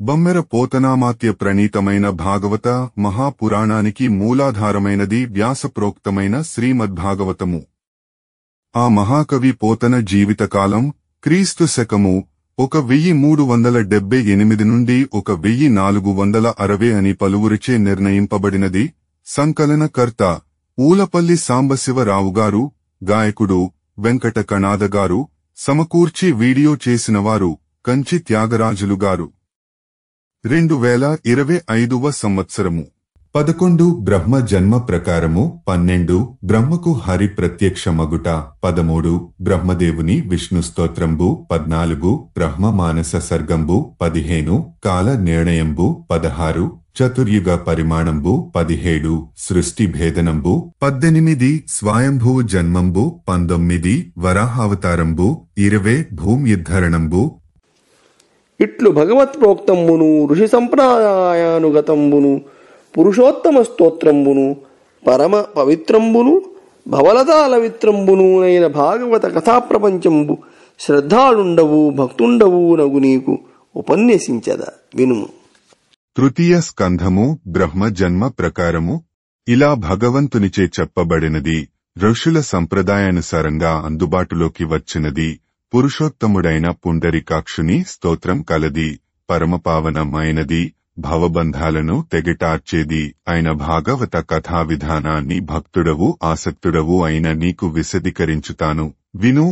బమ్మెర పోతనామాత్య ప్రణీతమైన భాగవత మహాపురాణానికి మూలాధారమైనది వ్యాసప్రోక్తమైన శ్రీమద్భాగవతము. ఆ మహాకవి పోతన జీవితకాలం క్రీస్తు శకము 1378 నుండి 1460 అని పలువురిచే నిర్ణయింపబడినది. సంకలనకర్త ఊలపల్లి సాంబశివరావుగారు, గాయకుడు వెంకట కణాదగారు, సమకూర్చి వీడియో చేసినవారు కంచి త్యాగరాజులుగారు. 2025వ సంవత్సరము 11 బ్రహ్మ జన్మ ప్రకారము 12 బ్రహ్మకు హరి ప్రత్యక్షమగుట 13 బ్రహ్మదేవుని విష్ణు స్తోత్రంబు 14 బ్రహ్మ మానస సర్గంబు 15 కాల నిర్ణయంబు 16 చతుర్యుగ పరిమాణంబు 17 సృష్టి భేదనంబు 18 స్వయంభూ జన్మంబు 19 వరాహావతారంబు 20 భూమ్యుద్ధరణంబు. ఇట్లు భగవత్ ప్రోక్తంబును ఋషి సంప్రదాయానుగతంబును పురుషోత్తమ స్తోత్రంబును పరమ పవిత్రంబును భవలతాలవిత్రంబును నైన భాగవత కథాప్రపంచంబు శ్రద్ధాళుండవు భక్తుండవు నగు నీకు ఉపన్యసించద వినుము. తృతీయ స్కంధము బ్రహ్మ జన్మ ప్రకారము. ఇలా భగవంతునిచే చెప్పబడినది, ఋషుల సంప్రదాయానుసారంగా అందుబాటులోకి వచ్చినది. పురుషోత్తముడైన పుండరీకాక్షుని స్తోత్రం కలది, పరమపావనమైనది, భవబంధాలను తెగటార్చేది అయిన భాగవత కథా విధానాన్ని భక్తుడవు ఆసక్తుడవు అయిన నీకు విశదీకరించుతాను విను.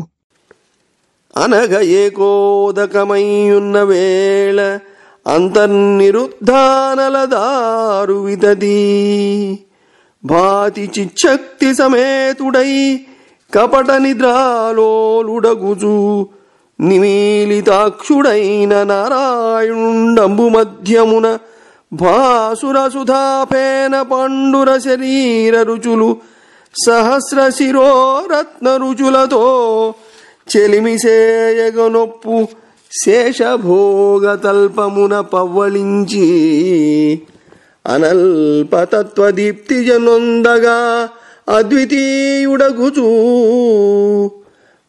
అనగ ఏకోదకమయ్యున్న వేళ అంతర్నిరుద్ధానలదారు వితది భాతి చిచ్చక్తి సమేతుడై కపట నిద్రాలోలుడగుచు నిమీలితాక్షుడైన నారాయణుండంబు మధ్యమున భాసుర సుధాపేన పాండుర శరీర రుచులు సహస్ర శిరోరత్న రుచులతో చెలిమిసేయగనొప్పు శేషభోగతల్పమున పవ్వళించి అనల్పతత్వదీప్తి జనొందగా అద్వితీయుడగుచూ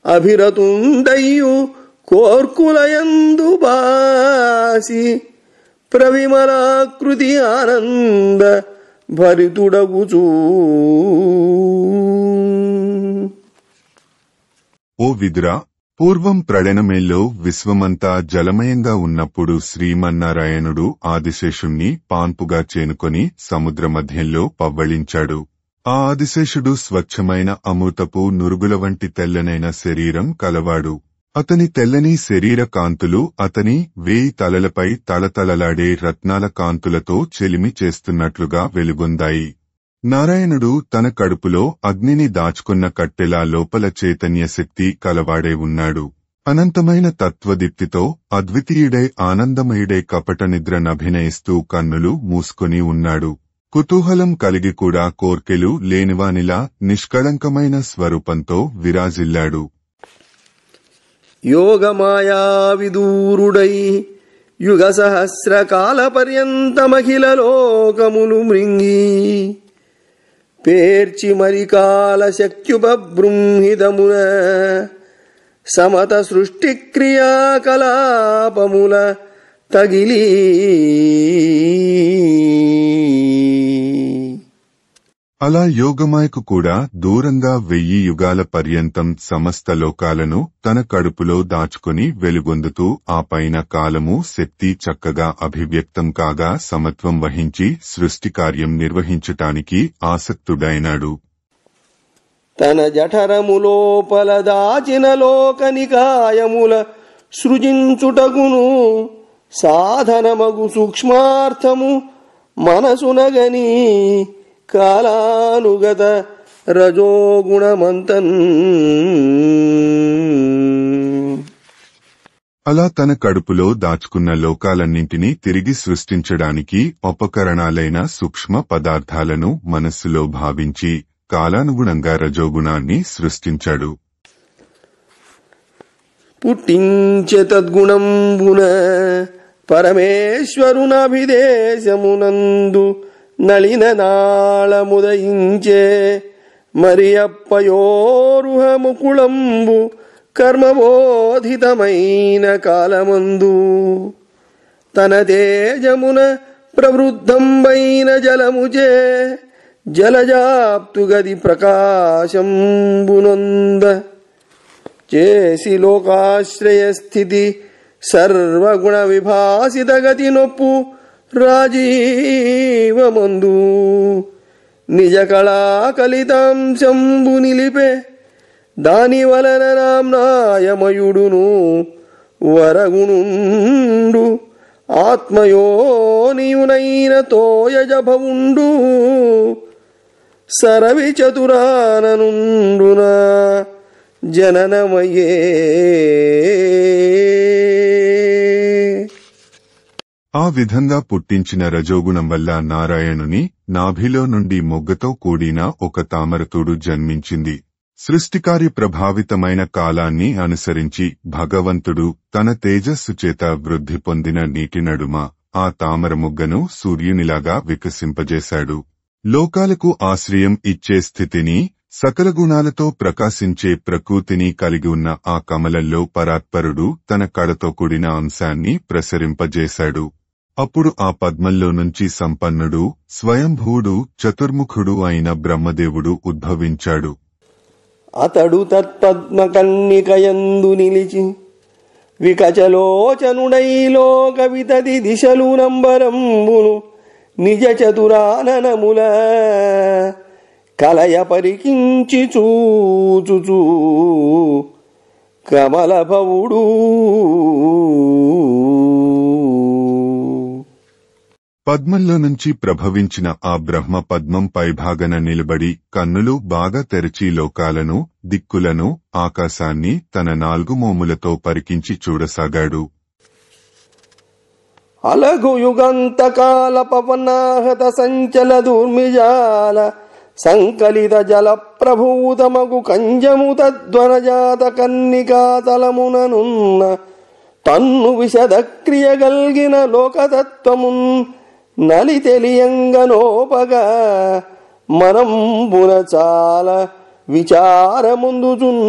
అభిరతుండయ్యు కోర్కులయందు బాసి ప్రవిమలాకృతి ఆనంద భరితుడగుచూ. ఓ విదురా, పూర్వం ప్రళయనమేల్లో విశ్వమంతా జలమయంగా ఉన్నప్పుడు శ్రీమన్నారాయణుడు ఆదిశేషుణ్ణి పాన్పుగా చేనుకొని సముద్ర మధ్యంలో పవ్వళించాడు. ఆ ఆదిశేషుడు స్వచ్ఛమైన అమృతపు నురుగుల వంటి తెల్లనైన శరీరం కలవాడు. అతని తెల్లని శరీర కాంతులు అతని 1000 తలలపై తళతళలాడే రత్నాల కాంతులతో చెలిమి చేస్తున్నట్లుగా వెలుగొందాయి. నారాయణుడు తన కడుపులో అగ్నిని దాచుకున్న కట్టెలా లోపల చైతన్య శక్తి కలవాడే ఉన్నాడు. అనంతమైన తత్వదీప్తితో అద్వితీయుడై ఆనందమయుడై కపట నిద్రనభినయిస్తూ కన్నులు మూసుకొని ఉన్నాడు. కుతూహలం కలిగి కూడా కోర్కెలు లేనివానిలా నిష్కళంకమైన స్వరూపంతో విరాజిల్లాడు. యోగమాయా విదూరుడై యుగ సహస్ర కాల పర్యంతమఖిల లోకములు మృంగి పేర్చి మరికాల శక్త్యుపబృంహితమున సమత సృష్టి క్రియాకలాపముల తగిలి అలా యోగమాయకు కూడా దూరంగా 1000 యుగాల పర్యంతం సమస్త లోకాలను తన కడుపులో దాచుకుని వెలుగొందుతూ ఆ పైన కాలము శక్తి చక్కగా అభివ్యక్తం కాగా సమత్వం వహించి సృష్టి కార్యం నిర్వహించటానికి ఆసక్తుడైనాడు. తన జఠరములోపల దాచిన లోకనికాయముల సృజించుటకును సాధనమగు సూక్ష్మార్థము మనసునగని కాలానుగత రజోగుణమంతన్. అలా తన కడుపులో దాచుకున్న లోకాలన్నింటినీ తిరిగి సృష్టించడానికి ఉపకరణాలైన సూక్ష్మ పదార్థాలను మనస్సులో భావించి కాలానుగుణంగా రజోగుణాన్ని సృష్టించాడు. పుట్టించె తద్గుణంబున పరమేశ్వరునభిదేశమునందు నళిన నాళముదయించే మరి అప్పయోరుహ ముకుళంబు కర్మబోధితమైన కాలమందు తన తేజమున ప్రవృద్ధంబైన జలముచే జలజాప్తుగది ప్రకాశంబునొంద చేసి లోకాశ్రయ స్థితి సర్వగుణ విభాసిత గతి నొప్పు రాజీవమందు నిజ కళా కలితాంశంబు నిలిపే దాని వలన నామ్నాయమయుడును వరగుణుండు ఆత్మయోనియునైన తోయజభవుండు సరవి చతురాననుండున జననమయే. ఆ విధంగా పుట్టించిన రజోగుణం వల్ల నారాయణుని నాభిలో నుండి మొగ్గతో కూడిన ఒక తామరతూడు జన్మించింది. సృష్టికార్య ప్రభావితమైన కాలాన్ని అనుసరించి భగవంతుడు తన తేజస్సు చేత వృద్ధి పొందిన నీటి నడుమ ఆ తామర మొగ్గను సూర్యునిలాగా వికసింపజేశాడు. లోకాలకు ఆశ్రయం ఇచ్చే స్థితిని, సకల గుణాలతో ప్రకాశించే ప్రకృతిని కలిగి ఉన్న ఆ కమలంలో పరాత్పరుడు తన కడతో కూడిన అంశాన్ని ప్రసరింపజేశాడు. అప్పుడు ఆ పద్మంలో నుంచి సంపన్నుడు, స్వయంభూడు, చతుర్ముఖుడు అయిన బ్రహ్మదేవుడు ఉద్భవించాడు. అతడు తత్పద్మకన్నికయందు నిలిచి వికచలోచనుడై లోక వితతి దిశలు నంబరంబును నిజ చతురాననముల కలయ పరికించి చూచుచూ కమలభవుడు పద్మంలో నుంచి ప్రభవించిన ఆ బ్రహ్మ పద్మం పైభాగన నిలబడి కన్నులు బాగా తెరచి లోకాలను, దిక్కులను, ఆకాశాన్ని తన 4 మోములతో పరికించి చూడసాగాడు. అలగు యుగంతకాల పవనాహత సంచల దుర్మిజాల సంకలిత జల ప్రభూతమగు కంజము తద్వనజాత కన్నికాతలముననున్న తన్ను విశద క్రియగల్గిన లోకతత్వమున్ నలి తెలియంగనోపగా మనంబున చాలా విచారముందుచున్.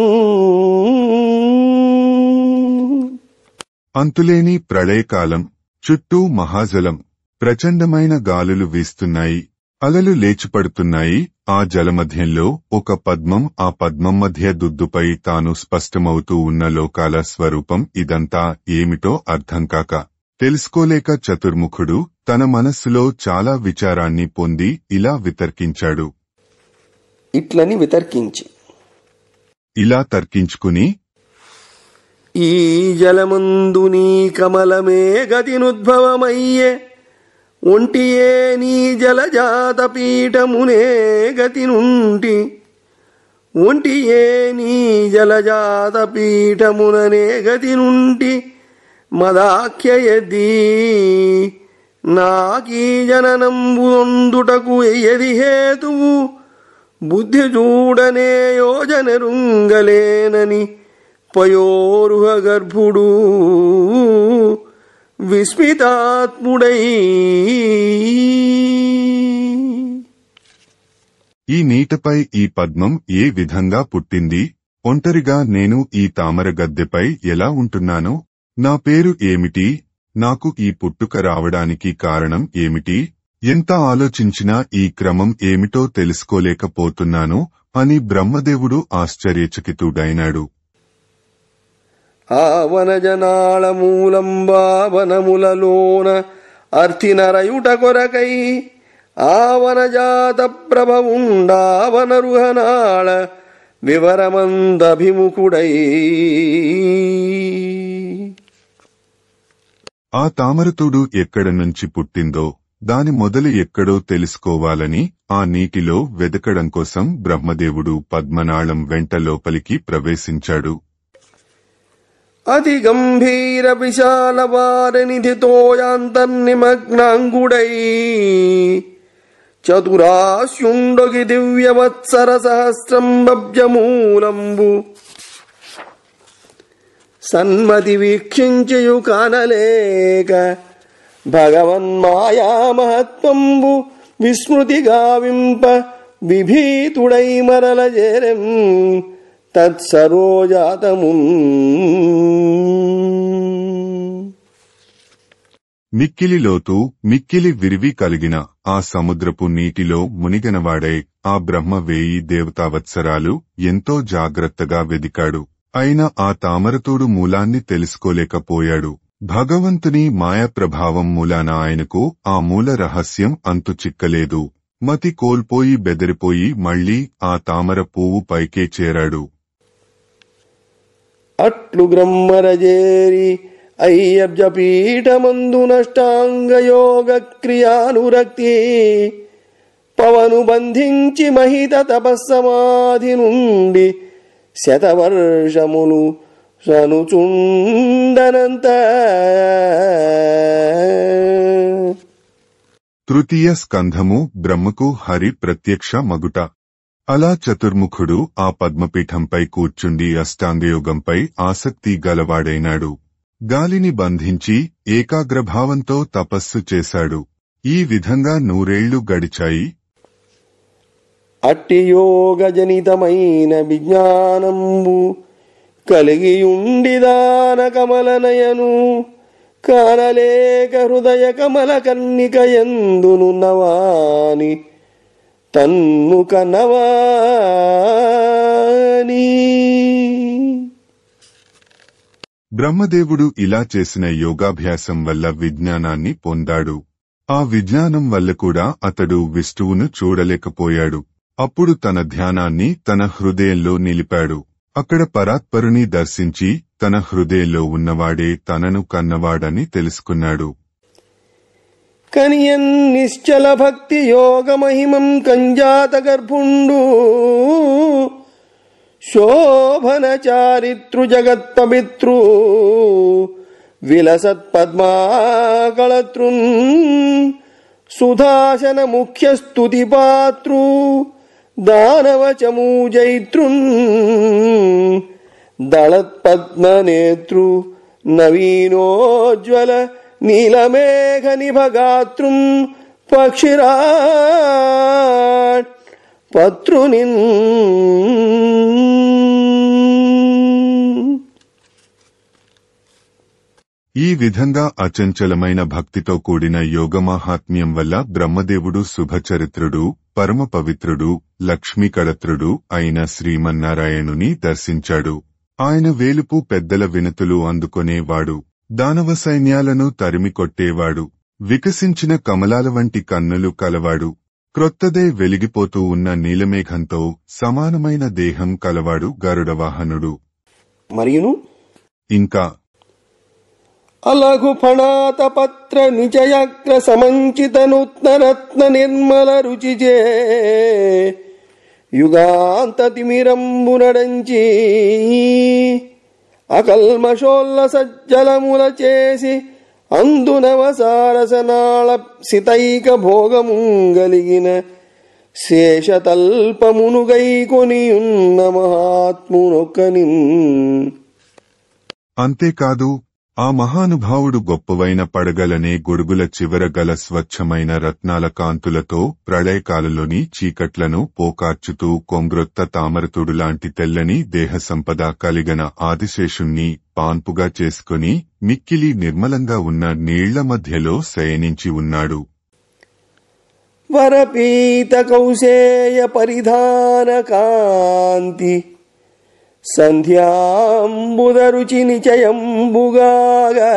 అంతులేని ప్రళయకాలం, చుట్టూ మహాజలం, ప్రచండమైన గాలులు వీస్తున్నాయి, అలలు లేచిపడుతున్నాయి. ఆ జలమధ్యంలో ఒక పద్మం, ఆ పద్మం మధ్య దుద్దుపై తాను స్పష్టమవుతూ ఉన్న లోకాల స్వరూపం. ఇదంతా ఏమిటో అర్థంకాక తెలుసుకోలేక చతుర్ముఖుడు తన మనస్సులో చాలా విచారాన్ని పొంది ఇలా వితర్కించాడు. ఇట్లని వితర్కించి ఇలా తర్కించుకుని, ఈ జలమందు నీ కమలమే గతినుద్భవమయ్యే ఒంటియే నీ జలజాత పీఠమునే గతి నుండి ఒంటియే నీ జలజాత పీఠముననే గతి నుండి మదాఖ్యయది నాకీ జననంబు అందుటకు ఎయ్యది హేతువు బుద్ధి చూడనే యోజనరుంగలేనని పయోరుహ గర్భుడు విస్మితాత్ముడై. ఈ నీటిపై ఈ పద్మం ఏ విధంగా పుట్టింది? ఒంటరిగా నేను ఈ తామర గద్దెపై ఎలా ఉంటున్నాను? నా పేరు ఏమిటి? నాకు ఈ పుట్టుక రావడానికి కారణం ఏమిటి? ఎంత ఆలోచించినా ఈ క్రమం ఏమిటో తెలుసుకోలేకపోతున్నాను అని బ్రహ్మదేవుడు ఆశ్చర్యచకితుడైనాడు. ఆవనజనాళ మూలంబావనములలోన అర్థినరయుట కొరకై ఆవనజాత ప్రభవుండావనరుహనాళ వివరమందభిముఖుడై. ఆ తామరతూడు ఎక్కడ నుంచి పుట్టిందో, దాని మొదలు ఎక్కడో తెలుసుకోవాలని ఆ నీటిలో వెదకడం కోసం బ్రహ్మదేవుడు పద్మనాళం వెంట లోపలికి ప్రవేశించాడు. అతి గంభీర విశాల వారనిధితోయాంతర్నిమగ్నాంగుడై చతురాస్యుండొగి దివ్యవత్సర సహస్రంబబ్జమూలంబు సన్మతి వీక్షించయు కానలేక భగవన్మాయా మహత్వంబు విస్మృతి గావింప విభీతుడై మరల జేరెం తత్సరోజాతము. మిక్కిలి లోతు మిక్కిలి విరివి కలిగిన ఆ సముద్రపు నీటిలో మునిగనవాడై ఆ బ్రహ్మ 1000 దేవతావత్సరాలు ఎంతో జాగ్రత్తగా వెదికాడు. అయినా ఆ తామరతూడు మూలాన్ని తెలుసుకోలేకపోయాడు. భగవంతుని మాయా ప్రభావం మూలాన ఆయనకు ఆ మూల రహస్యం అంతు చిక్కలేదు. మతి కోల్పోయి బెదిరిపోయి మళ్లీ ఆ తామర పువ్వు పైకే చేరాడు. అట్లు బ్రహ్మరజేరి అయ్యబ్జపీఠమందు నష్టాంగయోగ క్రియానురక్తి పవను బంధించి మహిత తపస్సమాధి నుండి శతవర్షములు సనుచుండనంత. తృతీయ స్కంధము బ్రహ్మకు హరి ప్రత్యక్ష మగుట. అలా చతుర్ముఖుడు ఆ పద్మపీఠంపై కూర్చుండి అష్టాంగయోగంపై ఆసక్తి గలవాడైనాడు. గాలిని బంధించి ఏకాగ్రభావంతో తపస్సు చేశాడు. ఈ విధంగా 100 ఏళ్లు గడిచాయి. అట్టి యోగజనితమైన విజ్ఞానంబు కలిగియుండిదాన కమలనయను కానలేక హృదయ కమల కన్నిక ఎందునున్నవాని తన్ను కనవాని. బ్రహ్మదేవుడు ఇలా చేసిన యోగాభ్యాసం వల్ల విజ్ఞానాన్ని పొందాడు. ఆ విజ్ఞానం వల్ల కూడా అతడు విష్ణువును చూడలేకపోయాడు. అప్పుడు తన ధ్యానాన్ని తన హృదయంలో నిలిపాడు. అక్కడ పరాత్పరుని దర్శించి తన హృదయంలో ఉన్నవాడే తనను కన్నవాడని తెలుసుకున్నాడు. కనియన్ నిశ్చల భక్తి యోగ మహిమం కంజాత గర్భుండు శోభన చారిత్రు జగత్పవిత్రు విలసత్ పద్మాకళతృన్ సుధాసన ముఖ్య స్తుతి పాత్రు దానవచమూజైతృన్ దళత్ పద్మనేత్రు నవీనోజ్వల నీలమేఘ నిభగాత్రుం పక్షిరాట్ పత్రునిన్. ఈ విధంగా అచంచలమైన భక్తితో కూడిన యోగమాహాత్మ్యం వల్ల బ్రహ్మదేవుడు శుభచరిత్రుడు పరమ పవిత్రుడు లక్ష్మీకళత్రుడు అయిన శ్రీమన్నారాయణుని దర్శించాడు. ఆయన వేలుపు పెద్దల వినతులు అందుకొనేవాడు. దానవ సైన్యాలను తరిమికొట్టేవాడు. వికసించిన కమలాల వంటి కన్నులు కలవాడు. క్రొత్తదే వెలిగిపోతూ ఉన్న నీలమేఘంతో సమానమైన దేహం కలవాడు గరుడవాహనుడు. మరియును ఇంకా అలఘు ఫణాత పత్ర నిజయగ్ర సమంచిత నూత్నరత్న నిర్మల రుచిజే యుగాంత తిమిరంబు నడంచి అకల్మషోల్ల సజ్జలముల చేసి అందునవసారసనాళ సితైక భోగముంగలిగిన శేషతల్పమునుగై కొనియున్న మహాత్మునొక్కని. అంతేకాదు ఆ మహానుభావుడు గొప్పవైన పడగలనే గొడుగుల చివర గల స్వచ్ఛమైన రత్నాల కాంతులతో ప్రళయకాలలోని చీకట్లను పోకార్చుతూ కొంగ్రొత్త తామరతుడులాంటి తెల్లని దేహ సంపద కలిగన ఆదిశేషుణ్ణి పాన్పుగా చేసుకుని మిక్కిలి నిర్మలంగా ఉన్న నీళ్ల మధ్యలో శయనించి ఉన్నాడు. వరపీత కౌశేయ పరిధాన కాంతి సంధ్యాంబుదరుచి నిచయంబుగాగా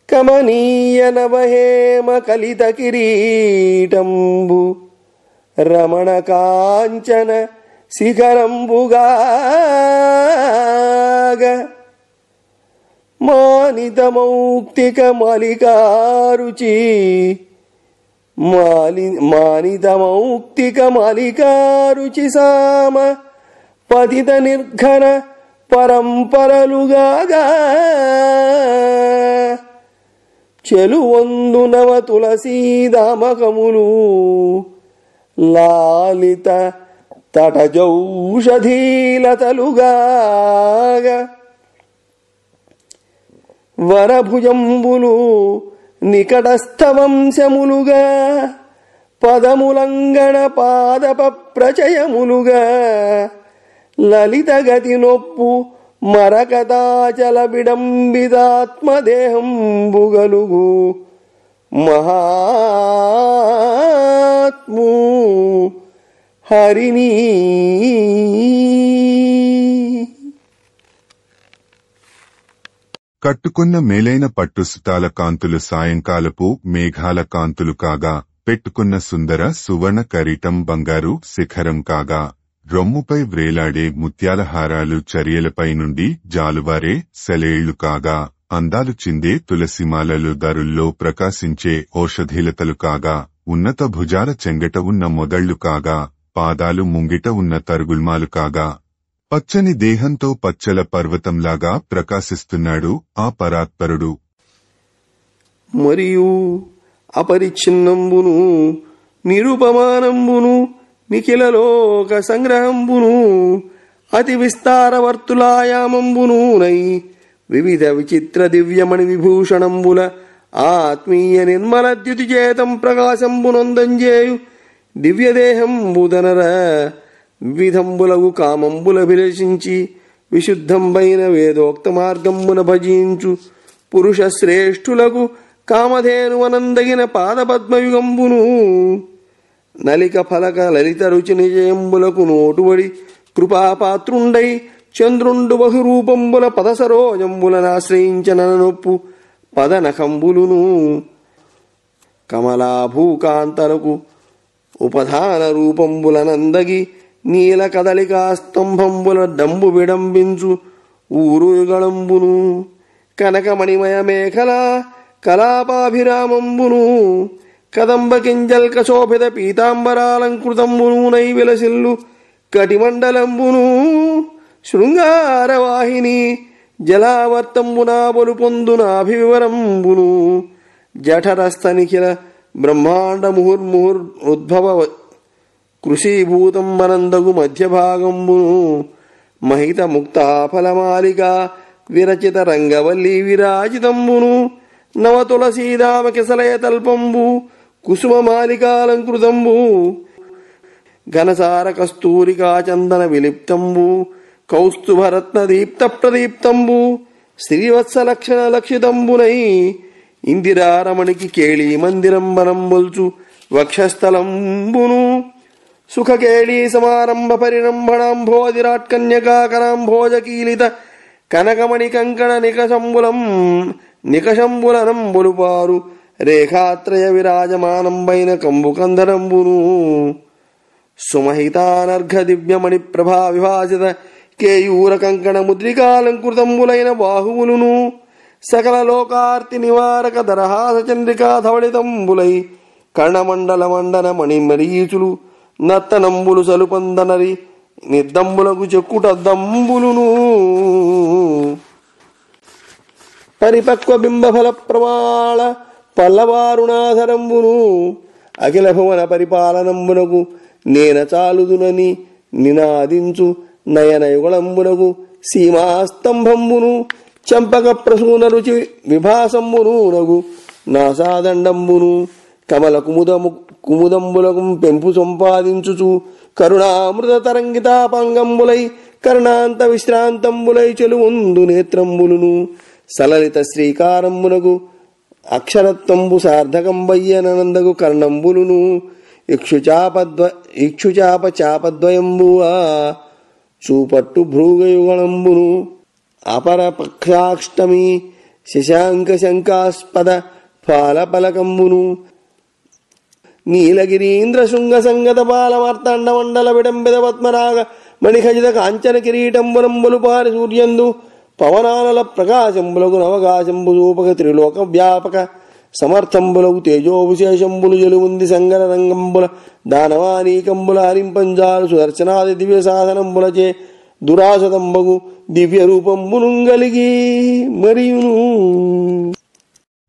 కమనీయ నవహేమ కలిత కిరీటంబు రమణ కాంచన శిఖరంబుగాగా మానిత మౌక్తిక మాలికారుచి మానితమౌక్తిక మాలికారుచి సామ పతిత నిర్ఘన పరంపరలుగాగా చెలువొందు నవ తులసీదామకములు లాలిత తటజౌషధీలతలుగాగా వరభుజంబులు నికటస్థ వంశములుగా పదములంగణ పాదప ప్రచయములుగా లలిత గతి నొప్పు మరకతాచల విడంబిదాత్మదేహంబు గలుగు మహాత్ము హరిని. కట్టుకున్న మేలైన పట్టుసుతాల కాంతులు సాయంకాలపు మేఘాల కాంతులు కాగా, పెట్టుకున్న సుందర సువర్ణ కరీటం బంగారు శిఖరం కాగా, రొమ్ముపై వ్రేలాడే ముత్యాల హారాలు చర్యలపై నుండి జాలువారే సెలేళ్లు కాగా, అందాలు చిందే తులసిమాలలు దరుల్లో ప్రకాశించే ఔషధీలతలు కాగా, ఉన్నత భుజాల చెంగట ఉన్న మొదళ్లు కాగా, పాదాలు ముంగిట ఉన్న తరుగుల్మాలు కాగా, పచ్చని దేహంతో పచ్చల పర్వతంలాగా ప్రకాశిస్తున్నాడు ఆ పరాత్పరుడు. మరియు అపరిచ్ఛిన్నంబును నిరుపమానంబును నిఖిలలోక సంగ్రహంబును అతి విస్తారవర్తులాయామంబునూనై వివిధ విచిత్ర దివ్యమణి విభూషణంబుల ఆత్మీయ నిర్మల ద్యుతిచేతం ప్రకాశంబునొందంజేయు దివ్యదేహంబుదనర వివిధంబులగు కామంబులభిలషించి విశుద్ధంబైన వేదోక్త మార్గంబున భజించు పురుష శ్రేష్ఠులకు కామధేనువనందగిన పాదపద్మయుగంబును నలిక ఫలక లలిత రుచి నిజయంబులకు నోటుబడి కృపాపాత్రుండై చంద్రుండు బహురూపంబుల పదసరోజంబులనాశ్రయించననొప్పు పదనఖంబులును కమలాభూకాంతలకు ఉపధాన రూపంబులనందగి నీల కదలికా స్తంభంబుల డంబు విడంబించు ఊరుయుగళంబును కనకమణిమయ మేఖల కలాపాభిరామంబును కదంబ కింజల్క శోభిత పీతాంబరాలంకృతంబును నైవిలసిల్లు కటిమండలంబును శృంగారవాహిని జలావర్తంబునా బొలు పొందునాభివివరంబును జఠరస్థ నిఖిల బ్రహ్మాండ ముహుర్ముహుర్ ఉద్భవ కృషీభూతం మనందగు మధ్యభాగంబును మహిత ముక్తాఫలమాలిక విరచిత రంగవల్లి విరాజితంబును నవ తులసీదామ కిసలయ తల్పంబు కుసుమమాలికాలంకృతంబు ఘనసార కస్తూరికా చందన విలిప్తంబు కౌస్తుభరత్న దీప్త ప్రదీప్తంబు శ్రీవత్సలక్షణ లక్షితంబునై ఇందిరారమణికి కేళీ మందిరంబనంబొల్చు వక్షస్థలంబును సుఖకేళీ సమారంభ పరిరంభణాంభోదిరాట్కన్యకాకరాంభోజకీలిత కనకమణి కంకణ నికషంబులనంబొలుపారు రేఖాత్రయ విరాజమానంబైన కంబుకందరంబును సుమహితానర్ఘ దివ్యమణి ప్రభా విభాసిత కేయూర కంకణ ముద్రికాలంకృతంబులైన బాహువులును సకల లోకార్తి నివారక దరహాస చంద్రికా ధవళితంబులై కర్ణమండల మండన మణిమరీచులు నత్తనంబులు సలుపందనరి నిర్దంబులకు చెక్కుటద్దంబులును పరిపక్వ బింబఫల ప్రమాళ పల్లవారుణాధరంబును అఖిల భువన పరిపాలనంబునకు నేన చాలుదునని నినాదించు నయనయుగళంబునకు సీమాస్తంభంబును చంపక ప్రసూన రుచి విభాసంబును నగు నాసాదండంబును కమల కుముదంబులకు పెంపు సంపాదించుచు కరుణామృత తరంగితాపంగంబులై కరుణాంత విశ్రాంతంబులై చెలువుందు నేత్రంబులును సలలిత శ్రీకారంబునకు అక్షరత్వంబు సార్థకంబయ్యనందగు కర్ణంబులును ఇక్షుచాప చాపద్వయంబువా చూపట్టు భ్రూగయుగళంబును అపరపక్షాష్టమి శశాంక శంకాస్పద ఫాలపలకంబును నీలగిరీంద్ర శృంగ సంగత బాలమార్తాండ మండల విడంబిద పద్మరాగ మణిఖజిత కాంచన కిరీటంబులంబులు పారి సూర్యందు పవనానల ప్రకాశంబులకు నవకాశంబు చూపక త్రిలోక వ్యాపక సమర్థంబులకు తేజో విశేషంబులు జలువుంది సంగర రంగంబుల దానవానీకంబుల హరింపంజాలు సుదర్శనాది దివ్య సాధనంబులచే దురాసతంబగు దివ్య రూపంబునుంగలిగి మరియును.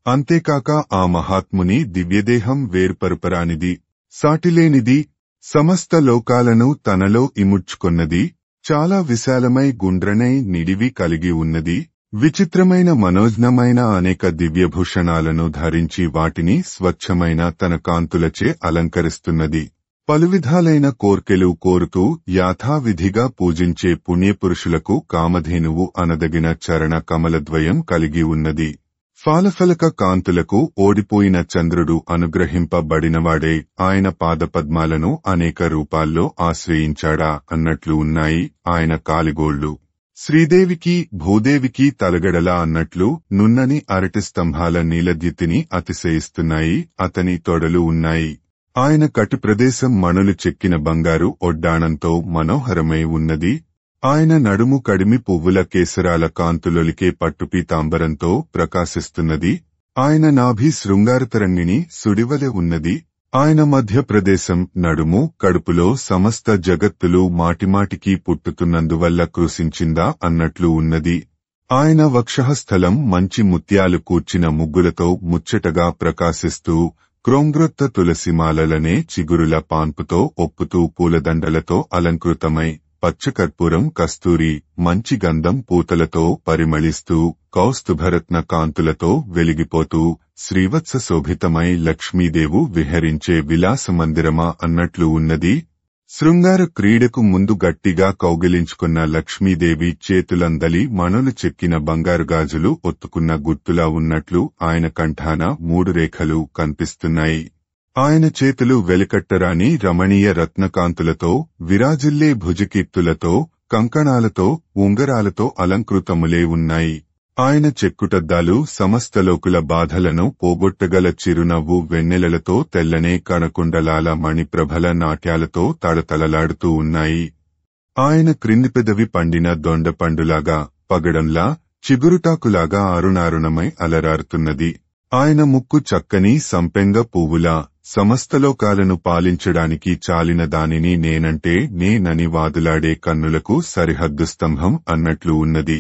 అంతేకాక ఆ మహాత్ముని దివ్యదేహం వేర్పరుపరానిది, సాటిలేనిది, సమస్త లోకాలను తనలో ఇముడ్చుకొన్నది, చాలా విశాలమై గుండ్రనై నిడివి కలిగి ఉన్నది, విచిత్రమైన మనోజ్ఞమైన అనేక దివ్యభూషణాలను ధరించి వాటిని స్వచ్ఛమైన తన కాంతులచే అలంకరిస్తున్నది. పలువిధాలైన కోర్కెలు కోరుతూ యాథావిధిగా పూజించే పుణ్యపురుషులకు కామధేనువు అనదగిన చరణ కమలద్వయం కలిగి ఉన్నది. ఫాలఫలక కాంతులకు ఓడిపోయిన చంద్రుడు అనుగ్రహింపబడినవాడే ఆయన పాదపద్మాలను అనేక రూపాల్లో ఆశ్రయించాడా అన్నట్లు ఉన్నాయి ఆయన కాలిగోళ్లు. శ్రీదేవికి భూదేవికి తలగడలా అన్నట్లు నున్నని అరటి స్తంభాల నీలద్యుతిని అతిశయిస్తున్నాయి అతని తొడలు ఉన్నాయి. ఆయన కటిప్రదేశం మణులు చెక్కిన బంగారు ఒడ్డాణంతో మనోహరమై ఉన్నది. ఆయన నడుము కడిమి పువ్వుల కేసరాల కాంతులొలికే పట్టుపీతాంబరంతో ప్రకాశిస్తున్నది. ఆయన నాభి శృంగారతరంగిణి సుడివలె ఉన్నది. ఆయన మధ్యప్రదేశం నడుము కడుపులో సమస్త జగత్తులు మాటిమాటికి పుట్టుతున్నందువల్ల కృశించిందా అన్నట్లు ఉన్నది. ఆయన వక్షస్థలం మంచి ముత్యాలు కూర్చిన ముగ్గులతో ముచ్చటగా ప్రకాశిస్తూ క్రోంగ్రొత్త తులసిమాలలనే చిగురుల పాన్పుతో ఒప్పుతూ పూలదండలతో అలంకృతమై పచ్చకర్పూరం కస్తూరి మంచి గంధం పూతలతో పరిమళిస్తూ కౌస్తుభరత్న కాంతులతో వెలిగిపోతూ శ్రీవత్స శోభితమై లక్ష్మీదేవు విహరించే విలాసమందిరమా అన్నట్లు ఉన్నది. శృంగార క్రీడకు ముందు గట్టిగా కౌగిలించుకున్న లక్ష్మీదేవి చేతులందలి మణులు చెక్కిన బంగారు గాజులు ఒత్తుకున్న గుర్తులా ఉన్నట్లు ఆయన కంఠాన 3 రేఖలు కనిపిస్తున్నాయి. ఆయన చేతులు వెలికట్టరాని రమణీయ రత్నకాంతులతో విరాజిల్లే భుజకీర్తులతో కంకణాలతో ఉంగరాలతో అలంకృతములే ఉన్నాయి. ఆయన చెక్కుటద్దాలు సమస్తలోకుల బాధలను పోగొట్టగల చిరునవ్వు వెన్నెలలతో తెల్లనే కణకుండలాల మణిప్రభల నాట్యాలతో తళతళలాడుతూ ఉన్నాయి. ఆయన క్రింది పెదవి పండిన దొండపండులాగా పగడంలా చిగురుటాకులాగా అరుణారుణమై అలరారుతున్నది. ఆయన ముక్కు చక్కని సంపెంగ పువ్వులా సమస్తలోకాలను పాలించడానికి చాలిన దానిని నేనంటే నేనని వాదులాడే కన్నులకు సరిహద్దు స్తంభం అన్నట్లు ఉన్నది.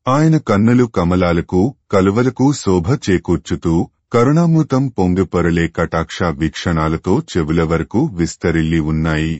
ఆయన కన్నులు కమలాలకు కలువలకు శోభ చేకూర్చుతూ కరుణామృతం పొంగిపొరలే కటాక్ష వీక్షణాలతో చెవుల వరకు విస్తరిల్లి ఉన్నాయి.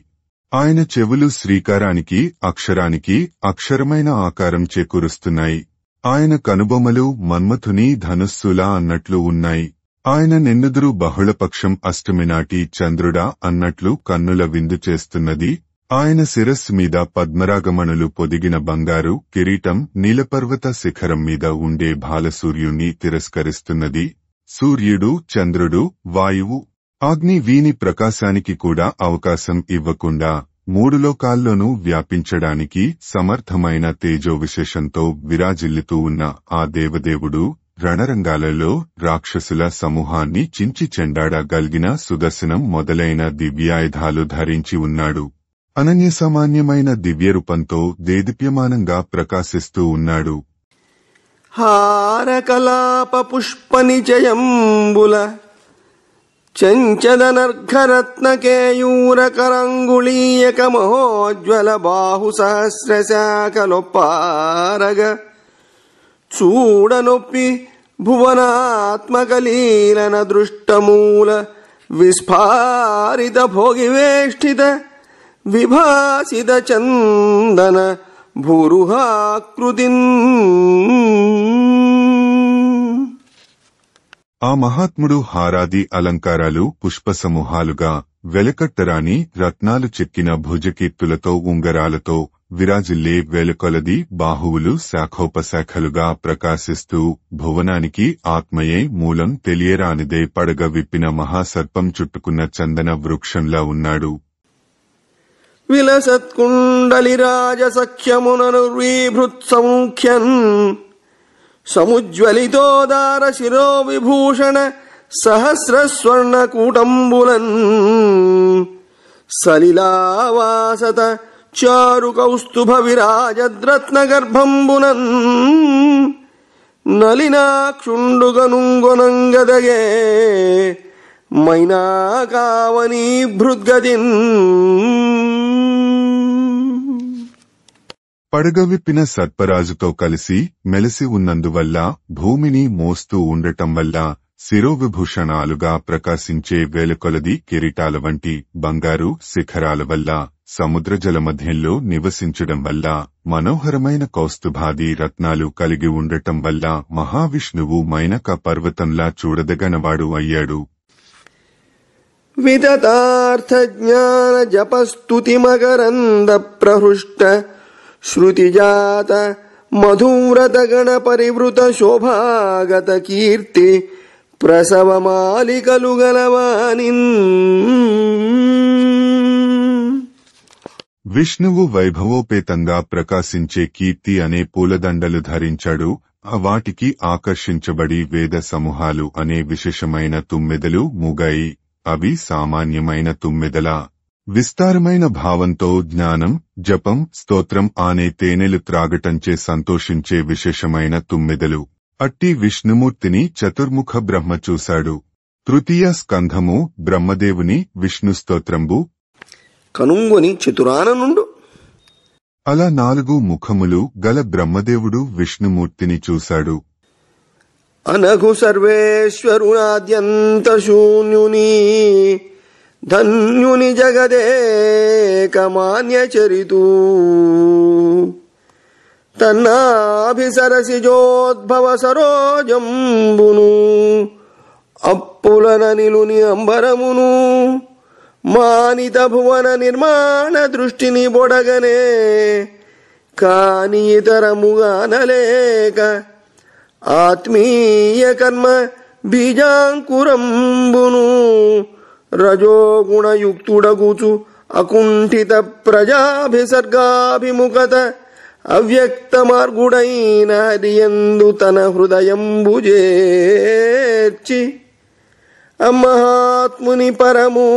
ఆయన చెవులు శ్రీకారానికి అక్షరానికి అక్షరమైన ఆకారం చేకూరుస్తున్నాయి. ఆయన కనుబొమ్మలు మన్మథుని ధనుస్సులా అన్నట్లు ఉన్నాయి. ఆయన నెన్నుదురు బహుళపక్షం అష్టమినాటి చంద్రుడా అన్నట్లు కన్నుల విందు చేస్తున్నది. ఆయన శిరస్సు మీద పద్మరాగమణులు పొదిగిన బంగారు కిరీటం నీలపర్వత శిఖరం మీద ఉండే బాలసూర్యుణ్ణి తిరస్కరిస్తున్నది. సూర్యుడు చంద్రుడు వాయువు అగ్ని వీని ప్రకాశానికి కూడా అవకాశం ఇవ్వకుండా 3 లోకాల్లోనూ వ్యాపించడానికి సమర్థమైన తేజోవిశేషంతో విరాజిల్లుతూ ఉన్న ఆ దేవదేవుడు రణరంగాలలో రాక్షసుల సమూహాన్ని చించి చెండాడగలిగిన సుదర్శనం మొదలైన దివ్యాయుధాలు ధరించి ఉన్నాడు. అనన్యసామాన్యమైన దివ్యరూపంతో దేదీప్యమానంగా ప్రకాశిస్తూ ఉన్నాడు. హారకలాప పుష్పనిచయంబుల చంచదనర్ఘరత్నకేయూరకరంగుళీయక మహోజ్వల బాహు సహస్రశాఖలొప్పారగ చూడనొప్పి భువనాత్మకలీలన దృష్టమూల విస్ఫారిత భోగివేష్టిత విభాసిత చందన భూరుహాకృతిన్. ఆ మహాత్ముడు హారాది అలంకారాలు పుష్పసమూహాలుగా వెలకట్టరాని రత్నాలు చెక్కిన భుజకీర్తులతో ఉంగరాలతో విరాజిల్లే వేలకొలది బాహువులు శాఖోపశాఖలుగా ప్రకాశిస్తూ భువనానికి ఆత్మయే మూలం తెలియరానిదే పడగ విప్పిన మహాసర్పం చుట్టుకున్న చందన వృక్షంలా ఉన్నాడు. విలసత్కుండలిరాజసఖ్యముననుర్వీభృత్సముఖ్యన్ సముజ్వలితోదార శిరో విభూషణ సహస్రస్వర్ణకూటంబులన్ సలిలావాసత చారు కౌస్తుభ విరాజద్రత్నగర్భంబునన్ నలినాక్షుండుగనుంగొనంగదగే మైనాకావనీ భృద్గతిన్. పడగవిప్పిన సర్పరాజుతో కలిసి మెలిసి ఉన్నందువల్ల భూమిని మోస్తూ ఉండటం వల్ల శిరోవిభూషణాలుగా ప్రకాశించే వేలకొలది కిరీటాల వంటి బంగారు శిఖరాల వల్ల సముద్రజల మధ్యంలో నివసించడం వల్ల మనోహరమైన కౌస్తుభాది రత్నాలు కలిగి ఉండటం వల్ల మహావిష్ణువు మైనక పర్వతంలా చూడదగనవాడు అయ్యాడు. వితతార్థ జ్ఞాన జపస్తుతి మకరంద ప్రహృష్ట శృతిజాత మధువ్రత గణ పరివృత శోభాగత కీర్తి ప్రసవమాలికలు గలవానిన్. విష్ణువు వైభవోపేతంగా ప్రకాశించే కీర్తి అనే పూలదండలు ధరించాడు. వాటికి ఆకర్షించబడి వేద సమూహాలు అనే విశేషమైన తుమ్మెదలు మూగాయి. అవి సామాన్యమైన తుమ్మెదల విస్తారమైన భావంతో జ్ఞానం, జపం, స్తోత్రం అనే తేనెలు త్రాగటంచే సంతోషించే విశేషమైన తుమ్మెదలు. అట్టి విష్ణుమూర్తిని చతుర్ముఖ బ్రహ్మ చూశాడు. తృతీయ స్కంధము బ్రహ్మదేవుని విష్ణు స్తోత్రంబు. కనుంగొని చతురాననుండు. అలా 4 ముఖములు గల బ్రహ్మదేవుడు విష్ణుమూర్తిని చూశాడు. అనఘు సర్వేశ్వరునాద్యంత శూన్యుని ధన్యుని జగదేకమాన్య చరితూ తన్నాభిసరసిజోద్భవ సరోజంబును అప్పులన నిలుని అంబరమును మానిత భువన నిర్మాణ దృష్టిని బొడగనే కాని ఇతరముగానలేక ఆత్మీయ కర్మ బీజాంకురంబును రజోగుణయుక్తుడగుచు అకుంఠిత ప్రజాభిసర్గాభిముఖత అవ్యక్త మార్గుడైన హరియందు తన హృదయంబు చేర్చి అమహాత్ముని పరము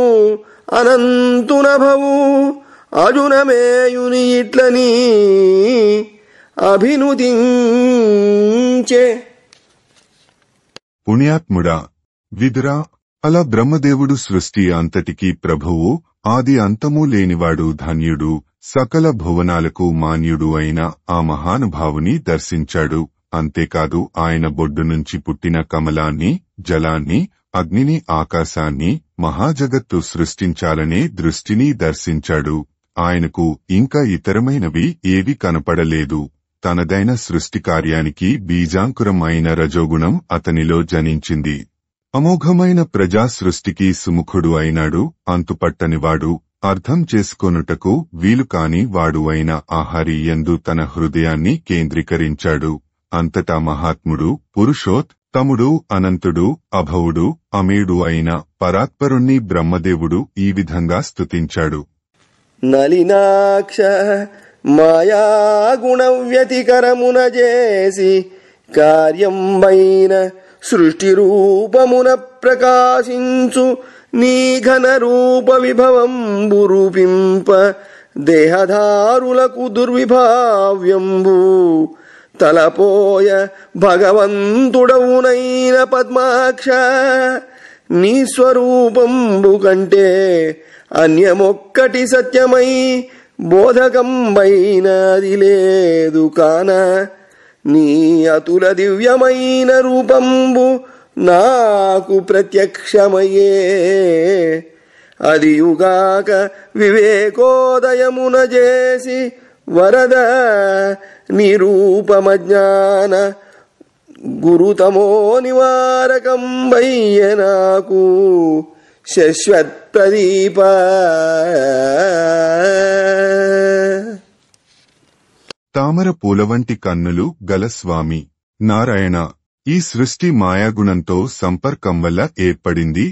అనంతునభవు అజునమేయుని ఇట్లని అభినుదించే. పుణ్యాత్ముడా, విదురా, అలా బ్రహ్మదేవుడు సృష్టి అంతటికీ ప్రభువు, ఆది అంతము లేనివాడు, ధన్యుడు, సకల భువనాలకు మాన్యుడు అయిన ఆ మహానుభావుని దర్శించాడు. అంతేకాదు ఆయన బొడ్డు నుంచి పుట్టిన కమలాన్ని, జలాన్ని, అగ్నిని, ఆకాశాన్ని, మహాజగత్తు సృష్టించాలనే దృష్టిని దర్శించాడు. ఆయనకు ఇంకా ఇతరమైనవి ఏవి కనపడలేదు. తనదైన సృష్టి కార్యానికి బీజాంకురం అయిన రజోగుణం అతనిలో జనించింది. అమోఘమైన ప్రజా సృష్టికి సుముఖుడు అయినాడు. అంతుపట్టనివాడు, అర్థం చేసుకొనుటకు వీలుకాని వాడు అయిన ఆహారి యందు తన హృదయాన్ని కేంద్రీకరించాడు. అంతటా మహాత్ముడు, పురుషోత్తముడు, అనంతుడు, అభవుడు, అమేడు అయిన పరాత్పరుణ్ణి బ్రహ్మదేవుడు ఈ విధంగా స్తుతించాడు. నలినాక్ష మాయాగుణ వ్యతికరమున చేసి కార్యంబైన సృష్టి రూపమున ప్రకాశించు నీ ఘన రూప విభవంబు రూపింప దేహధారులకు దుర్విభావ్యంబు తలపోయ భగవంతుడవునైన పద్మాక్ష నీ స్వరూపంబు కంటే అన్యమొక్కటి సత్యమై బోధకంబైనది లేదు కాన నీ అతుల దివ్యమైన రూపంబు నాకు ప్రత్యక్షమయ్యే. అదియుగాక వివేకోదయమున చేసి వరద నిరూపమజ్ఞాన గురుతమో నివారకంబయ్య నాకు శశ్వత్ ప్రదీప. తామర పూలవంటి కన్నులు గల స్వామి నారాయణ, ఈ సృష్టి మాయాగుణంతో సంపర్కం వల్ల ఏర్పడింది.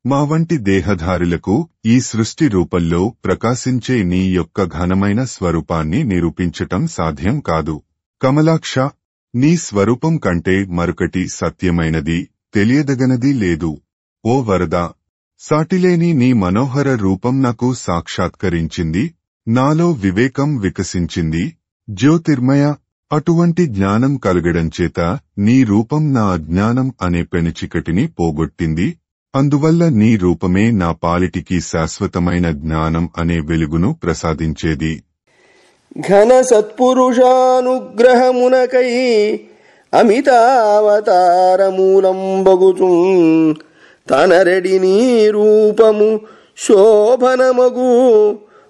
మా వంటి దేహధారులకు ఈ సృష్టి రూపంలో ప్రకాశించే నీ యొక్క ఘనమైన స్వరూపాన్ని నిరూపించటం సాధ్యం కాదు. కమలాక్ష, నీ స్వరూపం కంటే మరొకటి సత్యమైనది, తెలియదగనది లేదు. ఓ వరదా, సాటిలేని నీ మనోహర రూపం నాకు సాక్షాత్కరించింది. నాలో వివేకం వికసించింది. జ్యోతిర్మయ, అటువంటి జ్ఞానం కలగడంచేత నీ రూపం నా అజ్ఞానం అనే పెనుచికటిని పోగొట్టింది. అందువల్ల నీ రూపమే నా పాలిటికి శాశ్వతమైన జ్ఞానం అనే వెలుగును ప్రసాదించేది. ఘన సత్పురుషానుగ్రహమునకై అమితావతారమూలం బగుచు తనరెడి నీ రూపము శోభనమగు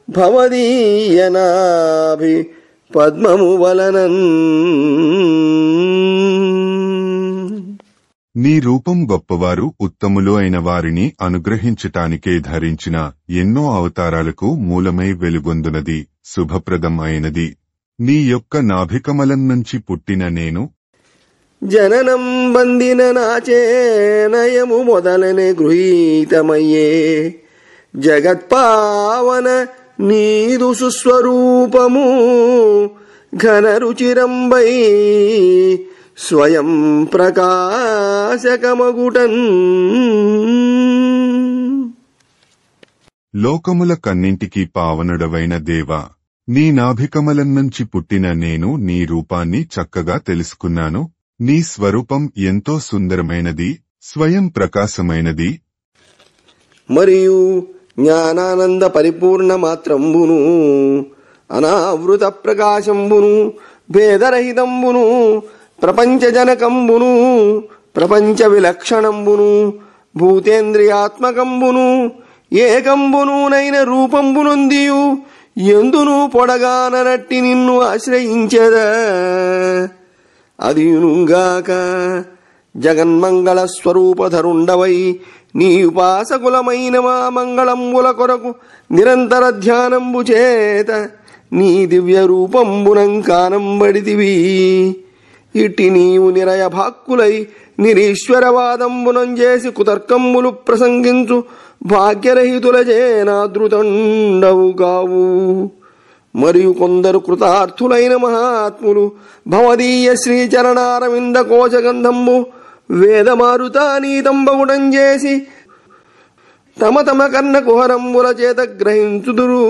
భవదీయనాభి పద్మము వలనన్. నీ రూపం గొప్పవారు ఉత్తములు అయిన వారిని అనుగ్రహించటానికే ధరించిన ఎన్నో అవతారాలకు మూలమై వెలుగొందునది, శుభప్రదం అయినది. నీ యొక్క నాభికమలం నుంచి పుట్టిన నేను జననం బందిన నాచే నయము మొదలనే గృహీతమయ్యే జగత్పావన నీదు సుస్వరూపము ఘనరుచిరంబై స్వయం ప్రకాశకమగుటన్. లోకముల కన్నింటికి పావనుడవైన దేవా, నీ నాభికమలం నుంచి పుట్టిన నేను నీ రూపాన్ని చక్కగా తెలుసుకున్నాను. నీ స్వరూపం ఎంతో సుందరమైనది, స్వయం ప్రకాశమైనది. మరియు జ్ఞానానంద పరిపూర్ణ మాత్రంబును అనావృత ప్రకాశంబును భేదరహితంబును ప్రపంచజనకంబును ప్రపంచ విలక్షణంబును భూతేంద్రియాత్మకంబును ఏకంబును నైన రూపంబునొందియు ఎందును పొడగాననట్టి నిన్ను ఆశ్రయించెద. అదియునుగాక జగన్మంగళ స్వరూపధరుండవై నీ ఉపాసకులమైన మా మంగళంబుల కొరకు నిరంతర ధ్యానంబు చేత నీ దివ్య రూపంబునంకానంబడితివి. ఇట్టి నీవు నిరయ భాక్కులై నిరీశ్వరవాదంబునం చేసి కుతర్కంబులు ప్రసంగించు భాగ్యరహితులచే నాదృతండవు కావు. మరియు కొందరు కృతార్థులైన మహాత్ములు భవదీయ శ్రీచరణారవింద కోశగంధంబు వేదమారుతానీతంబగుడం చేసి తమ తమ కర్ణ కుహరంబుల చేత గ్రహించుదురు.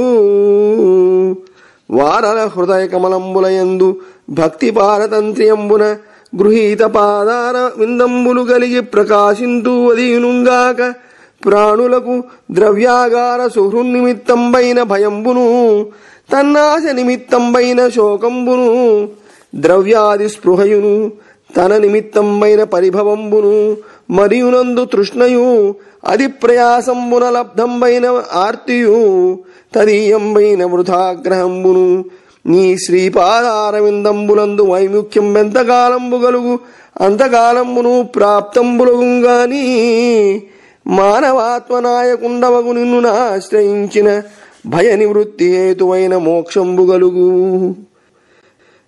వారల హృదయ కమలంబులయందు భక్తి పారతంత్ర్యంబున గృహీత పాదార విందంబులు కలిగి ప్రకాశింతూ అదియునుగాక ప్రాణులకు ద్రవ్యాగార సుహృన్నిమిత్తంబైన భయంబును తన్నాశ నిమిత్తంబైన శోకంబును ద్రవ్యాది స్పృహయును తన నిమిత్తంబైన పరిభవంబును మరియునందు తృష్ణయు అది ప్రయాసంబున లబ్ధంబైన ఆర్తియు తదీయంబైన వృథాగ్రహంబును నీ శ్రీపాదారవిందంబులందు వైముఖ్యం ఎంతకాలంబు గలుగు అంతకాలంబును ప్రాప్తంబులగుగాని మానవాత్మనాయకుండవగు నిన్ను ఆశ్రయించిన భయ నివృత్తి హేతువైన మోక్షంబు గలుగు.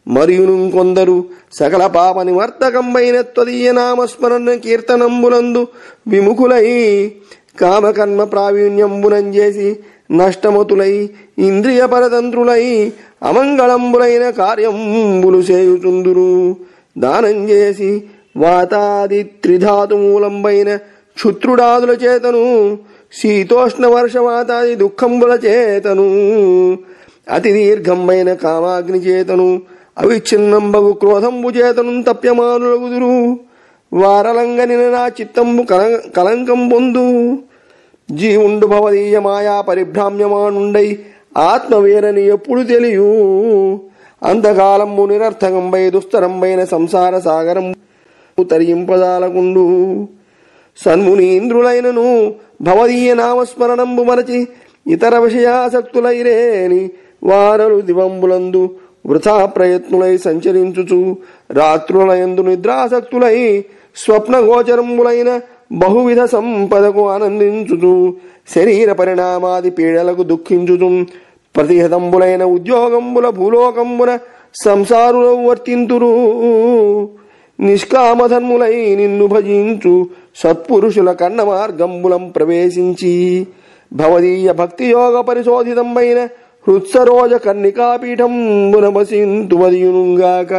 మరియును కొందరు సకల పాప నివర్తకంబైన త్వదీయ నామస్మరణ కీర్తనంబులందు విముఖులై కామకర్మ ప్రావీణ్యంబునం చేసి నష్టమతులై ఇంద్రియ పరతంత్రులై అమంగళంబులైన కార్యంబులు చేయుచుందురు. దానం చేసి వాతాది త్రిధాతు మూలంబైన క్షుత్రుడాదుల చేతను శీతోష్ణ వర్షవాతాది దుఃఖంబుల చేతను అతి దీర్ఘంబైన కామాగ్ని చేతను అవిచ్ఛిన్నంబగు క్రోధంబు చేతను తప్యమానులగుదురు. వారలంగనిన నా చిత్తంబు కలంకం పొందు. జీవుండు భవదీయ మాయా పరిభ్రామ్యమానుండై ఆత్మవేరని ఎప్పుడు తెలియు. అంతకాలంబు నిరర్థకంబై దుస్తరంబైన సంసార సాగరం తరింపదాలకుండు. సన్మునీంద్రులైనను భవదీయ నామస్మరణంబు మరచి ఇతర విషయాసక్తులైరేని వారలు దివంబులందు వృథా ప్రయత్నులై సంచరించుచు రాత్రులయందు నిద్రాసక్తులై స్వప్నగోచరంబులైన బహువిధ సంపదకు ఆనందించుచు శరీర పరిణామాది పీడలకు దుఃఖించుచు ప్రతిహతంబులైన ఉద్యోగంబుల భూలోకంబున సంసారులు వర్తింతురు. నిష్కామధర్ములై నిన్ను భజించు సత్పురుషుల కర్ణ మార్గంబులం ప్రవేశించి భవదీయ భక్తి యోగ పరిశోధితంబైన హృత్సరోజ కర్ణికాపీఠంబున వసింతువదియునుగాక.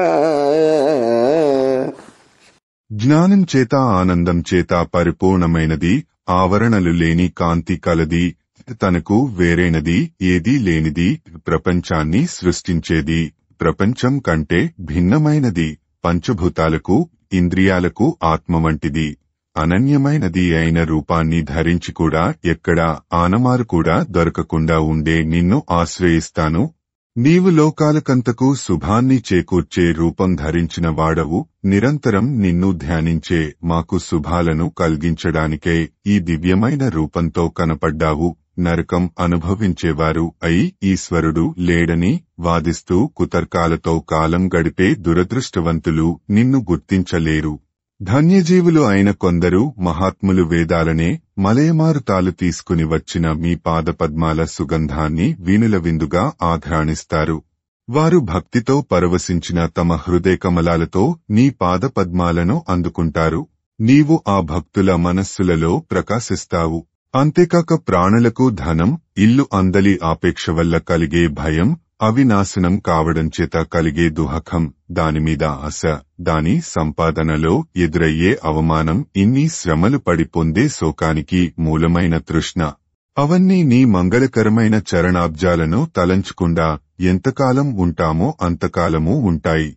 జ్ఞానం చేత ఆనందం చేత పరిపూర్ణమైనది, ఆవరణలు లేని కాంతి కలది, తనకు వేరైనది ఏదీ లేనిది, ప్రపంచాన్ని సృష్టించేది, ప్రపంచం కంటే భిన్నమైనది, పంచభూతాలకు ఇంద్రియాలకు ఆత్మ వంటిది, అనన్యమైనది అయిన రూపాన్ని ధరించి కూడా ఎక్కడా ఆనమారు కూడా దొరకకుండా ఉండే నిన్ను ఆశ్రయిస్తాను. నీవు లోకాలకంతకు శుభాన్ని చేకూర్చే రూపం ధరించిన వాడవు. నిరంతరం నిన్ను ధ్యానించే మాకు శుభాలను కలిగించడానికే ఈ దివ్యమైన రూపంతో కనపడ్డావు. నరకం అనుభవించేవారు అయి ఈశ్వరుడు లేడని వాదిస్తూ కుతర్కాలతో కాలం గడిపే దురదృష్టవంతులు నిన్ను గుర్తించలేరు. ధన్యజీవులు అయిన కొందరు మహాత్ములు వేదాలనే మలయమారుతాలు తీసుకుని వచ్చిన మీ పాదపద్మాల సుగంధాన్ని వీణుల విందుగా ఆఘ్రాణిస్తారు. వారు భక్తితో పరవశించిన తమ హృదయకమలాలతో నీ పాదపద్మాలను అందుకుంటారు. నీవు ఆ భక్తుల మనస్సులలో ప్రకాశిస్తావు. అంతేకాక ప్రాణులకు ధనం, ఇల్లు అందలి ఆపేక్ష వల్ల కలిగే భయం, అవి నాశనం కావడం చేత కలిగే దుఃఖం, దానిమీద ఆశ, దాని సంపాదనలో ఎదురయ్యే అవమానం, ఇన్ని శ్రమలు పడి పొందే శోకానికి మూలమైన తృష్ణ, అవన్నీ నీ మంగళకరమైన చరణాబ్జాలను తలంచుకుండా ఎంతకాలం ఉంటామో అంతకాలమూ ఉంటాయి.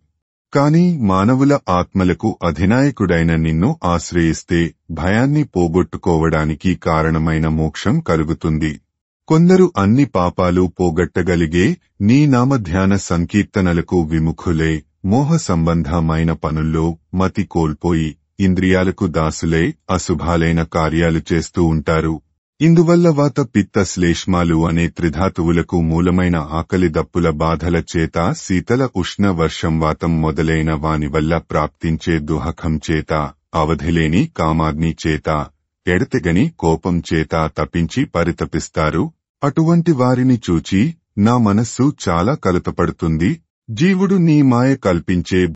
కాని మానవుల ఆత్మలకు అధినాయకుడైన నిన్ను ఆశ్రయిస్తే భయాన్ని పోగొట్టుకోవడానికి కారణమైన మోక్షం కలుగుతుంది. కొందరు అన్ని పాపాలు పోగొట్టగలిగే నీ నామధ్యాన సంకీర్తనలకు విముఖులై మోహ సంబంధమైన పనుల్లో మతి కోల్పోయి ఇంద్రియాలకు దాసులై అశుభాలైన కార్యాలు చేస్తూ ఉంటారు. ఇందువల్ల వాత పిత్త శ్లేష్మాలు అనే త్రిధాతువులకు మూలమైన ఆకలి దప్పుల బాధల చేత, శీతల ఉష్ణ వర్షం వాతం మొదలైన వాని వల్ల ప్రాప్తించే దుఃఖం చేత, అవధిలేని కామాగ్ని చేత, ఎడతెగని కోపం చేత తపించి పరితపిస్తారు. అటువంటి వారిని చూచి నా మనస్సు చాలా కలతపడుతుంది. జీవుడు నీ మాయ కల్పించే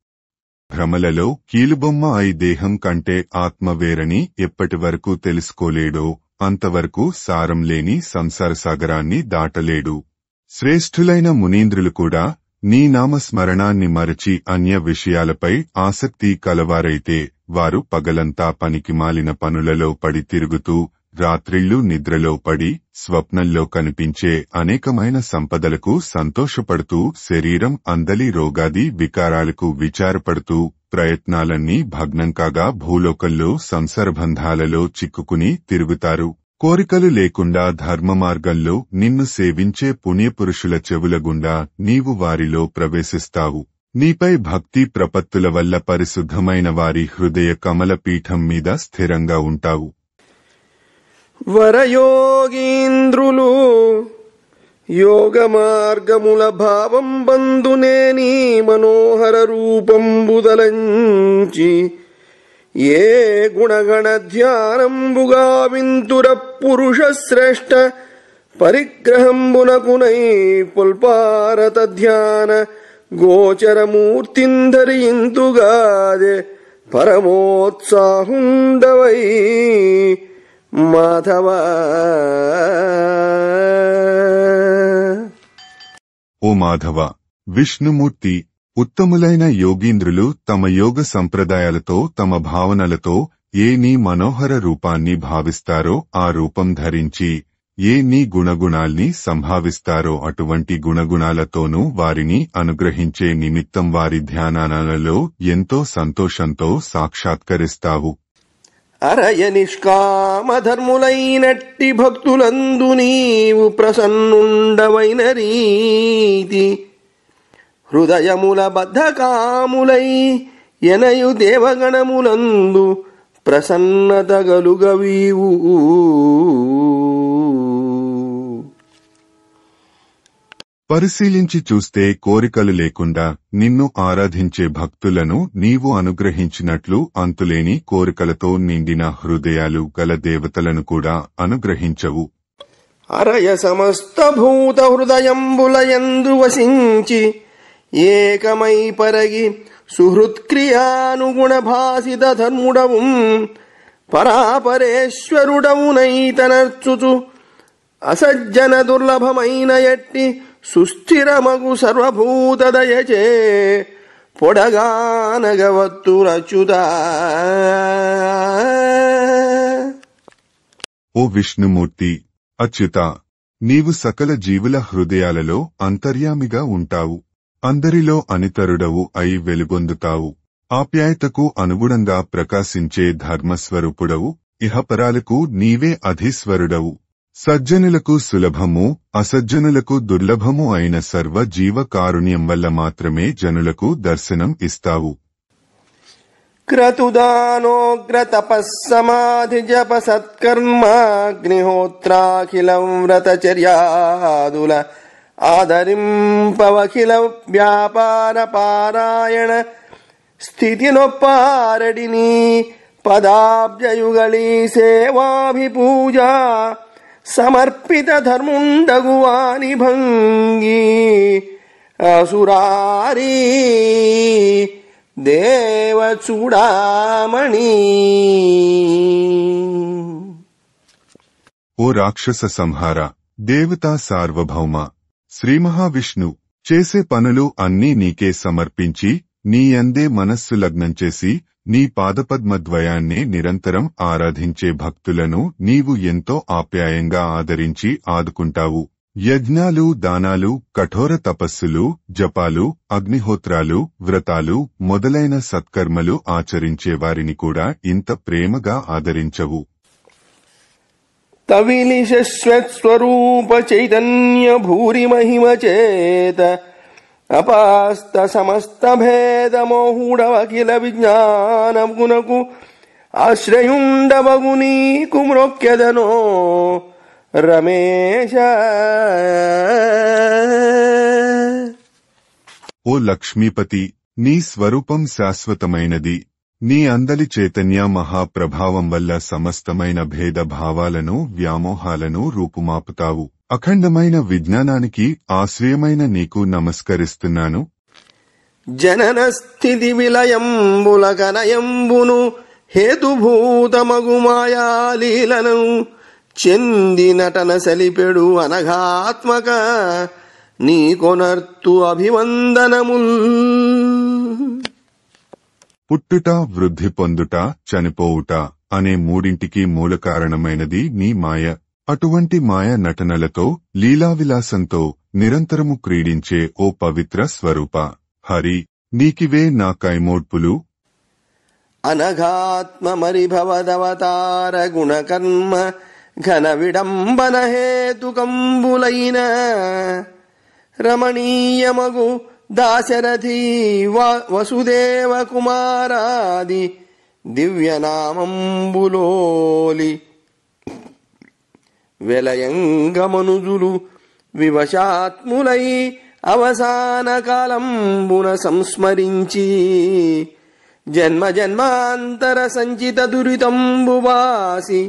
భ్రమలలో కీలుబొమ్మ అయి దేహం కంటే ఆత్మ వేరని ఎప్పటివరకు తెలుసుకోలేడో అంతవరకు సారం లేని సంసారసాగరాన్ని దాటలేడు. శ్రేష్ఠులైన మునీంద్రులు కూడా నీ నామస్మరణాన్ని మరచి అన్య విషయాలపై ఆసక్తి కలవారైతే వారు పగలంతా పనికిమాలిన పనులలో పడి తిరుగుతూ, రాత్రిళ్లు నిద్రలో పడి, స్వప్నంలో కనిపించే అనేకమైన సంపదలకు సంతోషపడుతూ, శరీరం అందలి రోగాది వికారాలకు విచారపడుతూ, ప్రయత్నాలన్నీ భగ్నం కాగా భూలోకంలో సంసారబంధాలలో చిక్కుకుని తిరుగుతారు. కోరికలు లేకుండా ధర్మ మార్గంలో నిన్ను సేవించే పుణ్యపురుషుల చెవుల గుండా నీవు వారిలో ప్రవేశిస్తావు. నీపై భక్తి ప్రపత్తుల వల్ల పరిశుద్ధమైన వారి హృదయ కమల పీఠం మీద స్థిరంగా ఉంటావు. వరయోగీంద్రులు యోగ మార్గముల భావం బంధునేని మనోహర రూపంబుదలంచి ఏ గుణగణ ధ్యానంబుగా వింతుర పురుష శ్రేష్ఠ పరిగ్రహంబునకునై పుల్పారత ధ్యాన గోచరమూర్తింధరింతుగాదే పరమోత్సాహుండవై మాధవ. ఓ మాధవ, విష్ణుమూర్తి, ఉత్తములైన యోగీంద్రులు తమ యోగ సంప్రదాయాలతో తమ భావనలతో ఏ నీ మనోహర రూపాన్ని భావిస్తారో ఆ రూపం ధరించి, ఏ నీ గుణగుణాల్ని సంభావిస్తారో అటువంటి గుణగుణాలతోనూ వారిని అనుగ్రహించే నిమిత్తం వారి ధ్యానాలలో ఎంతో సంతోషంతో సాక్షాత్కరిస్తావు. అరయ నిష్కామధర్ములైనట్టి భక్తులందు నీవు ప్రసన్నుండవైన రీతి, హృదయముల బద్ధకాములై ఎనయు దేవగణములందు ప్రసన్నత గలుగవీవు. పరిశీలించి చూస్తే కోరికలు లేకుండా నిన్ను ఆరాధించే భక్తులను నీవు అనుగ్రహించినట్లు అంతులేని కోరికలతో నిండిన హృదయాలు గల దేవతలను కూడా అనుగ్రహించవు. అరయ సమస్త భూత హృదయంబులయందు వసించి ఏకమై పరగి సుహృత్క్రియానుగుణ భాసిత ధర్ముడవు పరాపరేశ్వరుడవునైతనర్చుచు అసజ్జన దుర్లభమైన ఎట్టి సుస్థిరమగు సర్వభూత దయచే పొడగానగవత్తు రచుతా. ఓ విష్ణుమూర్తి, అచ్యుత, నీవు సకల జీవుల హృదయాలలో అంతర్యామిగా ఉంటావు. అందరిలో అనితరుడవు అయి వెలుగొందుతావు. ఆప్యాయతకు అనుగుణంగా ప్రకాశించే ధర్మస్వరూపుడవు. ఇహపరాలకు నీవే అధీశ్వరుడవు. సజ్జనులకు సులభము, అసజ్జనులకు దుర్లభము అయిన సర్వ జీవ కారుణ్యం వల్ల మాత్రమే జనులకు దర్శనం ఇస్తావు. క్రతుదానోగ్ర తపస్సమాధి జప సత్కర్మాగ్నిహోత్రాఖిలం వ్రతచర్యాదుల ఆదరింపవఖిల వ్యాపార పారాయణ స్థితి నొప్పారడిని పదాబ్జయుగళీ సేవాభిపూజ సమర్పిత ధర్ముండగువాని భంగి అసురారి దేవచూడామణి. ఓ రాక్షస సంహార, దేవతా సార్వభౌమ, శ్రీ మహావిష్ణు, చేసే పనులు అన్నీ నీకే సమర్పించి నీ యందే మనస్సు లగ్నం చేసి నీ పాదపద్మద్వయాన్నే నిరంతరం ఆరాధించే భక్తులను నీవు ఎంతో ఆప్యాయంగా ఆదరించి ఆదుకుంటావు. యజ్ఞాలు, దానాలు, కఠోర తపస్సులు, జపాలు, అగ్నిహోత్రాలు, వ్రతాలు మొదలైన సత్కర్మలు ఆచరించే వారిని కూడా ఇంత ప్రేమగా ఆదరించవు. తవిలి శశ్వత్స్వరూప చైతన్య భూరి మహిమ చేత అపాస్త సమస్త భేద మోహుడవకిల విజ్ఞానమునకు ఆశ్రయుండవగు నీకు మ్రొక్కెదనో రమేశ. ఓ లక్ష్మీపతి, నీ స్వరూపం శాశ్వతమైనది. నీ అందలి చైతన్య మహాప్రభావం వల్ల సమస్తమైన భేదభావాలను, వ్యామోహాలను రూపుమాపుతావు. అఖండమైన విజ్ఞానానికి ఆశ్రయమైన నీకు నమస్కరిస్తున్నాను. జనన స్థితి విలయంబుల కనయంబును హేతుభూతమగు మాయాలీలను చెంది నటన సలిపెడు అనఘాత్మక నీ కొనర్తు అభివందనముల్. పుట్టుట, వృద్ధి పొందుట, చనిపోవుట అనే మూడింటికి మూల కారణమైనది నీ మాయ. అటువంటి మాయ నటనలతో, లీలావిలాసంతో నిరంతరము క్రీడించే ఓ పవిత్ర స్వరూప హరి, నీకివే నా కైమోడ్పులు. అనఘాత్మ మరిభవదవతార గుణకర్మ ఘన విడంబన హేతుకంబులైన రమణీయమగు దాశరథి వసుదేవ కుమారాది దివ్యనామంబులోలి వెలయంగమనుజులు వివశాత్ములై అవసాన కాలంబున సంస్మరించి జన్మ జన్మాంతర సంచిత దురితంబువాసి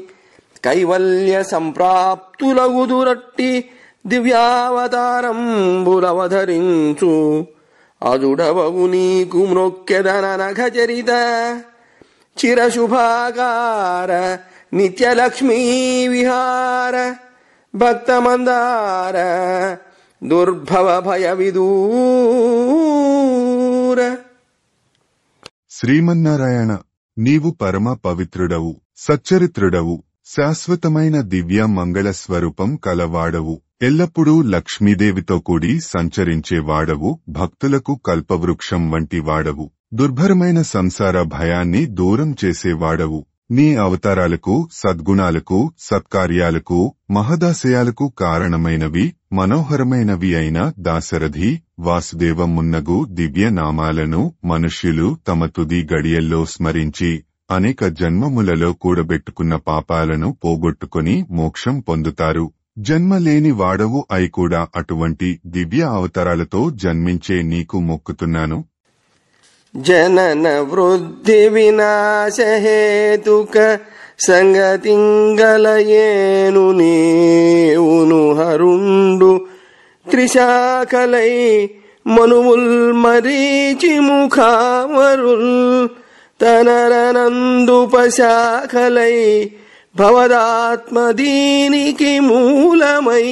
కైవల్య సంప్రాప్తులగుదురట్టి దివ్యావతారంబులవధరించు అజుడవగు నీకు మ్రొక్కెదననఘ చరిత చిరశుభాకార నిత్యలక్ష్మీ విహార భక్తమందార దుర్భవ భయ విదూర. శ్రీమన్నారాయణ, నీవు పరమ పవిత్రుడవు, సచ్చరిత్రుడవు, శాశ్వతమైన దివ్య మంగళ స్వరూపం కలవాడవు, ఎల్లప్పుడూ లక్ష్మీదేవితో కూడి సంచరించే వాడవు, భక్తులకు కల్పవృక్షం వంటి వాడవు, దుర్భరమైన సంసార భయాన్ని దూరం చేసేవాడవు. నీ అవతారాలకు, సద్గుణాలకు, సత్కార్యాలకు, మహదాశయాలకు కారణమైనవి, మనోహరమైనవి అయిన దాశరథి, వాసుదేవం మున్నగు దివ్య నామాలను మనుష్యులు తమ తుది గడియల్లో స్మరించి అనేక జన్మములలో కూడబెట్టుకున్న పాపాలను పోగొట్టుకుని మోక్షం పొందుతారు. జన్మలేని వాడవు అయి కూడా అటువంటి దివ్య అవతారాలతో జన్మించే నీకు మొక్కుతున్నాను. జనన వృద్ధి వినాశ హేతుక సంగతింగలయేను నీవును హరుండు త్రిశాఖలై మనువుల్ మరీచి ముఖావరుల్ తనరనందుపశాఖలై భవదాత్మదీనికి మూలమై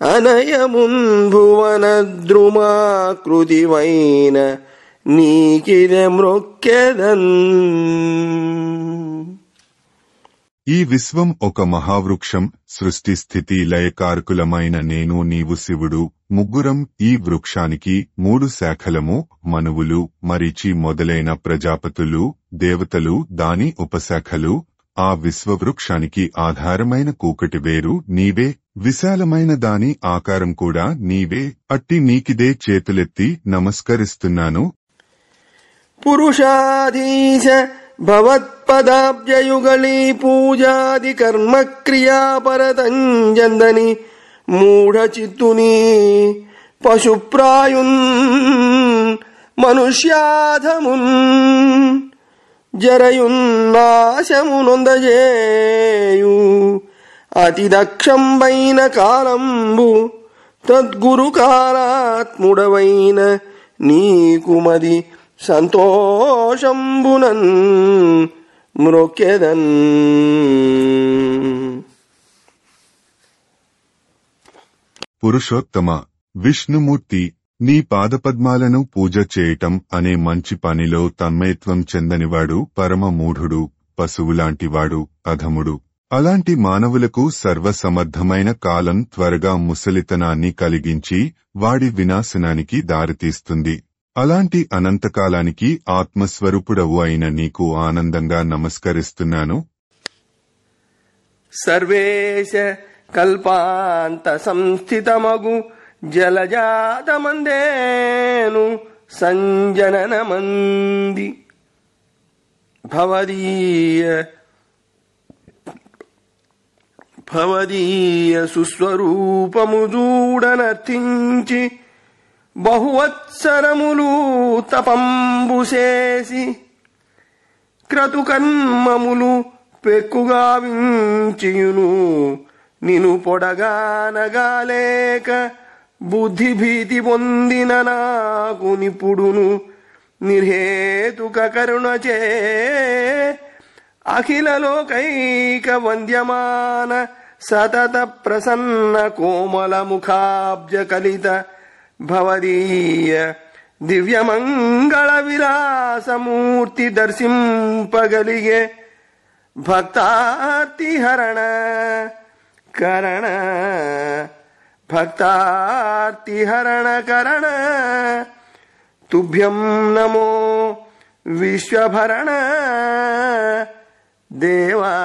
అనయమున్ భువనద్రుమాకృతివైన నీకిదే మ్రొక్కెదన్. ఈ విశ్వం ఒక మహావృక్షం. సృష్టి స్థితి లయకారకులమైన నేను, నీవు, శివుడు ముగ్గురం ఈ వృక్షానికి 3 శాఖలము. మనువులు, మరీచి మొదలైన ప్రజాపతులు, దేవతలు దాని ఉపశాఖలు. ఆ విశ్వవృక్షానికి ఆధారమైన కూకటి వేరు నీవే, విశాలమైన దాని ఆకారం కూడా నీవే. అట్టి నీకిదే చేతులెత్తి నమస్కరిస్తున్నాను. పురుషాధీశ భవత్పదాబ్జయుగళీ పూజాది కర్మక్రియాపరతంజందని మూఢచిత్తుని పశుప్రాయున్ మనుష్యాధమున్ జరయున్నాశమునొందజేయు అతి దక్షంబైన కాలంబు తద్గురు కాలాత్ముడవైన నీకుమది సంతోషంబునన్ మ్రొక్కెదన్. పురుషోత్తమ విష్ణుమూర్తి, నీ పాదపద్మాలను పూజ చేయటం అనే మంచి పనిలో తన్మయత్వం చెందనివాడు పరమ మూఢుడు, పశువులాంటివాడు, అధముడు. అలాంటి మానవులకు సర్వసమర్థమైన కాలం త్వరగా ముసలితనాన్ని కలిగించి వాడి వినాశనానికి దారితీస్తుంది. అలాంటి అనంతకాలానికి ఆత్మస్వరూపుడవు అయిన నీకు ఆనందంగా నమస్కరిస్తున్నాను. సర్వేశ కల్పాంత సంస్థితమగు జలజాతమందేను సంజననమంది భవదీయ సుస్వరూపము చూడనర్తించి బహువత్సరములు తపంబుసేసి క్రతుకర్మములు పెక్కుగావించియును నిను పొడగానగాలేక బుద్ధిభీతి పొందిన నాకు నిపుడును నిర్హేతుక కరుణచే అఖిల లోకైక వంద్యమాన సతత ప్రసన్న కోమల ముఖాబ్జ కలిత భవదీయ దివ్యమంగళ విలాసమూర్తి దర్శింపగలిగే భక్తార్తిహరణ కరణ భక్తార్తిహరణ కరణ తుభ్యం నమో విశ్వభరణ దేవా.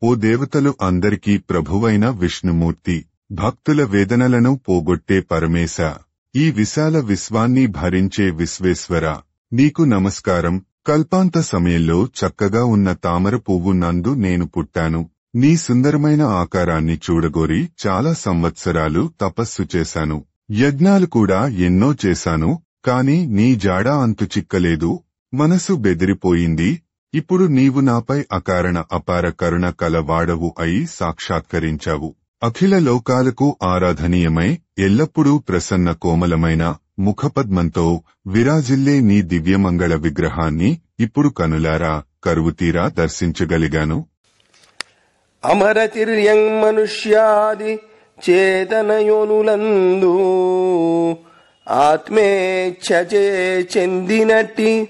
ఓ దేవతలు అందరికీ ప్రభువైన విష్ణుమూర్తి, భక్తుల వేదనలను పోగొట్టే పరమేశ, ఈ విశాల విశ్వాన్ని భరించే విశ్వేశ్వర, నీకు నమస్కారం. కల్పాంత సమయంలో చక్కగా ఉన్న తామర పువ్వు నందు నేను పుట్టాను. నీ సుందరమైన ఆకారాన్ని చూడగోరి చాలా సంవత్సరాలు తపస్సు చేశాను. యజ్ఞాలు కూడా ఎన్నో చేశాను. కాని నీ జాడ అంతు చిక్కలేదు. మనసు బెదిరిపోయింది. ఇప్పుడు నీవు నాపై అకారణ అపార కరుణ కల వాడవు అయి సాక్షాత్కరించావు. అఖిల లోకాలకు ఆరాధనీయమై ఎల్లప్పుడూ ప్రసన్న కోమలమైన ముఖపద్మంతో విరాజిల్లే నీ దివ్యమంగళ విగ్రహాన్ని ఇప్పుడు కనులారా కరువుతీరా దర్శించగలిగాను. అమరతిర్యం మనుష్యాది చేతనయోనులందు ఆత్మేచ్ఛచే చెందినట్టి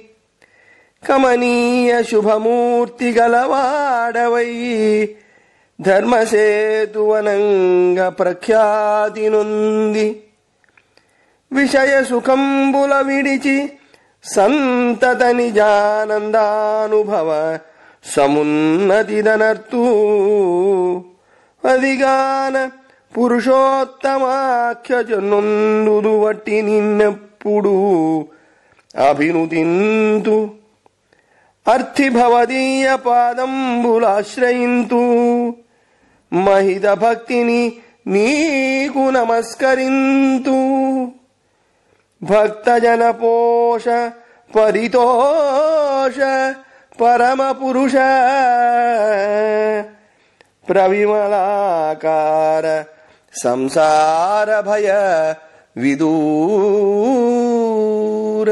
కమనీయ శుభమూర్తి గలవాడవై ధర్మసేతువనంగ ప్రఖ్యాతి నొంది విషయ సుఖంబుల విడిచి సంతత నిజానందానుభవ సమున్నతిదనర్తూ అదిగాన పురుషోత్తమాఖ్యజనొందు వట్టి నిన్నెప్పుడు అభినుతింతు అర్థి భవదీయ పాదంబులాశ్రయింతు మహిత భక్తిని నీకు నమస్కరింతు భక్తజన పోష పరితోష పరమ పురుష ప్రవిమలాకార సంసార భయ విదూర.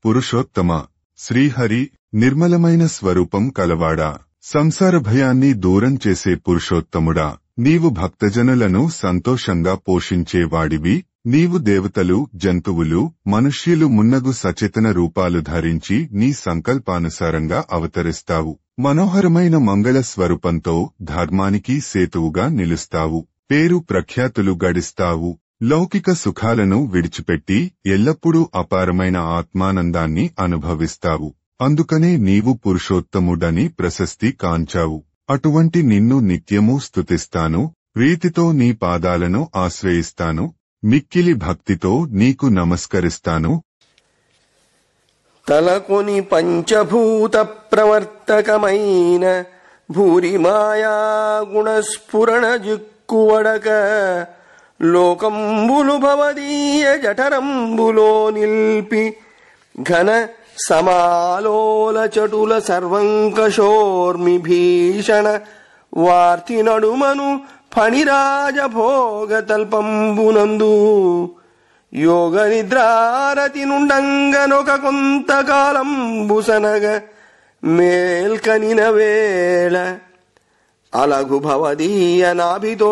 పురుషోత్తమ శ్రీహరి, నిర్మలమైన స్వరూపం కలవాడా, సంసార భయాన్ని దూరం చేసే పురుషోత్తముడా, నీవు భక్తజనులను సంతోషంగా పోషించేవాడివి. నీవు దేవతలు, జంతువులు, మనుష్యులు మున్నగు సచేతన రూపాలు ధరించి నీ సంకల్పానుసారంగా అవతరిస్తావు. మనోహరమైన మంగళ స్వరూపంతో ధర్మానికి సేతువుగా నిలుస్తావు. పేరు ప్రఖ్యాతులు గడిస్తావు. లౌకిక సుఖాలను విడిచిపెట్టి ఎల్లప్పుడూ అపారమైన ఆత్మానందాన్ని అనుభవిస్తావు. అందుకనే నీవు పురుషోత్తముడని ప్రశస్తి కాంచావు. అటువంటి నిన్ను నిత్యమూ స్తుతిస్తాను. ప్రీతితో నీ పాదాలను ఆశ్రయిస్తాను. మిక్కిలి భక్తితో నీకు నమస్కరిస్తాను. తలకొని పంచభూత ప్రవర్తకమైన భూరి మాయా గుణస్ఫురణ జిక్కువడక లోకంబులు భవదీయ జఠరంబులో నిల్పి ఘన సమాలోల చటుల సర్వంకశోర్మి భీషణ వార్తి నడుమను ఫణిరాజభోగ తల్పంబునందు యోగ నిద్రారతి నుండంగనొక కొంతకాలంబుసనగ మేల్కనిన వేళ అలగు భవదీయ నాభితో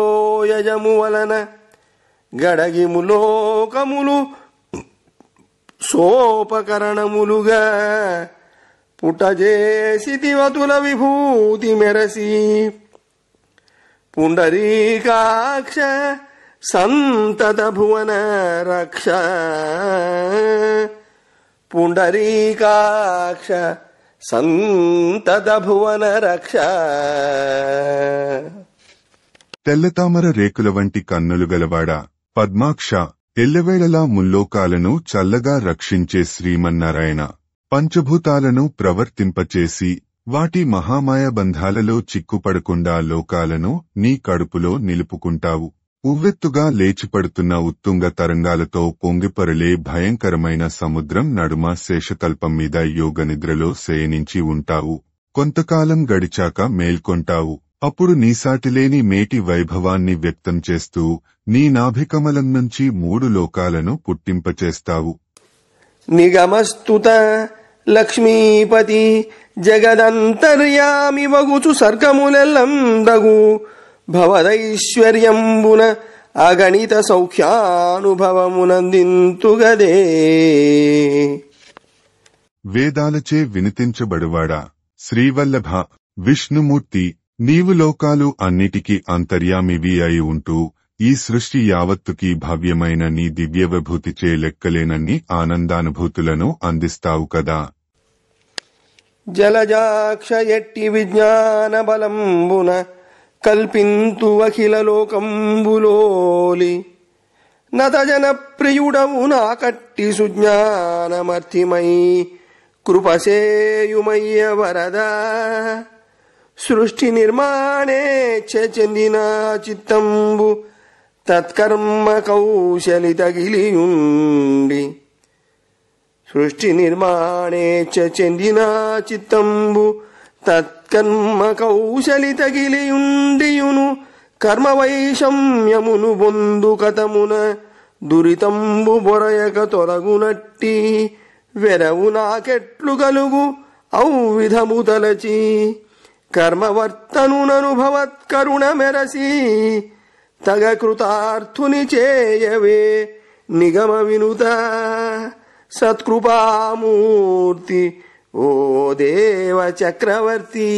యజము వలన గడగిము లోకములు సోపకరణములుగా పుటజేసితివతుల విభూతి మెరసి పుండరీకాక్ష సంతత భువన రక్ష పుండరీకాక్ష సంతత భువన రక్ష. తెల్లతామర రేకుల వంటి కన్నులు గలవాడా, పద్మాక్ష, ఎల్లవేళలా ముల్లోకాలను చల్లగా రక్షించే శ్రీమన్నారాయణ, పంచభూతాలను ప్రవర్తింపచేసి వాటి మహామాయ బంధాలలో చిక్కుపడకుండా లోకాలను నీ కడుపులో నిలుపుకుంటావు. ఉవ్వెత్తుగా లేచిపడుతున్న ఉత్తుంగ తరంగాలతో పొంగిపొరలే భయంకరమైన సముద్రం నడుమ శేషతల్పం మీద యోగనిద్రలో శయనించి ఉంటావు. కొంతకాలం గడిచాక మేల్కొంటావు. అప్పుడు నీసాటిలేని మేటి వైభవాన్ని వ్యక్తం చేస్తూ నీ నాభికమలం నుంచి 3 లోకాలను పుట్టింపచేస్తావు. నిగమస్తుత లక్ష్మీపతి జగదంతర్యామి వగుచు సర్గములెల్లందగు భవదైశ్వర్యంబున అగణిత సౌఖ్యానుభవమునందింతుగదే. వేదాలచే వినితించబడువాడా, శ్రీవల్లభ, విష్ణుమూర్తి, నీవు లోకాలు అన్నిటికీ అంతర్యామివి అయి ఉంటూ ఈ సృష్టి యావత్తుకి భవ్యమైన నీ దివ్యవిభూతిచే లెక్కలేనన్ని ఆనందానుభూతులను అందిస్తావు కదా. జలజాక్ష ఎట్టి విజ్ఞాన బలంబున కల్పింతు అఖిల లోకంబులోలి నతజన ప్రియుడవు నా కట్టి సుజ్ఞానమర్థిమై కృపసేయుమయ్య వరదా. సృష్టి నిర్మాణే చెందిన చిత్తంబు తత్కర్మ కౌశలి తగిలియుండి సృష్టి నిర్మాణే చెందిన చిత్తంబు తత్కర్మ కౌశలి తగిలియుండియును కర్మ వైషమ్యమును బొందు కథమున దురితంబు బొరయక తొలగునట్టి వెరవు నాకెట్లు కలుగు ఔవిధము తలచి కర్మవర్తనుననుభవత్కరుణ మెరసి తగ కృతార్థుని చేయవే నిగమ వినుత సత్కృపామూర్తి ఓ దేవ చక్రవర్తి.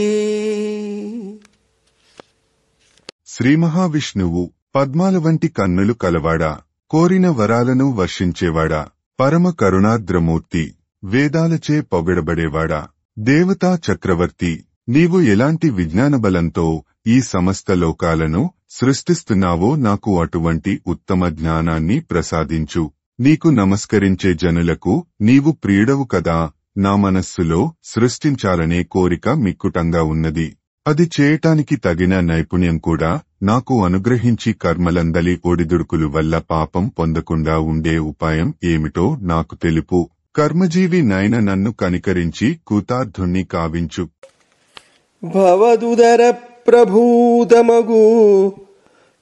శ్రీ మహావిష్ణువు పద్మాల వంటి కన్నులు కలవాడా, కోరిన వరాలను వర్షించేవాడా, పరమ కరుణాద్రమూర్తి, వేదాలచే పొగడబడేవాడా, దేవతా చక్రవర్తి, నీవు ఎలాంటి విజ్ఞాన బలంతో ఈ సమస్త లోకాలను సృష్టిస్తున్నావో నాకు అటువంటి ఉత్తమ జ్ఞానాన్ని ప్రసాదించు. నీకు నమస్కరించే జనులకు నీవు ప్రియుడవు కదా. నా మనస్సులో సృష్టించాలనే కోరిక మిక్కుటంగా ఉన్నది. అది చేయటానికి తగిన నైపుణ్యం కూడా నాకు అనుగ్రహించి కర్మలందలి ఒడిదుడుకులు వల్ల పాపం పొందకుండా ఉండే ఉపాయం ఏమిటో నాకు తెలుపు. కర్మజీవి నైన నన్ను కనికరించి కృతార్థుణ్ణి కావించు. భవదుదర ప్రభూతమగు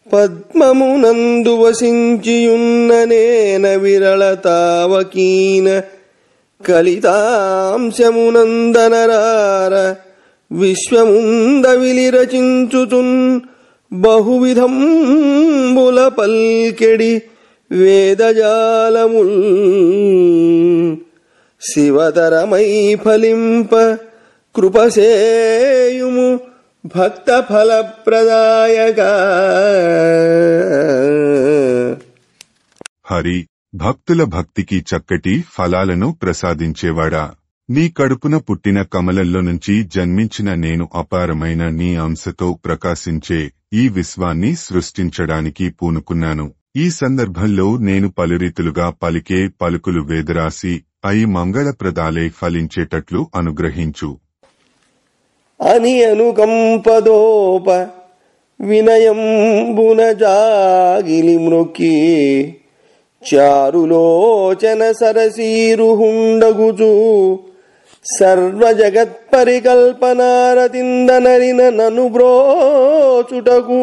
పద్మమునందు వసించియున్ననేన విరళతావకీన కలితాంశమునందనరార విశ్వముంద విలిరచించుచున్ బహువిధంబుల పల్కెడి వేదజాలముల్ శివతరమై ఫలింప కృపసేయుము భక్త ఫలప్రదాయక. హరి, భక్తుల భక్తికి చక్కటి ఫలాలను ప్రసాదించేవాడా, నీ కడుపున పుట్టిన కమలంలో నుంచి జన్మించిన నేను అపారమైన నీ అంశతో ప్రకాశించే ఈ విశ్వాన్ని సృష్టించడానికి పూనుకున్నాను. ఈ సందర్భంలో నేను పలురీతులుగా పలికే పలుకులు వేదరాశి అయి మంగళప్రదాలై ఫలించేటట్లు అనుగ్రహించు. అని అనుకంపదోప వినయంబున జాగిలి మ్రొక్కి చారులోచన సరసీరుహుండగుచు సర్వజగత్పరికల్పనారతిందనరిన నను బ్రోచుటకు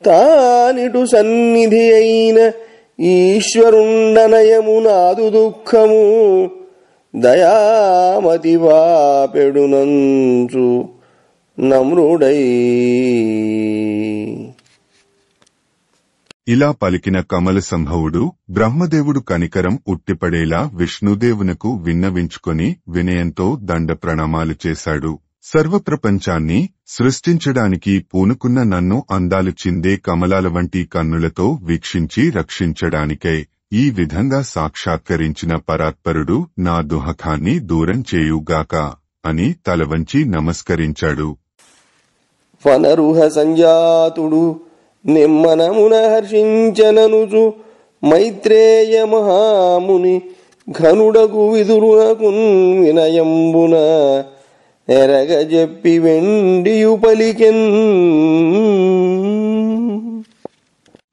తానిటు సన్నిధి అయిన ఈశ్వరుండనయమునాదు దుఃఖము దయామతి వాపెడునంచు నమ్రుడై. ఇలా పలికిన కమల సంభవుడు బ్రహ్మదేవుడు కనికరం ఉట్టిపడేలా విష్ణుదేవునకు విన్నవించుకొని వినయంతో దండ ప్రణామాలు చేశాడు. సర్వప్రపంచాన్ని సృష్టించడానికి పూనుకున్న నన్ను అందాలు చిందే కమలాల వంటి కన్నులతో వీక్షించి రక్షించడానికై ఈ విధంగా సాక్షాత్కరించిన పరాత్పరుడు నా దుఃఖాన్ని దూరం చేయుగాక అని తలవంచి నమస్కరించాడు. వనరుహ సంజాతుడు నిమ్మనమున హర్షించననుచు మైత్రేయ మహాముని ఘనుడగు విదురునకున్ వినయంబున ఎరగజెప్పి వెండియు పలికెన్.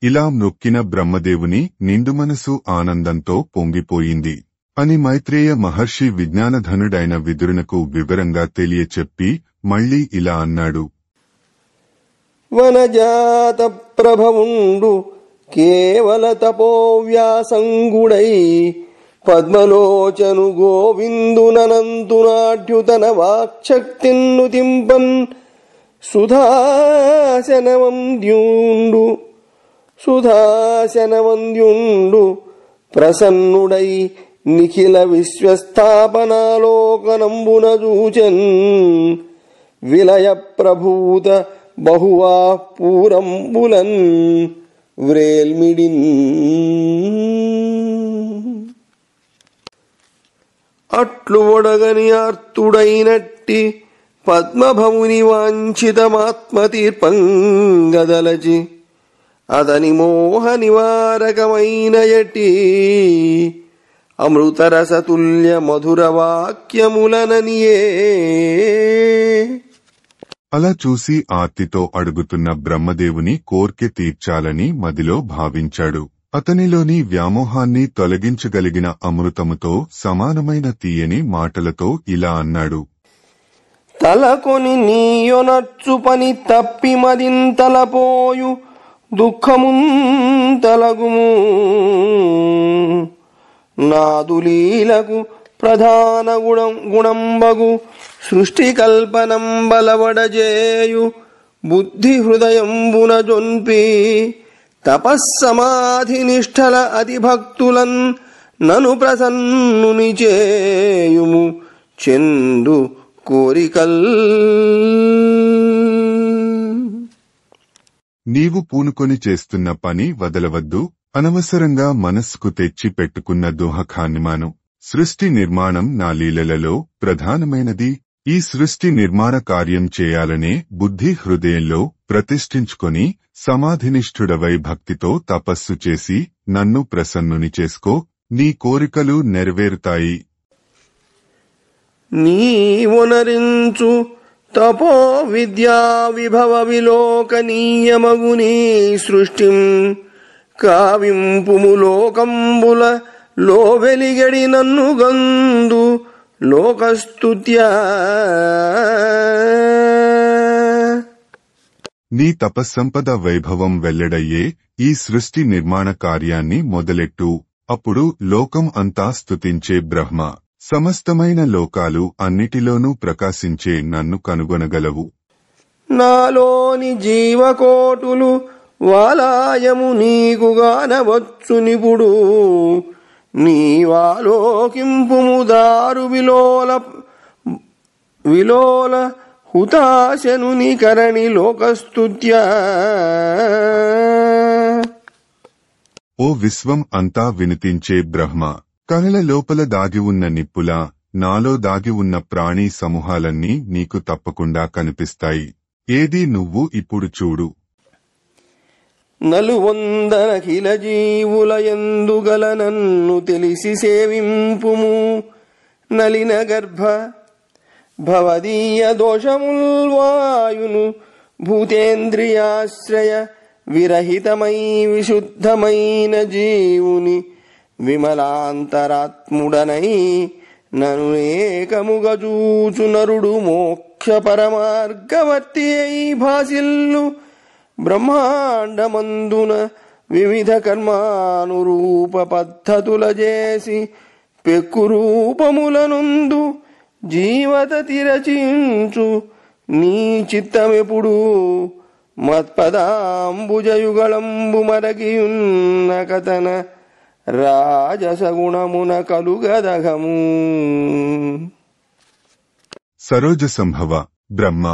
ఇలా మ్రొక్కిన బ్రహ్మదేవుని నిండు మనసు ఆనందంతో పొంగిపోయింది అని మైత్రేయ మహర్షి విజ్ఞానధనుడైన విదురునకు వివరంగా తెలియచెప్పి మళ్లీ ఇలా అన్నాడు. వనజాత ప్రభవుండు కేవల తపోవ్యాసంగుడై పద్మలోచను గోవిందునంతునాఢ్యుతన వాక్శక్తిన్ను తింపన్ సుధాశనవంద్యుండు ప్రసన్నుడై నిఖిల విశ్వస్థాపనాలోకనంబున చూచన్ విలయ ప్రభూత బహువా పూరంబులన్ వ్రేల్మిడిన్. అట్లు ఒడగని ఆర్తుడైనట్టి పద్మభముని వాంఛితమాత్మతీర్పంగదలచి అతని మోహ నివారకమైన ఎట్టి అమృతరసతుల్య మధుర వాక్యములననియే. అలా చూసి ఆర్తితో అడుగుతున్న బ్రహ్మదేవుని కోర్కె తీర్చాలని మదిలో భావించాడు. అతనిలోని వ్యామోహాన్ని తొలగించగలిగిన అమృతముతో సమానమైన తీయని మాటలతో ఇలా అన్నాడు. తలకొని నీయొనర్చు పని తప్పి మదింతలపోయు దుఃఖముంతలగుము నాదులీలకు ప్రధాన గుణంబగు సృష్టి కల్పనం బలవడజేయు బుద్ధి హృదయంబున జొన్పి తపస్సమాధి నిష్ఠల అతిభక్తులన్ నను ప్రసన్నుని చేయుము చెందు కోరికల్. నీవు పూనుకొని చేస్తున్న పని వదలవద్దు. అనవసరంగా మనస్సుకు తెచ్చి పెట్టుకున్న దుఃఖాన్ని మాను. సృష్టి నిర్మాణం నా లీలలలో ప్రధానమైనది. ఈ సృష్టి నిర్మాణ కార్యం చేయాలనే బుద్ధి హృదయంలో ప్రతిష్ఠించుకొని సమాధినిష్ఠుడవై భక్తితో తపస్సు చేసి నన్ను ప్రసన్నుని చేసుకో. నీ కోరికలు నెరవేరుతాయి. నీవొనరించు తపో విద్యా విభవ విలోకనీయమగునీ సృష్టిం కావింపుము లోకంబుల లో వెలిగడి నన్ను గందు లోకస్తుత్యా. నీ తపస్సంపద వైభవం వెల్లడయ్యే ఈ సృష్టి నిర్మాణ కార్యాన్ని మొదలెట్టు. అప్పుడు లోకం అంతా స్తుతించే బ్రహ్మ సమస్తమైన లోకాలు అన్నిటిలోనూ ప్రకాశించే నన్ను కనుగొనగలవు. నాలోని జీవకోటులు వాలాయము నీకుగానవచ్చు నిపుడు నీవాలోకింపుము దారు విలోల హుతాశనుని కరణి లోకస్తుత్యా. ఓ విశ్వం అంతా వినిపించే బ్రహ్మ, కనుల లోపల దాగి ఉన్న నిప్పులా నాలో దాగి ఉన్న ప్రాణి సమూహాలన్నీ నీకు తప్పకుండా కనిపిస్తాయి. ఏది నువ్వు ఇప్పుడు చూడు. నలువొందరఖిల జీవుల ఎందుగల నన్ను తెలిసి సేవింపుము నలిన గర్భ భవదీయ దోషముల్వాయును భూతేంద్రియాశ్రయ విరహితమై విశుద్ధమైన జీవుని విమలాంతరాత్ముడనై నను ఏకముగ చూచు నరుడు మోక్ష పరమార్గవర్తి అయి భాసిల్లు బ్రహ్మాండమందున వివిధ కర్మానురూప పద్ధతుల చేసి పెక్కు రూపములనుందు జీవత తిరచించు నీ చిత్తమెప్పుడు మత్పదాంబుజయుగళంబు మరగియున్న కథన రాజసగుణమున కలుగదగము. సరోజ సంభవ బ్రహ్మ,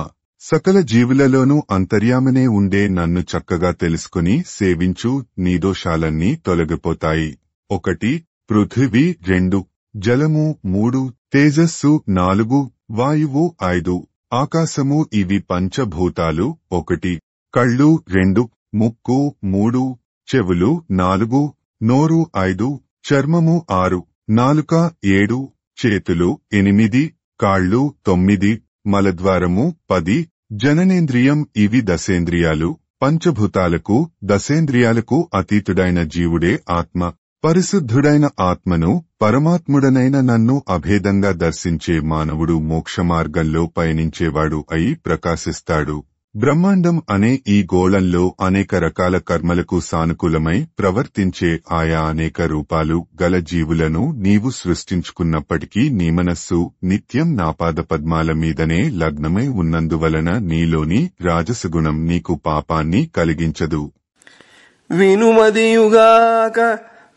సకల జీవులలోనూ అంతర్యామనే ఉండే నన్ను చక్కగా తెలుసుకుని సేవించు, నీ దోషాలన్నీ తొలగిపోతాయి. 1 పృథివీ 2 జలము 3 తేజస్సు 4 వాయువు 5 ఆకాశము ఇవి పంచభూతాలు. 1 కళ్ళు 2 ముక్కు 3 చెవులు 4 నోరు 5 చర్మము 6 నాలుక 7 చేతులు 8 కాళ్ళు 9 మలద్వారము 10 జననేంద్రియం ఇవి దశేంద్రియాలు. పంచభూతాలకు దశేంద్రియాలకు అతీతుడైన జీవుడే ఆత్మ. పరిశుద్ధుడైన ఆత్మను పరమాత్ముడనైన నన్ను అభేదంగా దర్శించే మానవుడు మోక్షమార్గంలో పయనించేవాడు అయి ప్రకాశిస్తాడు. బ్రహ్మాండం అనే ఈ గోళంలో అనేక రకాల కర్మలకు సానుకూలమై ప్రవర్తించే ఆయా అనేక రూపాలు గల జీవులను నీవు సృష్టించుకున్నప్పటికీ నీ మనస్సు నిత్యం నాపాదపద్మాల మీదనే లగ్నమై ఉన్నందువలన నీలోని రాజసగుణం నీకు పాపాన్ని కలిగించదు. వినుమదియుగాక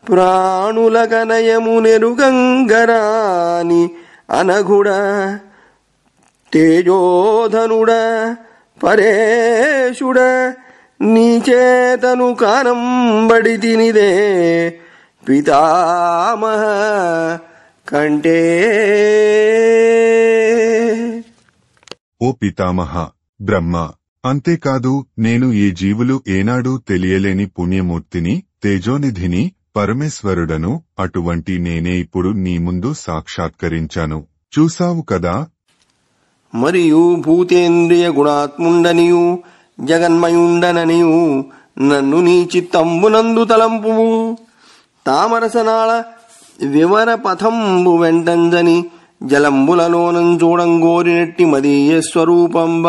ప్రాణుల కనయము నెరుగంగరాని అనగుడ తేజోధనుడ పరేశుడ నీచేతను కానంబడి తినిదే పితామహ కంటే. ఓ పితామహ బ్రహ్మ, అంతేకాదు నేను ఈ జీవులు ఏనాడూ తెలియలేని పుణ్యమూర్తిని, తేజోనిధిని, పరమేశ్వరుడను. అటువంటి నేనే ఇప్పుడు నీ ముందు సాక్షాత్కరించాను, చూసావు కదా. మరియు భూతేంద్రియ గుణాత్ముండనియు జగన్మయుండననియు నన్ను నీ చిత్తంబునందు తలంపువు. తామరసనాళ వివర పథంబు వెంటంజని జలంబులలోనం చూడంగోరినట్టి మదీయ స్వరూపంబ.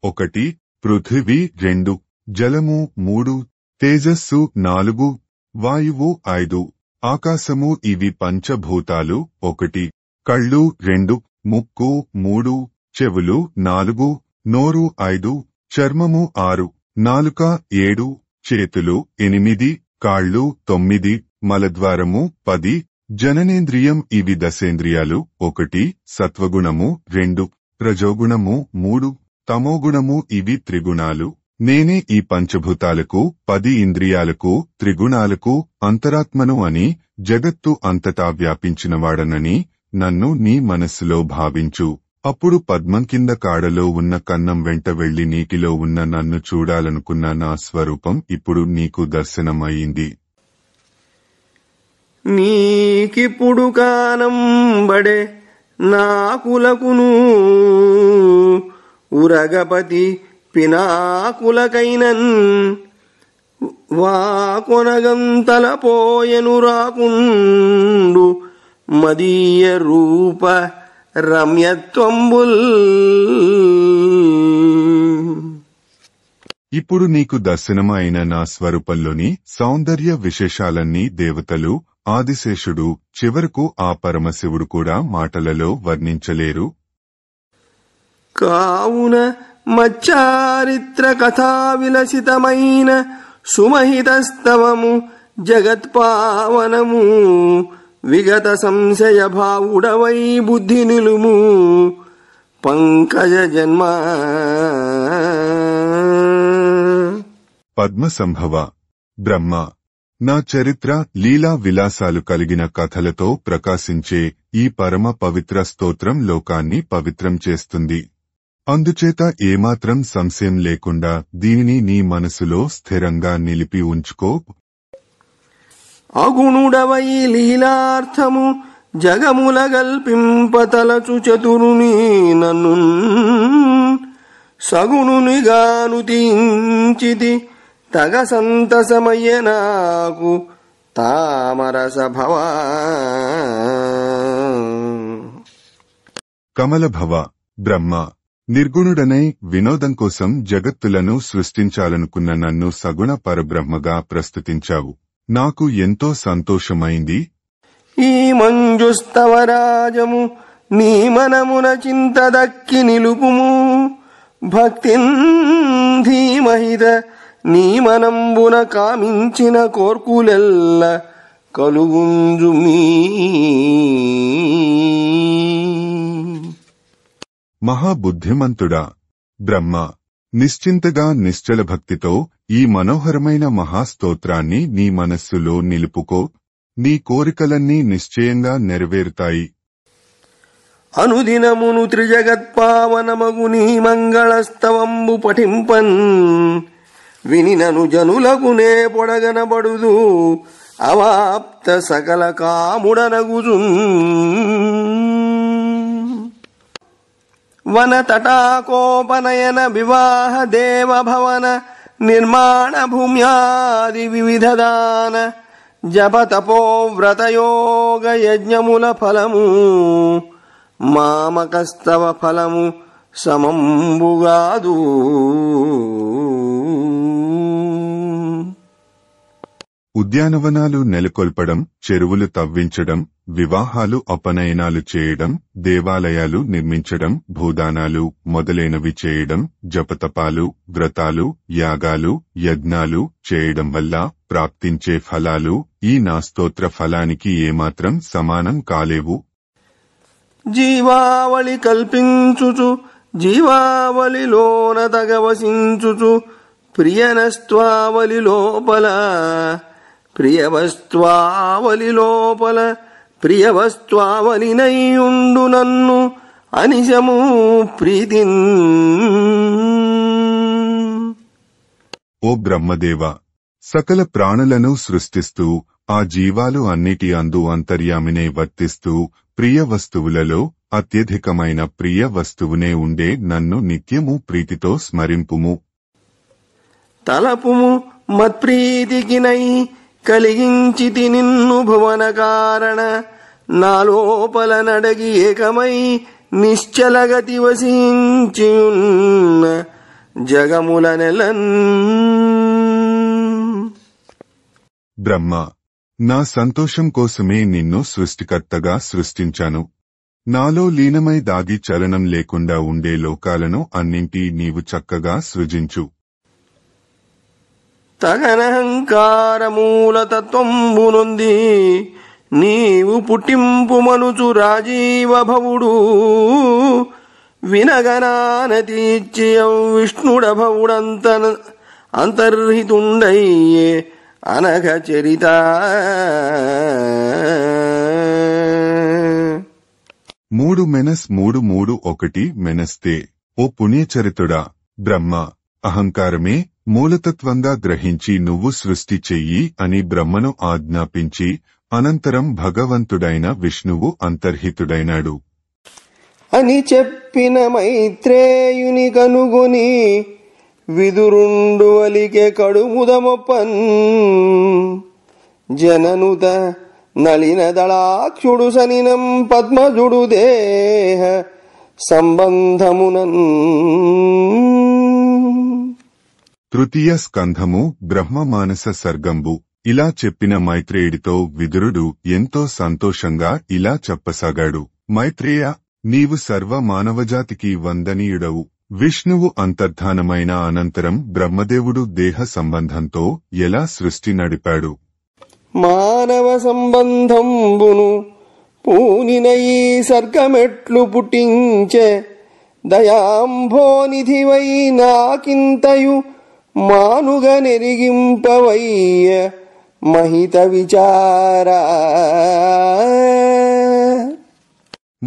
1 పృథివీ 2 జలము 3 తేజస్సు 4 వాయువు 5 ఆకాశము ఇవి పంచభూతాలు. 1 కళ్ళు 2 ముక్కు 3 చెవులు 4 నోరు 5 చర్మము 6 నాలుక 7 చేతులు 8 కాళ్ళు 9 మలద్వారము 10 జననేంద్రియం ఇవి దశేంద్రియాలు. 1 సత్వగుణము 2 రజోగుణము 3 తమోగుణము ఇవి త్రిగుణాలు. నేనే ఈ పంచభూతాలకు 10 ఇంద్రియాలకు త్రిగుణాలకు అంతరాత్మను అని, జగత్తు అంతటా వ్యాపించినవాడనని నన్ను నీ మనస్సులో భావించు. అప్పుడు పద్మం కింద కాడలో ఉన్న కన్నం వెంట వెళ్లి నీటిలో ఉన్న నన్ను చూడాలనుకున్న నా స్వరూపం ఇప్పుడు నీకు దర్శనమయ్యింది. నీకిప్పుడు కానంబడే నాకులకును ఉరగపతి పినాకులకైనన్ వాకొనగంతల పోయెను రాకుండు మదీయ రూప రమ్యత్వంబుల్. ఇప్పుడు నీకు దర్శనమైన నా స్వరూపంలోని సౌందర్య విశేషాలన్నీ దేవతలు, ఆదిశేషుడు, చివరకు ఆ పరమశివుడు కూడా మాటలలో వర్ణించలేరు. కావున మచ్చారిత్ర కథా విలసితమైన సుమహితస్తవము జగత్పావనము విగత సంశయ భావుడవై బుద్ధి నిలుము పంకజ జన్మ. పద్మసంభవ బ్రహ్మ, నా చరిత్ర లీలా విలాసాలు కలిగిన కథలతో ప్రకాశించే ఈ పరమ పవిత్ర స్తోత్రం లోకాన్ని పవిత్రం చేస్తుంది. అందుచేత ఏమాత్రం సంశయం లేకుండా దీనిని నీ మనసులో స్థిరంగా నిలిపి ఉంచుకో. అగుణుడవై లీలార్థము జగముల గల్పింపతలచు చతురుని నన్ను సగుణునిగాను తీంచితి తగ సంతసమయ్య నాకు తామరస భవా. కమలభవ బ్రహ్మ, నిర్గుణుడనై వినోదం కోసం జగత్తులను సృష్టించాలనుకున్న నన్ను సగుణ పరబ్రహ్మగా ప్రస్తుతించావు. నాకు ఎంతో సంతోషమైంది. ఈ మంజుస్తవరాజము నీ మనమున చింత దక్కి నిలుపుము. భక్తిన్ ధీమహిత నీ మనంబున కామించిన కోర్కులెల్ల కలుగుంజుమీ. మహాబుద్ధిమంతుడా బ్రహ్మ, నిశ్చింతగా నిశ్చల భక్తితో ఈ మనోహరమైన మహాస్తోత్రాన్ని నీ మనస్సులో నిలుపుకో. నీ కోరికలన్నీ నిశ్చయంగా నెరవేరుతాయి. అనుదినమును త్రిజగత్పావనమగు నీ మంగళస్తవంబు పఠింపన్ వినినను జనులకునే పొడగనబడుదు అవాప్త సకల కాముడనగుజున్. వన తటాకోపనయన వివాహ దేవ భవన నిర్మాణ భూమ్యాది వివిధ దాన జప తపో వ్రతయోగ యజ్ఞముల ఫలము మామకస్తవ ఫలము సమంబుగాదు. ఉద్యానవనాలు నెలకొల్పడం, చెరువులు తవ్వించడం, వివాహాలు ఉపనయనాలు చేయడం, దేవాలయాలు నిర్మించడం, భూదానాలు మొదలైనవి చేయడం, జపతపాలు, వ్రతాలు, యాగాలు, యజ్ఞాలు చేయడం వల్ల ప్రాప్తించే ఫలాలు ఈ నా స్తోత్ర ఫలానికి ఏమాత్రం సమానం కాలేవు. జీవావళి కల్పించుచు జీవావళిలోన తగవసించుచు ప్రియనస్త్వావళి లోపల ప్రియవస్త్వావళి లోపల ప్రియవస్త్వావళినయ్యుండు నన్ను అనిశము ప్రీతిన్. ఓ బ్రహ్మదేవ, సకల ప్రాణులను సృష్టిస్తూ ఆ జీవాలు అన్నిటి అందు అంతర్యామినే వర్తిస్తూ ప్రియ వస్తువులలో అత్యధికమైన ప్రియ వస్తువునే ఉండే నన్ను నిత్యము ప్రీతితో స్మరింపుము. తలపుము మత్ప్రీతికినై కలిగించితి నిన్ను భువన కారణ నాలోపల నడగి ఏకమై నిశ్చలగతి వసించియున్న జగముల నెలన్. బ్రహ్మ, నా సంతోషం కోసమే నిన్ను సృష్టికర్తగా సృష్టించాను. నాలో లీనమై దాగి చలనం లేకుండా ఉండే లోకాలను అన్నింటి నీవు చక్కగా సృజించు. తగనహంకారమూలతత్వంబునుంది నీవు పుట్టింపు మనుచు రాజీవ భవుడు వినగనానతీర్చియం విష్ణుడభవుడంత అంతర్హితుండయ్యే అనఘ చరిత. 3-3-3-1 ఓ పుణ్యచరితుడా బ్రహ్మ, అహంకారమే మూలతత్వంగా గ్రహించి నువ్వు సృష్టి చెయ్యి అని బ్రహ్మను ఆజ్ఞాపించి అనంతరం భగవంతుడైన విష్ణువు అంతర్హితుడైనాడు అని చెప్పిన మైత్రేయుని కనుగొని విదురుండు అలికె కడుముదమొప్పన్. జననుత నలిన దళాక్షుడు సనినం పద్మజుడు దేహ సంబంధమునన్. తృతీయ స్కంధము బ్రహ్మమానస సర్గంబు. ఇలా చెప్పిన మైత్రేయుడితో విదురుడు ఎంతో సంతోషంగా ఇలా చెప్పసాగాడు. మైత్రేయ, నీవు సర్వ మానవజాతికి వందనీయుడవు. విష్ణువు అంతర్ధానమైన అనంతరం బ్రహ్మదేవుడు దేహ సంబంధంతో ఎలా సృష్టి నడిపాడు? మానవ సంబంధంబును పూనిన ఈ సర్గమెట్లు పుట్టించే దయాంభోనిధివై నాకింతయు మానుగ నెరిగింపవయ్య మహిత విచార.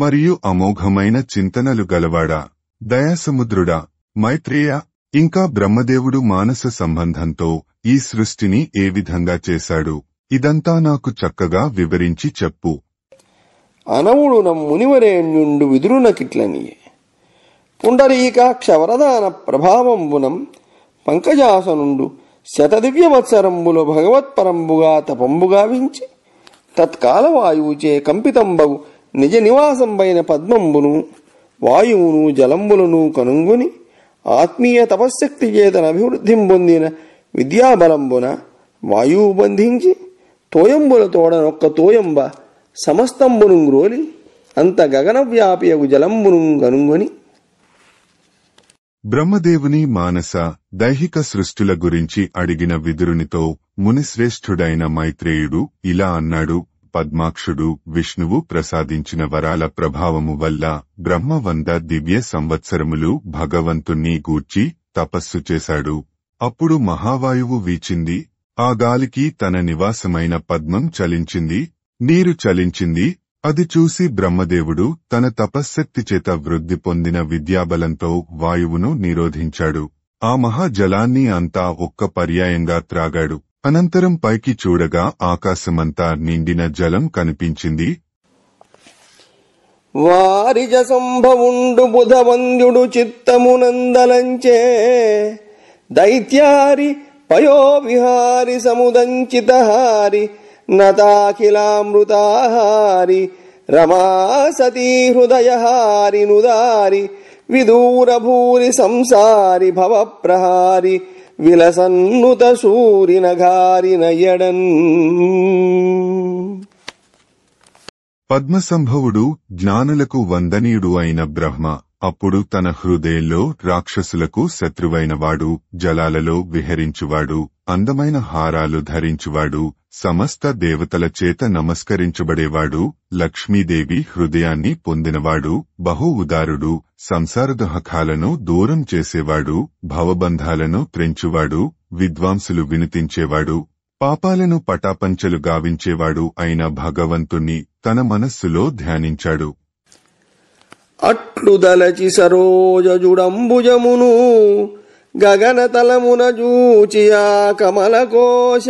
మరియు అమోఘమైన చింతనలు గలవాడా, దయాసముద్రుడా, మైత్రేయ, ఇంకా బ్రహ్మదేవుడు మానస సంబంధంతో ఈ సృష్టిని ఏ విధంగా చేశాడు? ఇదంతా నాకు చక్కగా వివరించి చెప్పు. అనవుడు నమ్మునివరేణ్యుండు విదురునకిట్లని పుండరీకాక్ష వరదాన ప్రభావంబునం పంకజాసనుండు శతదివ్యవత్సరంబులు భగవత్పరంబుగా తపంబుగావించి తత్కాల వాయువుచే కంపితంబగు నిజ నివాసంబైన పద్మంబును వాయువును జలంబులను కనుంగుని ఆత్మీయ తపశ్శక్తి చేతన అభివృద్ధిం పొందిన విద్యాబలంబున వాయువు బంధించి తోయంబుల తోడనొక్క తోయంబ సమస్తంబును గ్రోలి అంత గగనవ్యాపియగు జలంబును కనుంగొని. బ్రహ్మదేవుని మానస దైహిక సృష్టుల గురించి అడిగిన విదురునితో మునిశ్రేష్ఠుడైన మైత్రేయుడు ఇలా అన్నాడు. పద్మాక్షుడు విష్ణువు ప్రసాదించిన వరాల ప్రభావము వల్ల బ్రహ్మ 100 దివ్య సంవత్సరములు భగవంతుణ్ణి గూర్చి తపస్సు చేశాడు. అప్పుడు మహావాయువు వీచింది. ఆ గాలికి తన నివాసమైన పద్మం చలించింది, నీరు చలించింది. అది చూసి బ్రహ్మదేవుడు తన తపశ్శక్తి చేత వృద్ధి పొందిన విద్యాబలంతో వాయువును నిరోధించాడు. ఆ మహాజలాన్ని అంతా ఒక్క పర్యాయంగా త్రాగాడు. అనంతరం పైకి చూడగా ఆకాశమంతా నిండిన జలం కనిపించింది. వారిజ సంభవుండు బుధవంద్యుడు చిత్తమునందలంచే దైత్యారి పయోవిహారి సముదంచితహారి నతాఖిలామృతాహారి రమా సతీ హృదయహారి నుదారి విదూరభూరి సంసారి భవప్రహారి విలసన్నుత సూరి నఘారి నయడన్. పద్మసంభవుడు జ్ఞానులకు వందనీయుడు అయిన బ్రహ్మ అప్పుడు తన హృదయంలో రాక్షసులకు శత్రువైనవాడు, జలాలలో విహరించువాడు, అందమైన హారాలు ధరించువాడు, సమస్త దేవతల చేత నమస్కరించబడేవాడు, లక్ష్మీదేవి హృదయాన్ని పొందినవాడు, బహు ఉదారుడు, సంసారదుహకాలను దూరం చేసేవాడు, భవబంధాలను త్రెంచువాడు, విద్వాంసులు వినుతించేవాడు, పాపాలను పటాపంచలు గావించేవాడు అయిన భగవంతుణ్ణి తన మనస్సులో ధ్యానించాడు. అట్లు దలచి సరోజజుడంబుజమును గగనతలమున జూచియా కమలకోశ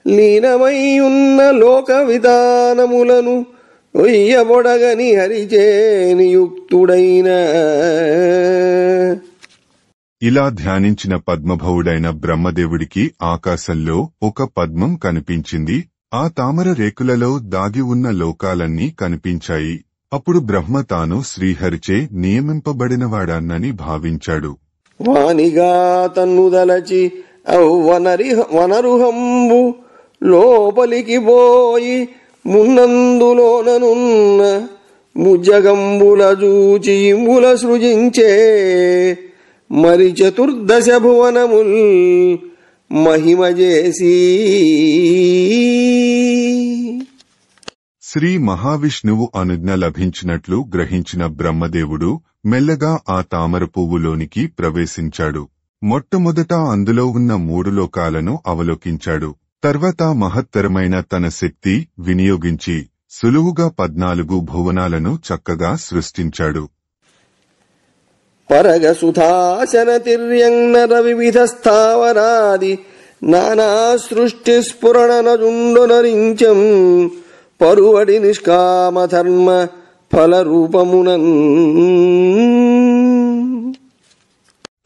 లీనమైయున్న లోక విధానములను ఒయ్యబొడగని హరిచే నియుక్తుడైన. ఇలా ధ్యానించిన పద్మభవుడైన బ్రహ్మదేవుడికి ఆకాశంలో ఒక పద్మం కనిపించింది. ఆ తామర రేకులలో దాగి ఉన్న లోకాలన్నీ కనిపించాయి. అప్పుడు బ్రహ్మ తాను శ్రీహరిచే నియమింపబడినవాడాన్నని భావించాడు. వానిగా తన్నుదలచి వనరుహంబు లోపలికి పోయి మున్నందులోననున్న ముజ్జగంబుల జూచి ఇంబుల సృజించే మరి చతుర్దశ భువనముల్ మహిమ చేసి. శ్రీ మహావిష్ణువు అనుజ్ఞ లభించినట్లు గ్రహించిన బ్రహ్మదేవుడు మెల్లగా ఆ తామర పువ్వులోనికి ప్రవేశించాడు. మొట్టమొదట అందులో ఉన్న 3 లోకాలను అవలోకించాడు. తర్వాత మహత్తరమైన తన శక్తి వినియోగించి సులువుగా 14 భువనాలను చక్కగా సృష్టించాడు. పరగ సుధాశన తిర్యంనర వివిధ స్థావరాది నానా సృష్టి స్ఫురణనజుండొనరించం పరువడి నిష్కామ ధర్మ ఫలరూపమునన్.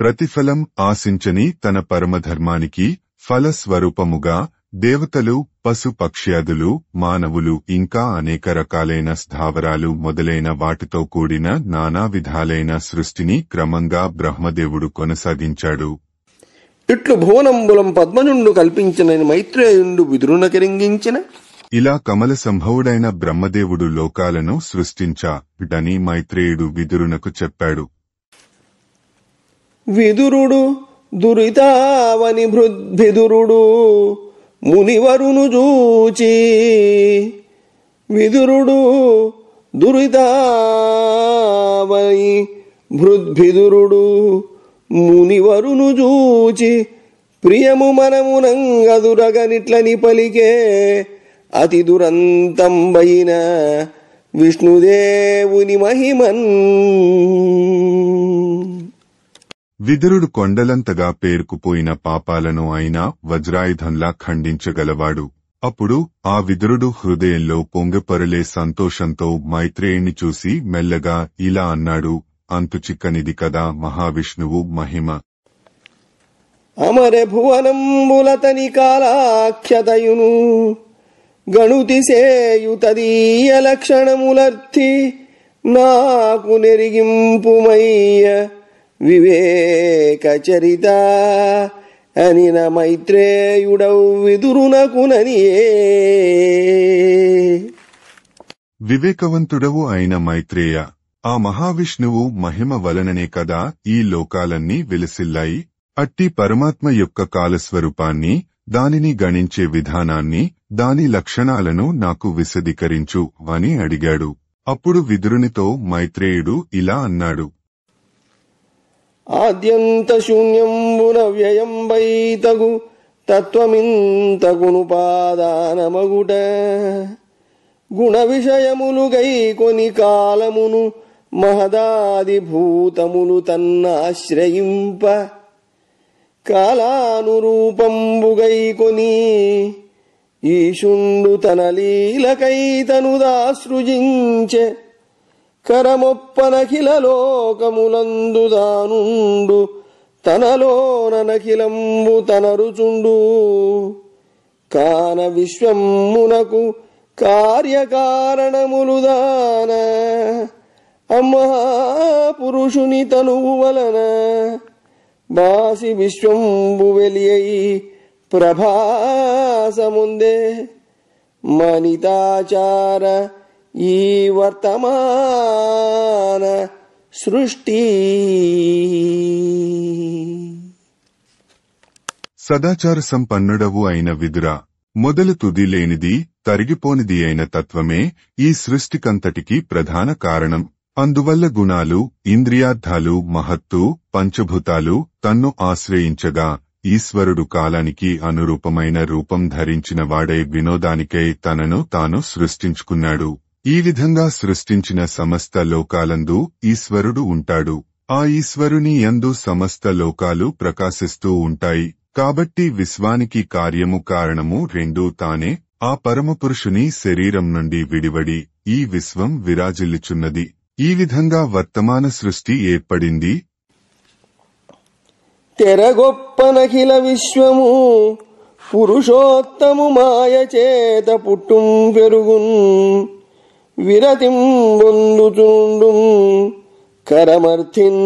ప్రతిఫలం ఆశించని తన పరమధర్మానికి ఫలస్వరూపముగా దేవతలు, పశు పక్ష్యాదులు, మానవులు ఇంకా అనేక రకాలైన స్థావరాలు మొదలైన వాటితో కూడిన నానా విధాలైన సృష్టిని క్రమంగా బ్రహ్మదేవుడు కొనసాగించాడు. ఇట్లు భువనంబులం పద్మజుండు కల్పించిన మైత్రేయుండు విదురునకిరింగించిన. ఇలా కమల సంభవుడైన బ్రహ్మదేవుడు లోకాలను సృష్టించాడని మైత్రేయుడు విదురునకు చెప్పాడు. విదురుడు దురితావని భృద్భిదురుడు మునివరును జూచి. విదురుడు దురితావని భృద్భిదురుడు మునివరును జూచి ప్రియము మనమునంగదురగనిట్లని పలికే అతి దురంతంబైన విష్ణుదేవుని మహిమన్. విదురుడు కొండలంతగా పేరుకుపోయిన పాపాలను అయినా వజ్రాయుధంలా ఖండించగలవాడు. అప్పుడు ఆ విదురుడు హృదయంలో పొంగపొరలే సంతోషంతో మైత్రేయుణ్ణి చూసి మెల్లగా ఇలా అన్నాడు. అంతుచిక్కనిది కదా మహావిష్ణువు మహిమ. అమర భువనంబులతని కాలాఖ్యతయును గణుతి సేయుతదీయ లక్షణములర్థి నాకు నెరిగింపుమయ్య వివేక చరిత అనిన మైత్రేయుడౌ విదురునకుననియే. వివేకవంతుడవు అయిన మైత్రేయ, ఆ మహావిష్ణువు మహిమ వలననే కదా ఈ లోకాలన్నీ విలసిల్లాయి. అట్టి పరమాత్మ యొక్క కాలస్వరూపాన్ని, దానిని గణించే విధానాన్ని, దాని లక్షణాలను నాకు విశదీకరించు అని అడిగాడు. అప్పుడు విదురునితో మైత్రేయుడు ఇలా అన్నాడు. ఆద్యంత శూన్యంబున వ్యయంబైతగు తత్వమింతకునుపాదానమగుట గుణ విషయములుగై కొని కాలమును మహదాది భూతములు తన్నాశ్రయింప కాలానురూపంబుగై కొని ఈశుండు తన లీలకై తనుదాసృజించె కరమొప్పనఖిల లోకములందు దానుండు తనలోననఖిలంబు తనరుచుండు కాన విశ్వమునకు కార్యకారణములు దాన అమ్మహాపురుషుని తనువు వలన బాసి విశ్వంబు వెలియై ప్రభాసముందే మనితాచార ఈ వర్తమాన సృష్టి. సదాచార సంపన్నుడవు అయిన విదురా, మొదలు తుది లేనిది, తరిగిపోనిది అయిన తత్వమే ఈ సృష్టికంతటికీ ప్రధాన కారణం. అందువల్ల గుణాలు, ఇంద్రియార్థాలు, మహత్తు, పంచభూతాలు తన్ను ఆశ్రయించగా ఈశ్వరుడు కాలానికి అనురూపమైన రూపం ధరించిన వాడై వినోదానికై తనను తాను సృష్టించుకున్నాడు. ఈ విధంగా సృష్టించిన సమస్త లోకాలందు ఈశ్వరుడు ఉంటాడు. ఆ ఈశ్వరుని యందు సమస్త లోకాలు ప్రకాశిస్తూ ఉంటాయి. కాబట్టి విశ్వానికి కార్యము కారణము రెండూ తానే. ఆ పరమపురుషుని శరీరం నుండి విడివడి ఈ విశ్వం విరాజిల్లుచున్నది. ఈ విధంగా వర్తమాన సృష్టి ఏర్పడింది. తెరగొప్పనఖిల విశ్వము పురుషోత్తము మాయ చేత పుట్టుం పెరుగున్ విరతిం బొందుచుండు కరమర్థిన్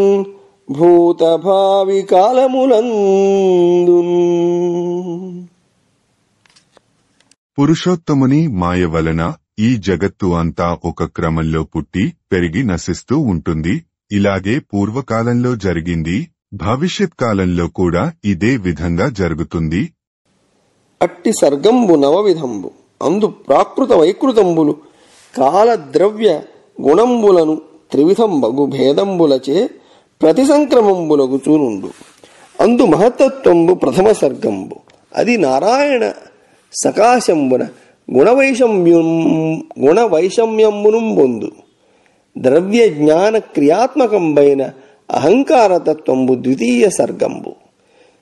భూత భావి కాలములందు. పురుషోత్తముని మాయ వలన ఈ జగత్తు అంతా ఒక క్రమంలో పుట్టి పెరిగి నశిస్తూ ఉంటుంది. ఇలాగే పూర్వకాలంలో జరిగింది, భవిష్యత్ కాలంలో కూడా ఇదే విధంగా జరుగుతుంది. అట్టి సర్గంబు నవవిధంబు అందు ప్రాకృత వైకృతంబులు కాల ద్రవ్య గుణంబులను త్రివిధంబగు భేదంబులచే ప్రతి సంక్రమంబులకు చూనుండు. అందు మహత్తత్వంబు ప్రథమ సర్గంబు, అది నారాయణ సకాశంబున గుణవైషమ్యంబును పొందు. ద్రవ్య జ్ఞాన క్రియాత్మకంబైన అహంకారతత్వంబు ద్వితీయ సర్గంబు.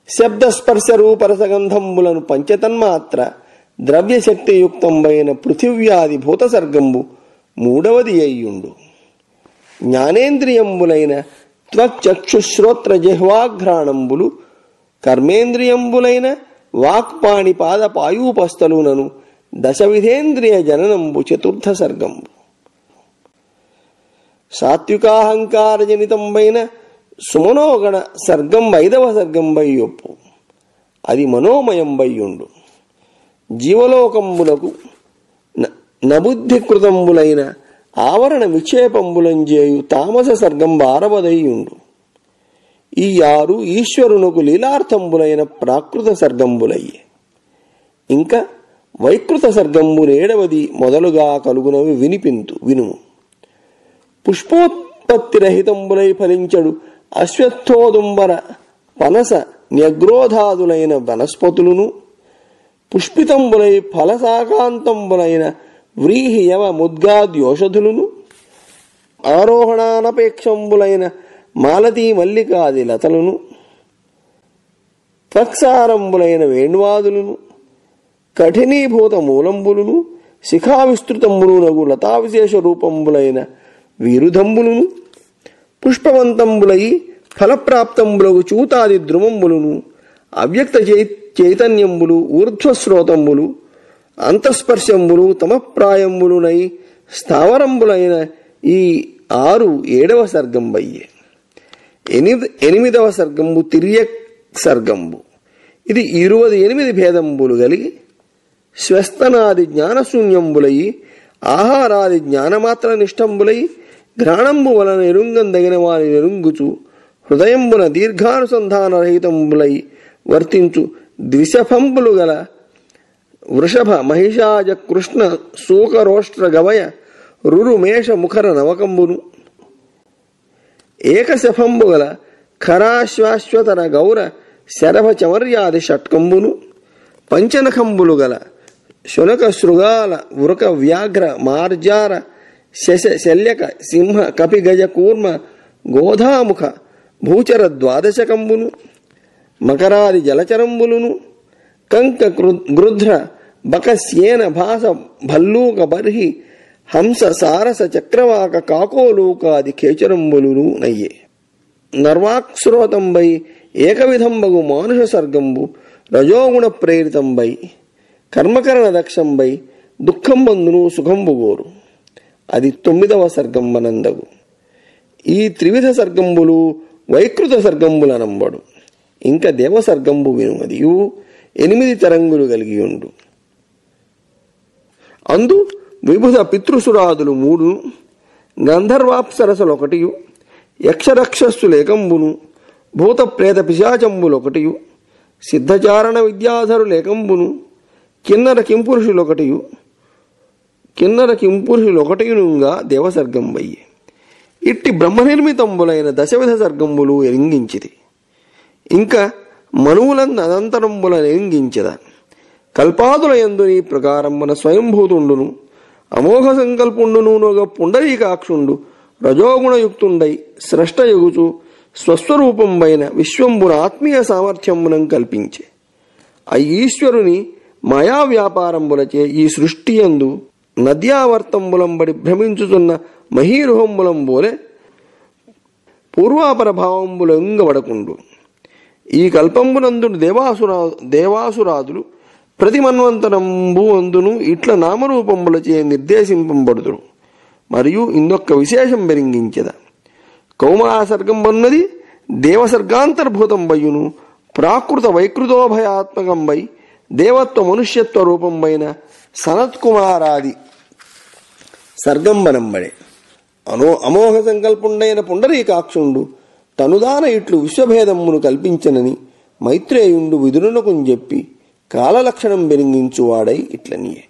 శబ్దస్పర్శ రూపరసగంధంబులను పంచతన్మాత్ర ద్రవ్యశక్తియుక్తంబైన పృథివ్యాది భూత సర్గంబు మూడవది అయ్యుండు. జ్ఞానేంద్రియంబులైన త్వక్చక్షుశ్రోత్ర జిహ్వాఘ్రాణంబులు కర్మేంద్రియంబులైన వాక్పాణి పాద పాయూపస్థలునను దశవిధేంద్రియ జననంబు చతుర్థ సర్గంబు. సాత్వికాహంకారజనితంబైన సుమనోగణ సర్గం ఐదవ సర్గంబయ్యొప్పు, అది మనోమయంబయ్యుండు. జీవలోకంబులకు నబుద్ధికృతంబులైన ఆవరణ విక్షేపంబులంజేయు తామస సర్గం ఆరవదయ్యుండు. ఈ ఆరు ఈశ్వరునకు లీలార్థంబులైన ప్రాకృత సర్గంబులయ్యే. ఇంకా వైకృత సర్గంబులు ఏడవది మొదలుగా కలుగునవి వినుము. పుష్పోత్పత్తిరహితంబులై ఫలించడు అశ్వత్థోదుంబర పనస న్యగ్రోధాదులైన వనస్పతులను, పుష్పితంబులై ఫలసాకాంతంబులైన వ్రీహి యవ ముద్గాద్యోషధులను, ఆరోహణానపేక్షంబులైన మాలతీ మల్లికాది లతలను, త్వక్సారంబులైన వేణ్వాదులను, కఠినీభూత మూలంబులను, శిఖావిస్తృతంబులునగు లతావిశేష రూపంబులైన వీరుధంబులను, పుష్పవంతంబులై ఫలప్రాప్తంబులకు చూతాది ద్రుమంబులను అవ్యక్త చైతన్యంబులు ఊర్ధ్వశ్రోతంబులు అంతఃస్పర్శంబులు తమప్రాయంబులునై స్థావరంబులైన ఈ 6 7వ సర్గంబయ్యే. 8వ సర్గంబు తిర్యక్ సర్గంబు. ఇది 28 భేదంబులు కలిగి స్వస్తనాది జ్ఞానశూన్యంబులై ఆహారాది జ్ఞానమాత్ర నిష్టంబులై ఘ్రాణంబు వలన ఎరుంగందగిన వాని ఎరుంగుచు హృదయంబున దీర్ఘానుసంధాన రహితంబులై వర్తించు ద్విశఫంబులు గల వృషభ మహిషాజ కృష్ణ శూకరోష్ట్ర గవయ రురుమేష ముఖర నవకంబును ఏకశఫంబు గల ఖరాశ్వాశ్వతర గౌర శరభ చమర్యాది షట్కంబును పంచనఖంబులు గల శునక శృగాల వృక వ్యాఘ్ర మార్జార శశ శల్యక సింహ కపి గజ కూర్మ గోధాముఖ భూచర ద్వాదశకంబును మకరాది జలచరంబులును కంక గృధ్ర బకస్యేన భాస భల్లూక బర్హి హంస సారస చక్రవాక కాకోలూకాది ఖేచరంబులును నయ్యే. నర్వాక్స్రోతంబై ఏకవిధంబగు మానుష సర్గంబు రజోగుణ ప్రేరితంబై కర్మకరణ దక్షంబై దుఃఖంబందును సుఖంబుగోరు. అది 9వ సర్గంబనందగు. ఈ త్రివిధ సర్గంబులు వైకృత సర్గంబులనంబడు. ఇంకా దేవసర్గంబు వినుమదియు 8 తరంగులు కలిగియుండు. అందు విబుధ పితృసురాదులు 3, గంధర్వాప్సరసలు 1, యక్షరక్షస్సులేకంబును భూత ప్రేత పిశాచంబులు 1, సిద్ధచారణ విద్యాధరులేకంబును కిన్నర కింపురుషులు 1 దేవసర్గంబయ్యే. ఇట్టి బ్రహ్మనిర్మితంబులైన దశవిధ సర్గంబులు ఎరింగించిది. ఇంకా మనువులంద అనంతరంబుల ఎరింగించద. కల్పాదుల యందు నీ ప్రకారమున స్వయంభూతుండును అమోఘ సంకల్పుండును నొగ పుండరీకాక్షుండు రజోగుణయుక్తుండై స్రష్టయుగుచు స్వస్వరూపంబైన విశ్వంబున ఆత్మీయ సామర్థ్యమునం కల్పించే. ఆ ఈశ్వరుని మాయా వ్యాపారంబులచే ఈ సృష్టియందు నద్యావర్తంబులంబడి భ్రమించుతున్న మహీరుహంబులంబోలే పూర్వాపర భావంబులంగబడకుండు. ఈ కల్పంబునందు దేవాసురాదులు ప్రతి మన్వంతరంబు అందును ఇట్ల నామరూపంబులచే నిర్దేశింపబడుదురు. మరియు ఇందొక్క విశేషం బెరింగించెద. కౌమాసర్గంబన్నది దేవసర్గాంతర్భూతంబయ్యును ప్రాకృత వైకృతోభయాత్మకంబై దేవత్వ మనుష్యత్వ రూపంబైన సనత్కుమారాది సర్గంబనంబడే. అమోఘ సంకల్పుండైన పుండరీకాక్షుండు తనుదాన ఇట్లు విశ్వభేదమ్మును కల్పించనని మైత్రేయుండు విదురునకు చెప్పి కాలలక్షణం బెరింగించువాడై ఇట్లనియే.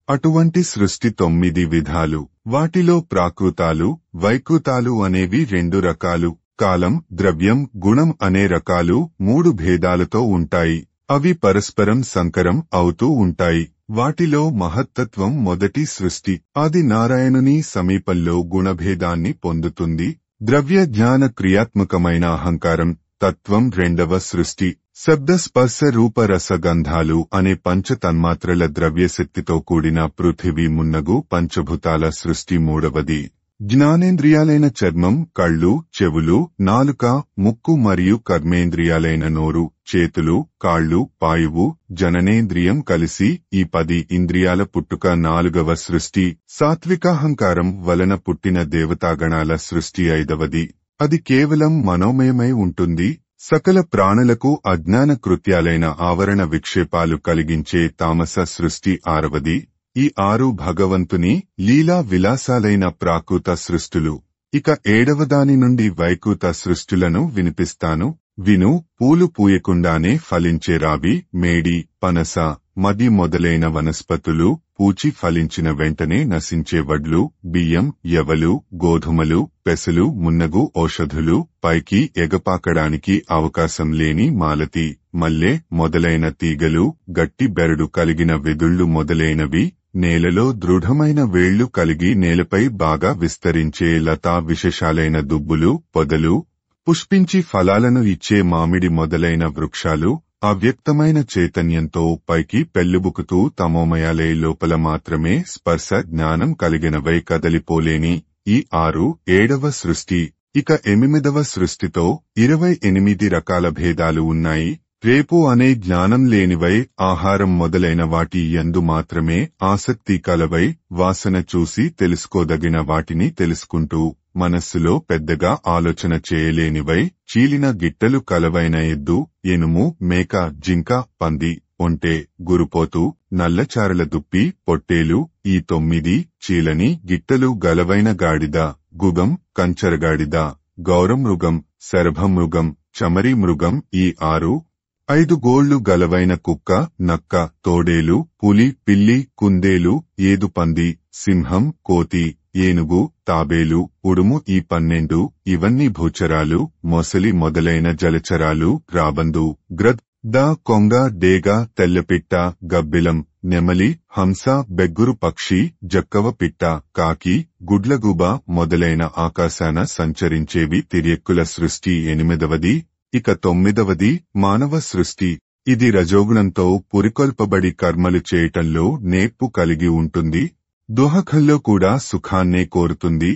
అటువంటి సృష్టి 9 విధాలు. వాటిలో ప్రాకృతాలు వైకృతాలు అనేవి 2 రకాలు. కాలం, ద్రవ్యం, గుణం అనే రకాలు 3 భేదాలతో ఉంటాయి. అవి పరస్పరం సంకరం అవుతూ ఉంటాయి. వాటిలో మహత్తత్వం మొదటి సృష్టి. అది నారాయణుని సమీపంలో గుణభేదాన్ని పొందుతుంది. ద్రవ్య జ్ఞాన క్రియాత్మకమైన అహంకారం తత్వం 2వ సృష్టి. శబ్ద స్పర్శ రూప రసగంధాలు అనే పంచతన్మాత్రల ద్రవ్యశక్తితో కూడిన పృథివీ మున్నగు పంచభూతాల సృష్టి 3వది. జ్ఞానేంద్రియాలైన చర్మం, కళ్ళు, చెవులు, నాలుక, ముక్కు మరియు కర్మేంద్రియాలైన నోరు, చేతులు, కాళ్ళు, పాయువు, జననేంద్రియం కలిసి ఈ 10 ఇంద్రియాల పుట్టుక 4వ సృష్టి. సాత్వికాహంకారం వలన పుట్టిన దేవతాగణాల సృష్టి 5వది. అది కేవలం మనోమయమై ఉంటుంది. సకల ప్రాణులకు అజ్ఞాన కృత్యాలైన ఆవరణ విక్షేపాలు కలిగించే తామస సృష్టి 6వది. ఈ 6 భగవంతుని లీలా విలాసాలైన ప్రాకృత సృష్టులు. ఇక 7వదాని నుండి వైకృత సృష్టులను వినిపిస్తాను. విను. పూలు పూయకుండానే ఫలించే రావి, మేడి, పనస, మది మొదలైన వనస్పతులు, పూచి ఫలించిన వెంటనే నశించే వడ్లు, బియ్యం, యవలు, గోధుమలు, పెసలు మున్నగు ఔషధులు, పైకి ఎగపాకడానికి అవకాశం లేని మాలతి, మల్లె మొదలైన తీగలు, గట్టి బెరడు కలిగిన వెదుళ్లు మొదలైనవి, నేలలో దృఢమైన వేళ్లు కలిగి నేలపై బాగా విస్తరించే లతా విశేషాలైన దుబ్బులు, పొదలు, పుష్పించి ఫలాలను ఇచ్చే మామిడి మొదలైన వృక్షాలు, అవ్యక్తమైన చైతన్యంతో పైకి పెళ్లుబుకుతూ తమోమయాలే లోపల మాత్రమే స్పర్శ జ్ఞానం కలిగినవై కదలిపోలేని ఈ 6 7వ సృష్టి. ఇక 8వ సృష్టితో 28 రకాల భేదాలు ఉన్నాయి. రేపు అనే జ్ఞానం లేనివై, ఆహారం మొదలైన వాటి యందు మాత్రమే ఆసక్తి కలవై, వాసన చూసి తెలుసుకోదగిన వాటిని తెలుసుకుంటూ, మనస్సులో పెద్దగా ఆలోచన చేయలేనివై, చీలిన గిట్టలు కలవైన ఎద్దు, ఎనుము, మేక, జింక, పంది, ఒంటె, గురుపోతు, నల్లచారల దుప్పి, పొట్టేలు, ఈ 9 చీలని గిట్టలు గలవైన గాడిద, గుగం, కంచరగాడిద, గౌరమృగం, శరభమృగం, చమరీ మృగం, ఈ 5 గోళ్లు గలవైన కుక్క, నక్క, తోడేలు, పులి, పిల్లి, కుందేలు, ఏదుపంది, సింహం, కోతి, ఏనుగు, తాబేలు, ఉడుము, ఈ 12 ఇవన్నీ భూచరాలు, మొసలి మొదలైన జలచరాలు, రాబందు, గ్రద్, కొంగ, డేగ, తెల్లపిట్ట, గబ్బిలం, నెమలి, హంస, బెగ్గురు పక్షి, జక్కవ పిట్ట, కాకి, గుడ్లగూబ మొదలైన ఆకాశాన సంచరించేవి తిర్యక్కుల సృష్టి 8వది. ఇక 9వది మానవ సృష్టి. ఇది రజోగుణంతో పురికొల్పబడి కర్మలు చేయటంలో నేర్పు కలిగి ఉంటుంది. దుహఖల్లో కూడా సుఖాన్నే కోరుతుంది.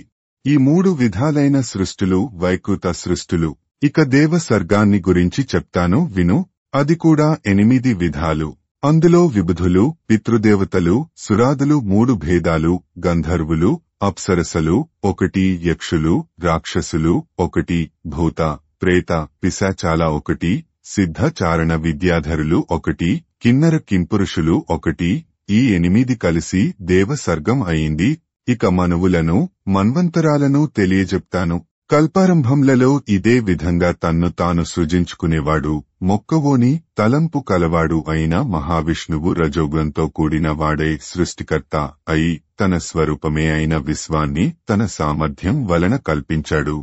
ఈ 3 విధాలైన సృష్టులు వైకృత సృష్టులు. ఇక దేవ సర్గాన్ని గురించి చెప్తాను విను. అది కూడా 8 విధాలు. అందులో విబుధులు, పితృదేవతలు, సురాదులు 3 భేదాలు, గంధర్వులు, అప్సరసలు 1, యక్షులు, రాక్షసులు 1, భూత, ప్రేత, పిశాచాల 1, సిద్ధ చారణ విద్యాధరులు 1, కిన్నర కింపురుషులు 1. ఈ 8 కలిసి దేవసర్గం అయింది. ఇక మనువులను, మన్వంతరాలను తెలియజెప్తాను. కల్పారంభంలలో ఇదే విధంగా తన్ను తాను సృజించుకునేవాడు, మొక్కవోని తలంపు కలవాడు అయిన మహావిష్ణువు రజోగుణంతో కూడిన వాడే సృష్టికర్త అయి, తన స్వరూపమే అయిన విశ్వాన్ని తన సామర్థ్యం వలన కల్పించాడు.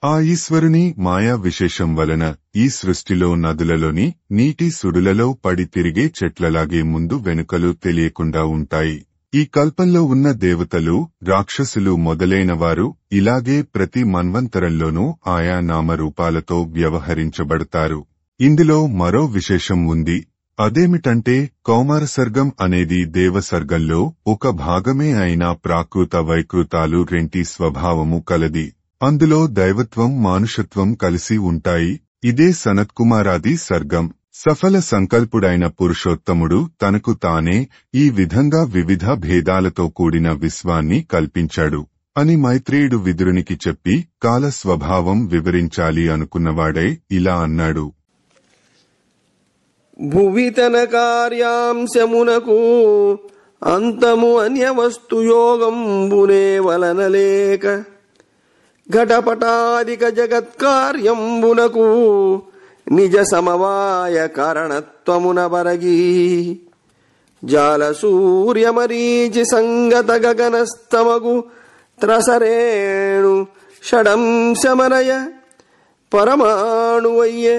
ఆ ఈశ్వరుని మాయా విశేషం వలన ఈ సృష్టిలో నదులలోని నీటి సుడులలో పడి తిరిగే చెట్లలాగే ముందు వెనుకలు తెలియకుండా ఉంటాయి. ఈ కల్పంలో ఉన్న దేవతలు, రాక్షసులు మొదలైనవారు ఇలాగే ప్రతి మన్వంతరంలోనూ ఆయా నామరూపాలతో వ్యవహరించబడతారు. ఇందులో మరో విశేషం ఉంది. అదేమిటంటే కౌమారసర్గం అనేది దేవసర్గంలో ఒక భాగమే అయిన ప్రాకృత వైకృతాలు రెంటి స్వభావము కలది. అందులో దైవత్వం మానుషత్వం కలిసి ఉంటాయి. ఇదే సనత్కుమారాది సర్గం. సఫల సంకల్పుడైన పురుషోత్తముడు తనకు తానే ఈ విధంగా వివిధ భేదాలతో కూడిన విశ్వాన్ని కల్పించాడు అని మైత్రేయుడు విదురునికి చెప్పి కాల స్వభావం వివరించాలి అనుకున్నవాడై ఇలా అన్నాడు. భువితన కార్యాంశమునకు అంతము అన్యవస్తు యోగంబునే వలనలేక ఘటపటాదిక జగత్కార్యంబునకు నిజ సమవాయ కారణత్వమున బరగి జాల సూర్యమరీచి సంగత గగనస్తమగు త్రసరేణు షడంశమనయ పరమాణువయ్యే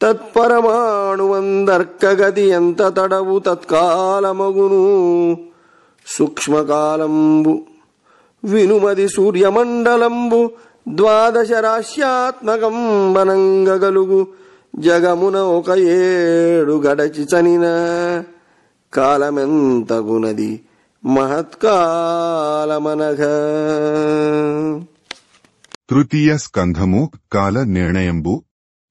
తత్పరమాణువందర్కగతి ఎంత తడవు తత్కాలమగును సూక్ష్మకాలంబు వినుమది సూర్యమండలంబు 12 రాశ్యాత్మకం బనంగగలుగు జగమున 7 గడచి చనిన కాలమెంతగునది మహత్కాలమనఘ. తృతీయ స్కంధము కాల నిర్ణయంబు.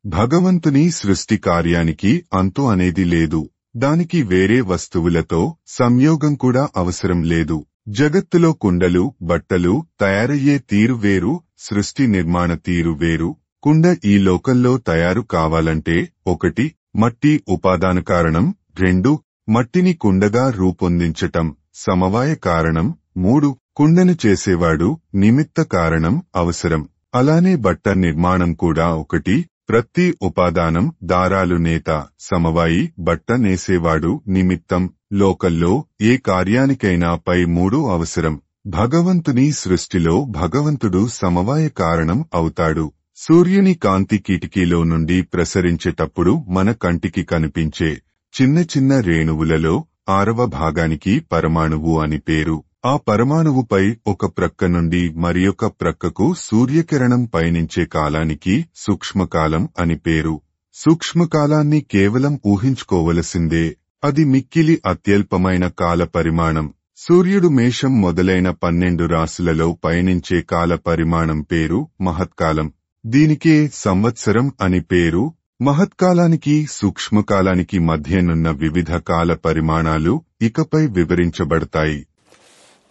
భగవంతుని సృష్టి కార్యానికి అంతు అనేది లేదు. దానికి వేరే వస్తువులతో సంయోగం కూడా అవసరం లేదు. జగత్తులో కుండలు, బట్టలు తయారయ్యే తీరు వేరు, సృష్టి నిర్మాణ తీరు వేరు. కుండ ఈ లోకంలో తయారు కావాలంటే 1 మట్టి ఉపాదాన కారణం, 2 మట్టిని కుండగా రూపొందించటం సమవాయ కారణం, 3 కుండను చేసేవాడు నిమిత్త కారణం అవసరం. అలానే బట్ట నిర్మాణం కూడా 1 ప్రతి ఉపాదానం దారాలు నేత సమవాయి, బట్ట నేసేవాడు నిమిత్తం. లోకల్లో ఏ కార్యానికైనా పై 3 అవసరం. భగవంతుని సృష్టిలో భగవంతుడు సమవాయ కారణం అవుతాడు. సూర్యుని కాంతి కిటికీలో నుండి ప్రసరించేటప్పుడు మన కంటికి కనిపించే చిన్న చిన్న రేణువులలో 6వ భాగానికి పరమాణువు అని పేరు. ఆ పరమాణువుపై ఒక ప్రక్క నుండి మరియొక ప్రక్కకు సూర్యకిరణం పయనించే కాలానికి సూక్ష్మకాలం అని పేరు. సూక్ష్మకాలాన్ని కేవలం ఊహించుకోవలసిందే. అది మిక్కిలి అత్యల్పమైన కాల పరిమాణం. సూర్యుడు మేషం మొదలైన 12 రాశులలో పయనించే కాల పరిమాణం పేరు మహత్కాలం. దీనికే సంవత్సరం అని పేరు. మహత్కాలానికి సూక్ష్మకాలానికి మధ్యనున్న వివిధ కాల పరిమాణాలు ఇకపై వివరించబడతాయి.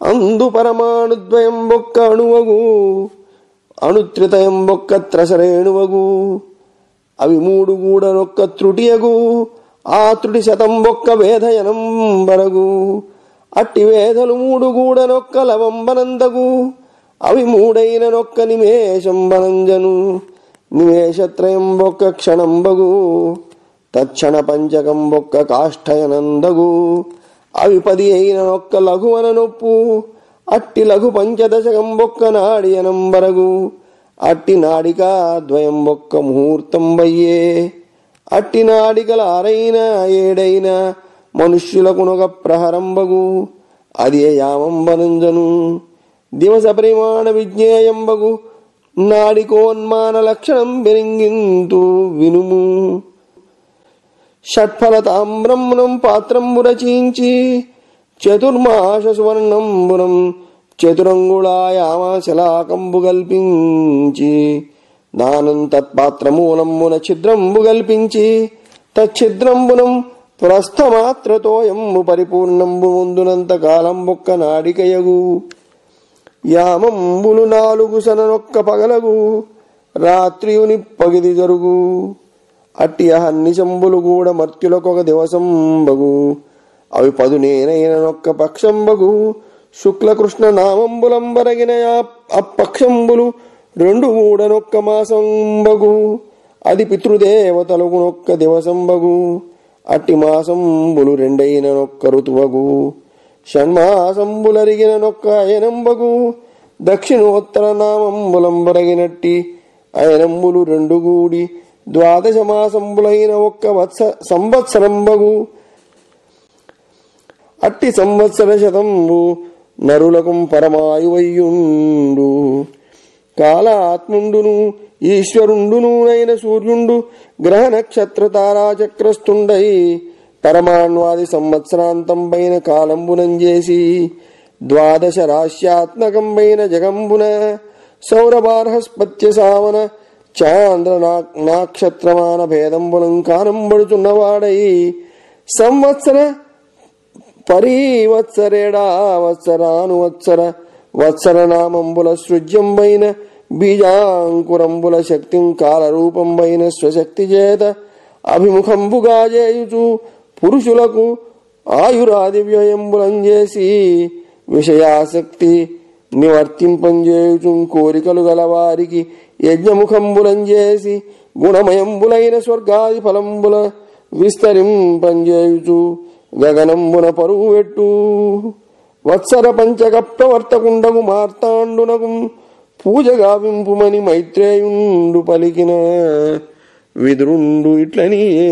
అందు పరమాణుద్వయం బొక్క అణువగు, అణుత్రితయం బొక్క త్రసరేణువగు, అవి మూడు గూడనొక్క త్రుటియగు, ఆ త్రుటి శతం బొక్క వేదయనం బరగు, అట్టి వేదలు మూడు గూడనొక్క లవంబనందగు, అవి మూడైన నొక్క నిమేషం బనంజను, నిమేషత్రయం బొక్క క్షణంబగు, తక్షణ పంచకం బొక్క కాష్టయనందగు, అవి 10 అయిన నొక్క లఘువన నొప్పు, అట్టి లఘు పంచదశకం బొక్క నాడియనంబరగు, అట్టి నాడికా ద్వయం బొక్క ముహూర్తం బయ్యే, అట్టి నాడికల 6 7 మనుష్యులకు నొక ప్రహరంబగు, అది యామంబనంజను, దివస పరిమాణ విజ్ఞేయంబగు, నాడికోన్మాన లక్షణం బెరింగింతు వినుము. షట్ఫలతామ్రమునం పాత్రంబు రచించి, చతుర్మాస సువర్ణంబునం చతురంగుళాయామశలాకంబు కల్పించి, దానం తత్పాత్రమూలమున ఛిద్రంబు కల్పించి, తచ్ఛిద్రంబునం ప్రస్థమాత్రతోయంబు పరిపూర్ణంబు ముందునంత కాలం బొక్క నాడికయగు, యామంబులు 4 సననొక్క పగలగు, రాత్రియుని పగిది జరుగు, అట్టి అహర్నిశంబులు కూడా మర్త్యులకొక దివసంబగు, అవి 10 నేనైన నొక్క పక్షంబగు, శుక్లకృష్ణ నామంబులంబరగిన అప్పక్షంబులు 2 మూడనొక్క మాసంబగు, అది పితృదేవతలకు నొక్క దివసంబగు, అట్టి మాసంబులు 2 అయిన నొక్క ఋతువగు, షణ్మాసంబులరిగిన నొక్క అయనంబగు, దక్షిణోత్తర నామంబులంబరగినట్టి అయనంబులు 2 గూడి 12 మాసంబులైన ఒక్క సంవత్సరంబగు, అట్టి సంవత్సర శతంబు నరులకు పరమాయువయ్యుండు. కాలాత్ముండును ఈశ్వరుండునైన సూర్యుండు గ్రహ నక్షత్ర తారాచక్రస్తుండై పరమాణ్వాది సంవత్సరాంతంపైన కాలంబునంజేసి 12 రాశ్యాత్మకంపైన జగంబున సౌరబార్హస్పత్య సావన చాంద్ర నక్షత్రమాన భేదంబులం కానంబడుచున్నవాడై సంవత్సర పరివత్సరేడావత్సరానువత్సర వత్సరనామంబుల సృజ్యంబైన బీజాంకురంబుల శక్తిం కాలరూపంబైన స్వశక్తి చేత అభిముఖంబుగా చేయుచు పురుషులకు ఆయురాది వ్యయంబులంజేసి విషయాసక్తి నివర్తింపంజేయుచు కోరికలు గలవారికి యజ్ఞముఖంబులంజేసి గుణమయంబులైన స్వర్గాది ఫలంబుల విస్తరింపంజేయుచు గగనంబున పరువు పెట్టు వత్సర పంచక ప్రవర్తకుండగు మార్తాండునకు పూజ గావింపుమని మైత్రేయుండు పలికిన విదురుండు ఇట్లనియే.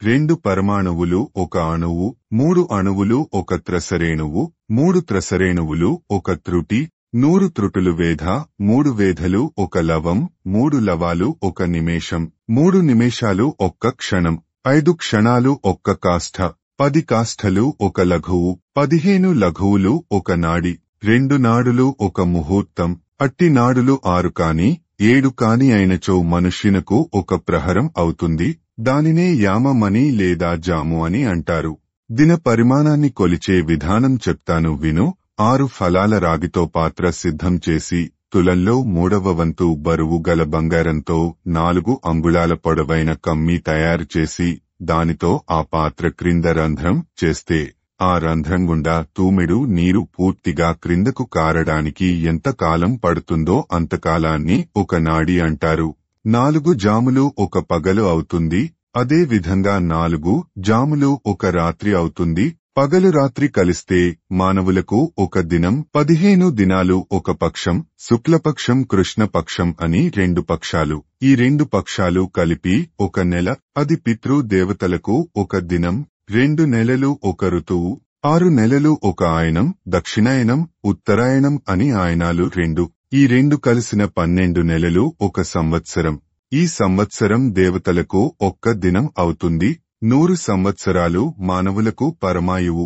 2 పరమాణువులు ఒక అణువు, 3 అణువులు ఒక త్రసరేణువు, 3 త్రసరేణువులు ఒక త్రుటి, 100 త్రుటులు వేధ, 3 వేధలు ఒక లవం, 3 లవాలు ఒక నిమేషం, 3 నిమేషాలు ఒక్క క్షణం, 5 క్షణాలు ఒక్క కాష్ఠ, 10 కాష్ఠలు ఒక లఘువు, 15 లఘువులు ఒక నాడి, 2 నాడులు ఒక ముహూర్తం, అట్టి నాడులు 6 కాని 7 కాని అయినచో మనుష్యునకు ఒక ప్రహరం అవుతుంది. దానినే యామమని లేదా జాము అని అంటారు. దిన పరిమాణాన్ని కొలిచే విధానం చెప్తాను విను. 6 ఫలాల రాగితో పాత్ర సిద్ధం చేసి తులంలో 3వ వంతు బరువు గల బంగారంతో 4 అంగుళాల పొడవైన కమ్మి తయారు చేసి దానితో ఆ పాత్ర క్రింద రంధ్రం చేస్తే ఆ రంధ్రం గుండా తూమెడు నీరు పూర్తిగా క్రిందకు కారడానికి ఎంత కాలం పడుతుందో అంతకాలాన్ని ఒక నాడి అంటారు. 4 జాములు ఒక పగలు అవుతుంది. అదే విధంగా 4 జాములు ఒక రాత్రి అవుతుంది. పగలు రాత్రి కలిస్తే మానవులకు ఒక దినం, 15 దినాలు ఒక పక్షం, శుక్లపక్షం కృష్ణపక్షం అని 2 పక్షాలు. ఈ 2 పక్షాలు కలిపి ఒక నెల. అది పితృ దేవతలకు ఒక దినం, 2 నెలలు ఒక ఋతువు, 6 నెలలు ఒక ఆయనం, దక్షిణాయనం ఉత్తరాయణం అని ఆయనాలు 2. ఈ 2 కలిసిన 12 నెలలు ఒక సంవత్సరం. ఈ సంవత్సరం దేవతలకు ఒక్క దినం అవుతుంది. 100 సంవత్సరాలు మానవులకు పరమాయువు.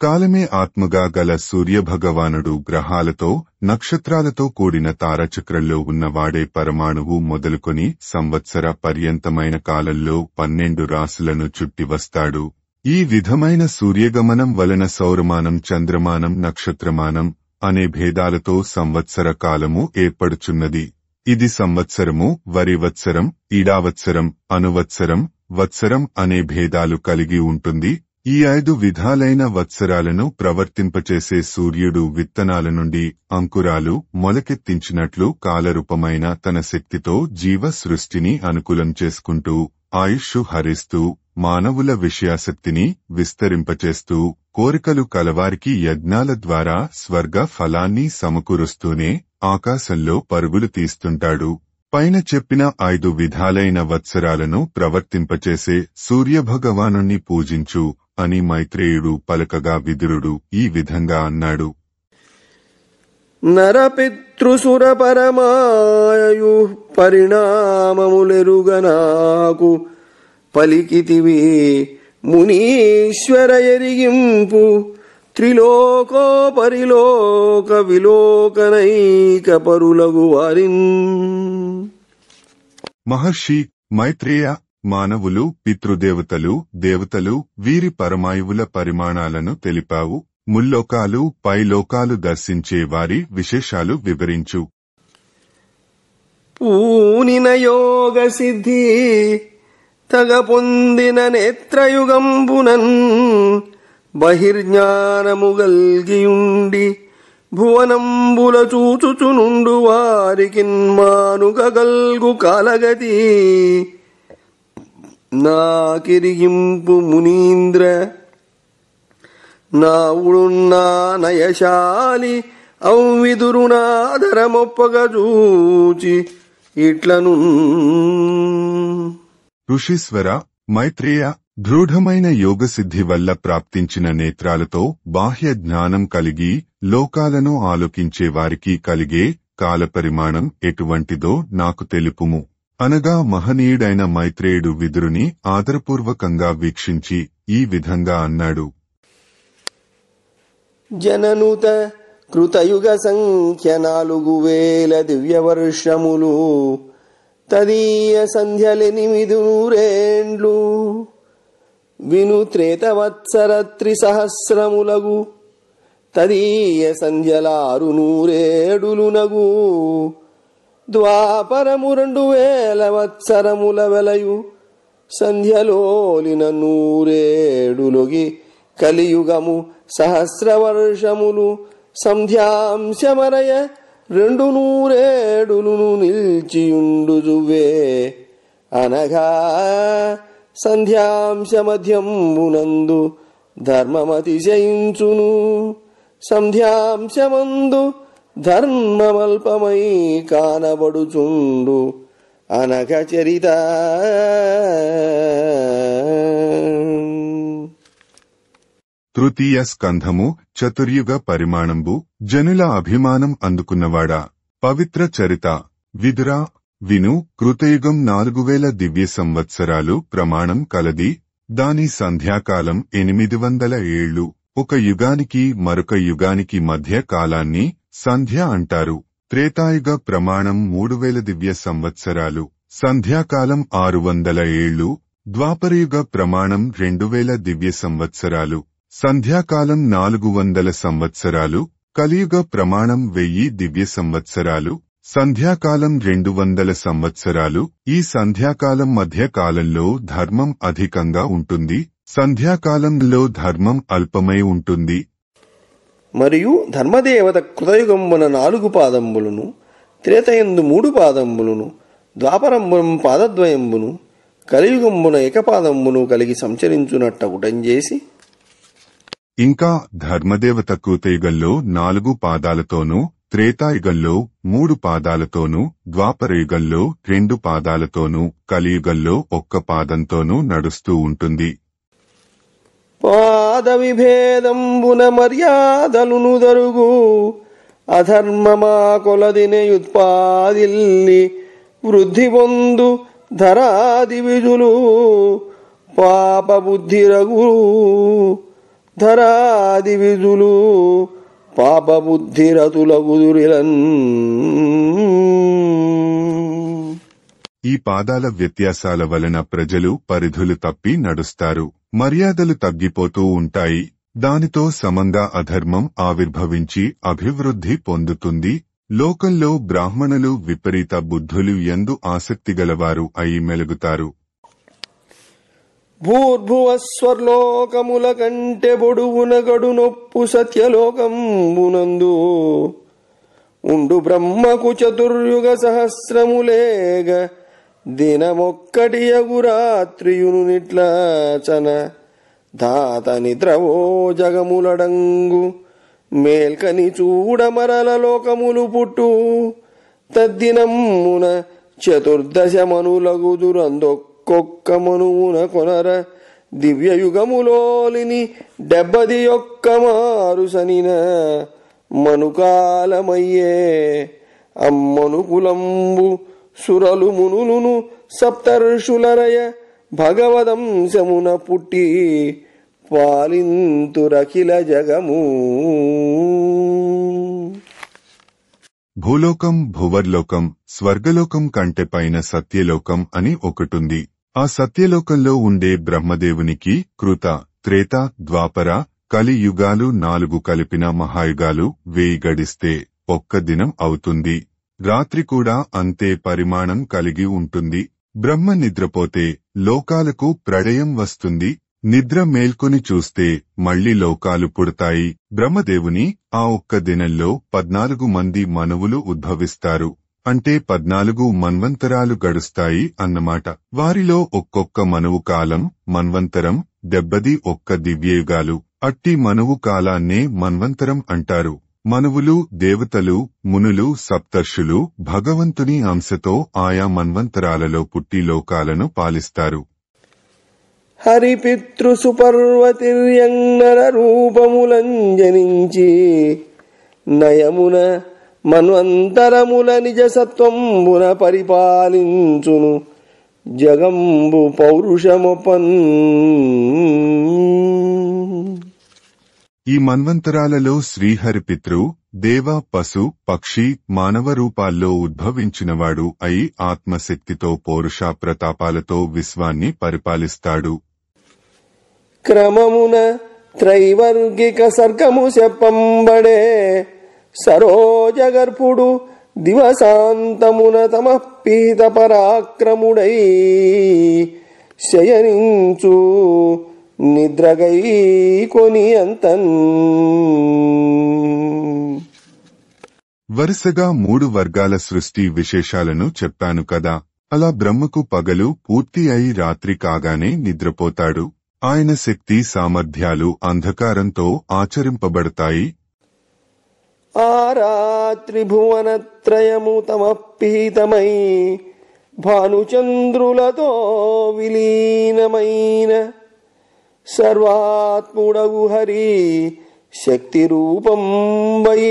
కాలమే ఆత్మగా గల సూర్యభగవానుడు గ్రహాలతో నక్షత్రాలతో కూడిన తారాచక్రంలో ఉన్నవాడే పరమాణువు మొదలుకొని సంవత్సర పర్యంతమైన కాలంలో 12 రాశులను చుట్టి వస్తాడు. ఈ విధమైన సూర్యగమనం వలన సౌరమానం, చంద్రమానం, నక్షత్రమానం అనే భేదాలతో సంవత్సర కాలము ఏర్పడుచున్నది. ఇది సంవత్సరము, వరివత్సరం, ఈడావత్సరం, అనువత్సరం, వత్సరం అనే భేదాలు కలిగి ఉంటుంది. ఈ 5 విధాలైన వత్సరాలను ప్రవర్తింపచేసే సూర్యుడు విత్తనాల నుండి అంకురాలు మొలకెత్తించినట్లు కాలరూపమైన తన శక్తితో జీవ సృష్టిని అనుకూలం చేసుకుంటూ ఆయుష్షు హరిస్తూ మానవుల విషయాసక్తిని విస్తరింపచేస్తూ కోరికలు కలవారికి యజ్ఞాల ద్వారా స్వర్గ ఫలాన్ని సమకూరుస్తూనే ఆకాశంలో పరుగులు తీస్తుంటాడు. పైన చెప్పిన 5 విధాలైన వత్సరాలను ప్రవర్తింపచేసే సూర్యభగవానుణ్ణి పూజించు అని మైత్రేయుడు పలకగా విదురుడు ఈ విధంగా అన్నాడు. నరపితృసుర పరమాయు పరిణామములెరుగనాకు పలికితివి మునీశ్వర ఎరిగింపు త్రిలోకోపరిలోక విలోకనైక పరులగు వారిన్. మహర్షి మైత్రేయ, మానవులు, పితృదేవతలు, దేవతలు వీరి పరమాయువుల పరిమాణాలను తెలిపావు. ముల్లోకాలు, పైలోకాలు దర్శించే వారి విశేషాలు వివరించు. పూనిన యోగ సిద్ధి తగ పొందిన నేత్రయుగంబునన్ బహిర్జ్ఞానము గల్గియుండి భువనంబుల చూచుచునుండు వారికిన్ మానుక గల్గు కాలగతి నాకిరిగింపు మునీంద్ర. నావుడున్నా నయశాలి ఔవిదురునాధరమొప్పగ చూచి ఇట్లను. ఋషీశ్వర, మైత్రేయ, దృఢమైన యోగసిద్ధి వల్ల ప్రాప్తించిన నేత్రాలతో బాహ్య జ్ఞానం కలిగి లోకాలను ఆలోకించే వారికి కలిగే కాలపరిమాణం ఎటువంటిదో నాకు తెలుపుము అనగా మహనీయుడైన మైత్రేయుడు విదురుని ఆదరపూర్వకంగా వీక్షించి ఈ విధంగా అన్నాడు. జననుత కృతయుగ సంఖ్య 4000 దివ్యవర్షములు తదీయ సంధ్యలెనిమిదునూరేండ్లు విను త్రేతవత్సర 3 తదీయ సంధ్యల 600 ద్వాపరము 2000 వత్సరముల వెలయు సంధ్యలోలిన 100 కలియుగము 1000 వర్షములు సంధ్యాంశమరయ 200 నిల్చియుండుజువే అనగా సంధ్యాంశ మధ్యంబునందు ధర్మమతిశయించును సంధ్యాంశమందు ధర్మమల్పమై కానబడుచుండు అనఘ చరిత. తృతీయ స్కంధము చతుర్యుగ పరిమాణంబు. జనుల అభిమానం అందుకున్నవాడా, పవిత్ర చరిత, విదురా విను. కృతయుగం 4000 దివ్య సంవత్సరాలు ప్రమాణం కలది. దాని సంధ్యాకాలం 800 ఏళ్లు. ఒక యుగానికి మరొక యుగానికి మధ్య కాలాన్ని సంధ్య అంటారు. త్రేతాయుగ ప్రమాణం 3000 దివ్య సంవత్సరాలు. సంధ్యాకాలం 600 ఏళ్లు. ద్వాపరయుగ ప్రమాణం 2000 దివ్య సంవత్సరాలు. సంధ్యాకాలం 400 సంవత్సరాలు. కలియుగ ప్రమాణం 1000 దివ్య సంవత్సరాలు. సంధ్యాకాలం 200 సంవత్సరాలు. ఈ సంధ్యాకాలం మధ్య కాలంలో ధర్మం అధికంగా ఉంటుంది. సంధ్యాకాలంలో ధర్మం అల్పమై ఉంటుంది. మరియు ధర్మదేవత కృతయుగంబున 4 పాదంబులను, త్రేతయందు 3 పాదంబులను, ద్వాపరంబున పాదద్వయంబును, కలియుగంబున 1 పాదంబును కలిగి సంచరించునట్టగుటంజేసి. ఇంకా ధర్మదేవత కృతయుగంలో 4 పాదాలతోనూ, త్రేతాయుగంలో 3 పాదాలతోనూ, ద్వాపరయుగంలో 2 పాదాలతోనూ, కలియుగంలో 1 పాదంతోనూ నడుస్తూ ఉంటుంది. పాద విభేదంబున మర్యాదలును దరుగు అధర్మమా కొలదినయుత్పాదిల్లి వృద్ధి పొందు ధరాది విజులు పాపబుద్ధిరగు ధరాది విధులు పాపబుద్ధిరతులగుదురిలన్. ఈ పాదాల వ్యత్యాసాల వలన ప్రజలు పరిధులు తప్పి నడుస్తారు. మర్యాదలు తగ్గిపోతూ ఉంటాయి. దానితో సమంగా అధర్మం ఆవిర్భవించి అభివృద్ధి పొందుతుంది. లోకంలో బ్రాహ్మణులు విపరీత బుద్ధులు యందు ఆసక్తిగలవారు అయి మెలుగుతారు. భూర్భువస్వర్లోకముల కంటే పొడువున గడునొప్పు సత్యలోకంబునందు ఉండు బ్రహ్మకు చతుర్యుగ సహస్రములేగ దినమొక్కటి యగురాత్రియును నిట్లచన ధాత నిద్రవో జగములడంగు మేల్కని చూడమరల లోకములు పుట్టు తద్దినమ్మున చతుర్దశమనులగుదురందొక్కొక్క మనువున కొనర దివ్యయుగములోలిని 71 మారు సనిన మనుకాలమయ్యే అమ్మనుకులంబు సురలు మునులును సప్తర్షులరయ భగవదంశమున పుట్టి పాలింతురఖిల జగము. భూలోకం, భువర్లోకం, స్వర్గలోకం కంటే పైన సత్యలోకం అని ఒకటుంది. ఆ సత్యలోకంలో ఉండే బ్రహ్మదేవునికి కృత, త్రేత, ద్వాపర, కలి యుగాలు 4 కలిపిన మహాయుగాలు 1000 గడిస్తే 1 దినం అవుతుంది. రాత్రి కూడా అంతే పరిమాణం కలిగి ఉంటుంది. బ్రహ్మ నిద్రపోతే లోకాలకు ప్రళయం వస్తుంది. నిద్ర మేల్కొని చూస్తే మళ్లీ లోకాలు పుడతాయి. బ్రహ్మదేవుని ఆ 1 దినంలో 14 మంది మనువులు ఉద్భవిస్తారు. అంటే 14 మన్వంతరాలు గడుస్తాయి అన్నమాట. వారిలో ఒక్కొక్క మనువు కాలం మన్వంతరం, 71 దివ్యయుగాలు. అట్టి మనువు కాలాన్నే మన్వంతరం అంటారు. మనువులు దేవతలు, మునులు, సప్తర్షులు భగవంతుని అంశతో ఆయా మన్వంతరాలలో పుట్టి లోకాలను పాలిస్తారు. హరిపితృసుపర్వతిర్యంగర రూపములంజనించి నయమున మన్వంతరముల నిజ సత్వంబున పరిపాలించును జగంబు పౌరుషమొపన్. ఈ మన్వంతరాలలో శ్రీహరిపితృ, దేవ, పశు, పక్షి, మానవ రూపాల్లో ఉద్భవించినవాడు అయి ఆత్మశక్తితో పౌరుష ప్రతాపాలతో విశ్వాన్ని పరిపాలిస్తాడు. క్రమమున త్రైవర్గిక సర్గము చెప్పంబడే సరోజగర్పుడు దివసాంతమున తమఃపీత పరాక్రముడై శయనించు నిద్రగై కొని అంతన్. వరుసగా 3 వర్గాల సృష్టి విశేషాలను చెప్పాను కదా. అలా బ్రహ్మకు పగలు పూర్తి అయి రాత్రి కాగానే నిద్రపోతాడు. ఆయన శక్తి సామర్థ్యాలు అంధకారంతో ఆచరింపబడతాయి. ఆ రాత్రి భువనత్రయము తమఃపీతమై భానుచంద్రులతో విలీనమైన సర్వాత్ముడగు హరి శక్తి రూపంబై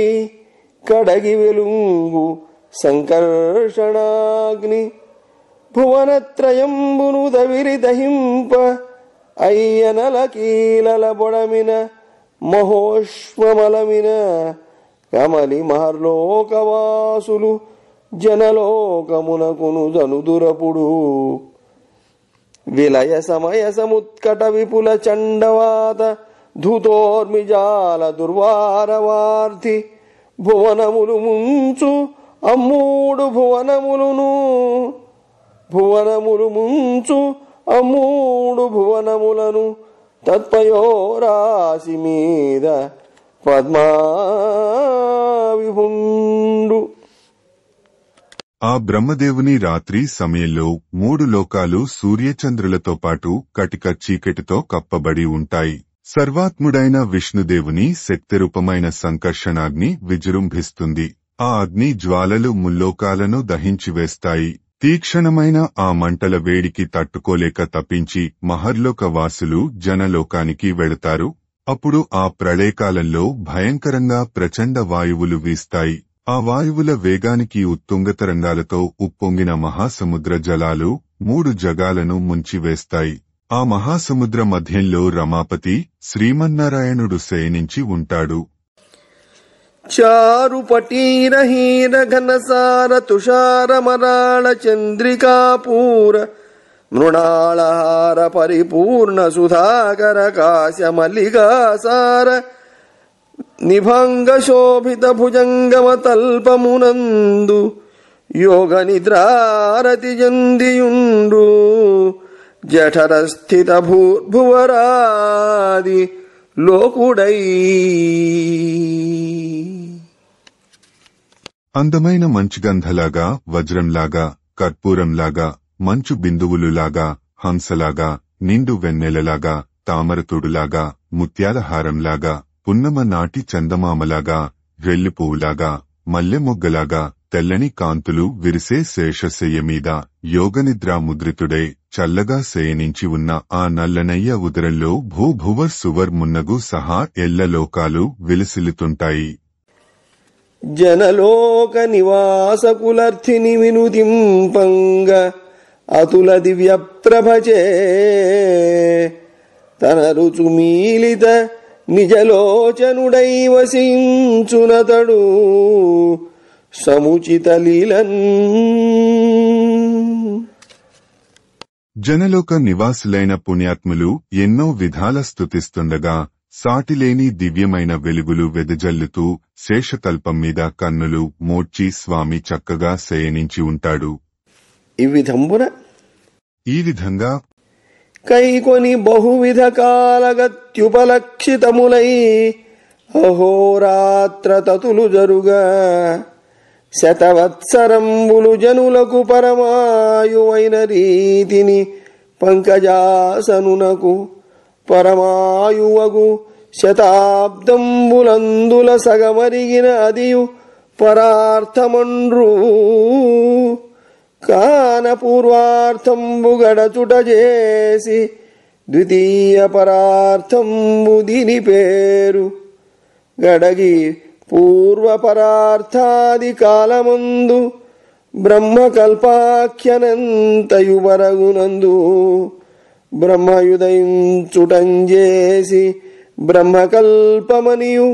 కడగి వెలుంగు సంకర్షణాగ్ని భువనత్రయంబును దవిరి దహింప అయ్యనల కీలల బొడమిన మహోష్మలమిన కమలి మహర్లోకవాసులు జనలోకమునకును జనుదురపుడు విలయ సమయ సముత్కట విపుల చండవాత ధూతోర్మిజాల దుర్వారవార్థి భువనములు ముంచు అమ్మూడు భువనములను తత్పయోరాశి మీద పద్మావిభుండు. ఆ బ్రహ్మదేవుని రాత్రి సమయంలో 3 లోకాలు సూర్యచంద్రులతో పాటు కటిక చీకటితో కప్పబడి ఉంటాయి. సర్వాత్ముడైన విష్ణుదేవుని శక్తిరూపమైన సంకర్షణాగ్ని విజృంభిస్తుంది. ఆ అగ్ని జ్వాలలు ముల్లోకాలను దహించివేస్తాయి. తీక్షణమైన ఆ మంటల వేడికి తట్టుకోలేక తప్పించి మహర్లోక వాసులు జనలోకానికి వెళతారు. అప్పుడు ఆ ప్రళయకాలంలో భయంకరంగా ప్రచండ వాయువులు వీస్తాయి. ఆ వాయువుల వేగానికి ఉత్తుంగతరంగాలతో ఉప్పొంగిన మహాసముద్ర జలాలు 3 జగాలను ముంచివేస్తాయి. ఆ మహాసముద్ర మధ్యంలో రమాపతి శ్రీమన్నారాయణుడు శయనించి ఉంటాడు. చారుపటీరహీర ఘనసార తుషారమరాళ చంద్రికాపూర మృణాళహార పరిపూర్ణ సుధాకర కాశ్య మల్లికాసార నిభంగ శోభిత భుజంగమ తల్పమునందు యోగ నిద్రారతి జందియుండు జఠర స్థిత భూర్భువరాది లోకుడై. అందమైన మంచుగంధలాగా, వజ్రంలాగా, కర్పూరంలాగా, మంచు బిందువులులాగా, హంసలాగా, నిండు వెన్నెలలాగా, తామరతుడులాగా, ముత్యాలహారంలాగా, పున్నమ నాటి చందమామలాగా, రెల్లిపువ్వులాగా, మల్లెమొగ్గలాగా తెల్లని కాంతులు విరిసే శేషశయ్యమీద యోగనిద్రా ముద్రితుడై చల్లగా శయనించి ఉన్న ఆ నల్లనయ్య ఉదరంలో భూభువర్ సువర్ మున్నగు సహా ఎల్ల లోకాలు విలసిల్లుతుంటాయి. జనలోక నివాసకులర్థిని వినుతింపంగ అతుల దివ్య ప్రభచే తన రుచుమీలిత నిజలోచనుడై వసించునతడు సముచిత లీలన్. జనలోక నివాసులైన పుణ్యాత్ములు ఎన్నో విధాల స్తుతిస్తుండగా సాటిలేని దివ్యమైన వెలుగులు వెదజల్లుతూ శేషతల్పం మీద కన్నులు మోడ్చి స్వామి చక్కగా శయనించి ఉంటాడు. ఈ విధంగా కైకొని బహువిధ కాలగత్యుపలక్షితములై అహోరాత్ర తతులు జరుగా శతవత్సరంబులు జనులకు పరమాయువైన రీతిని పంకజాసనునకు పరమాయువగు శతాబ్దంబులందుల సగమరిగిన అదియు పరార్థమండ్రు కాన పూర్వార్థంబు గడచుట చేసి ద్వితీయ పరార్థంబు దీని పేరు గడగి పూర్వపరార్థాది కాలమందు బ్రహ్మకల్పాఖ్యనంతయు వరగునందు బ్రహ్మయుదయించుటంజేసి బ్రహ్మకల్పమనియు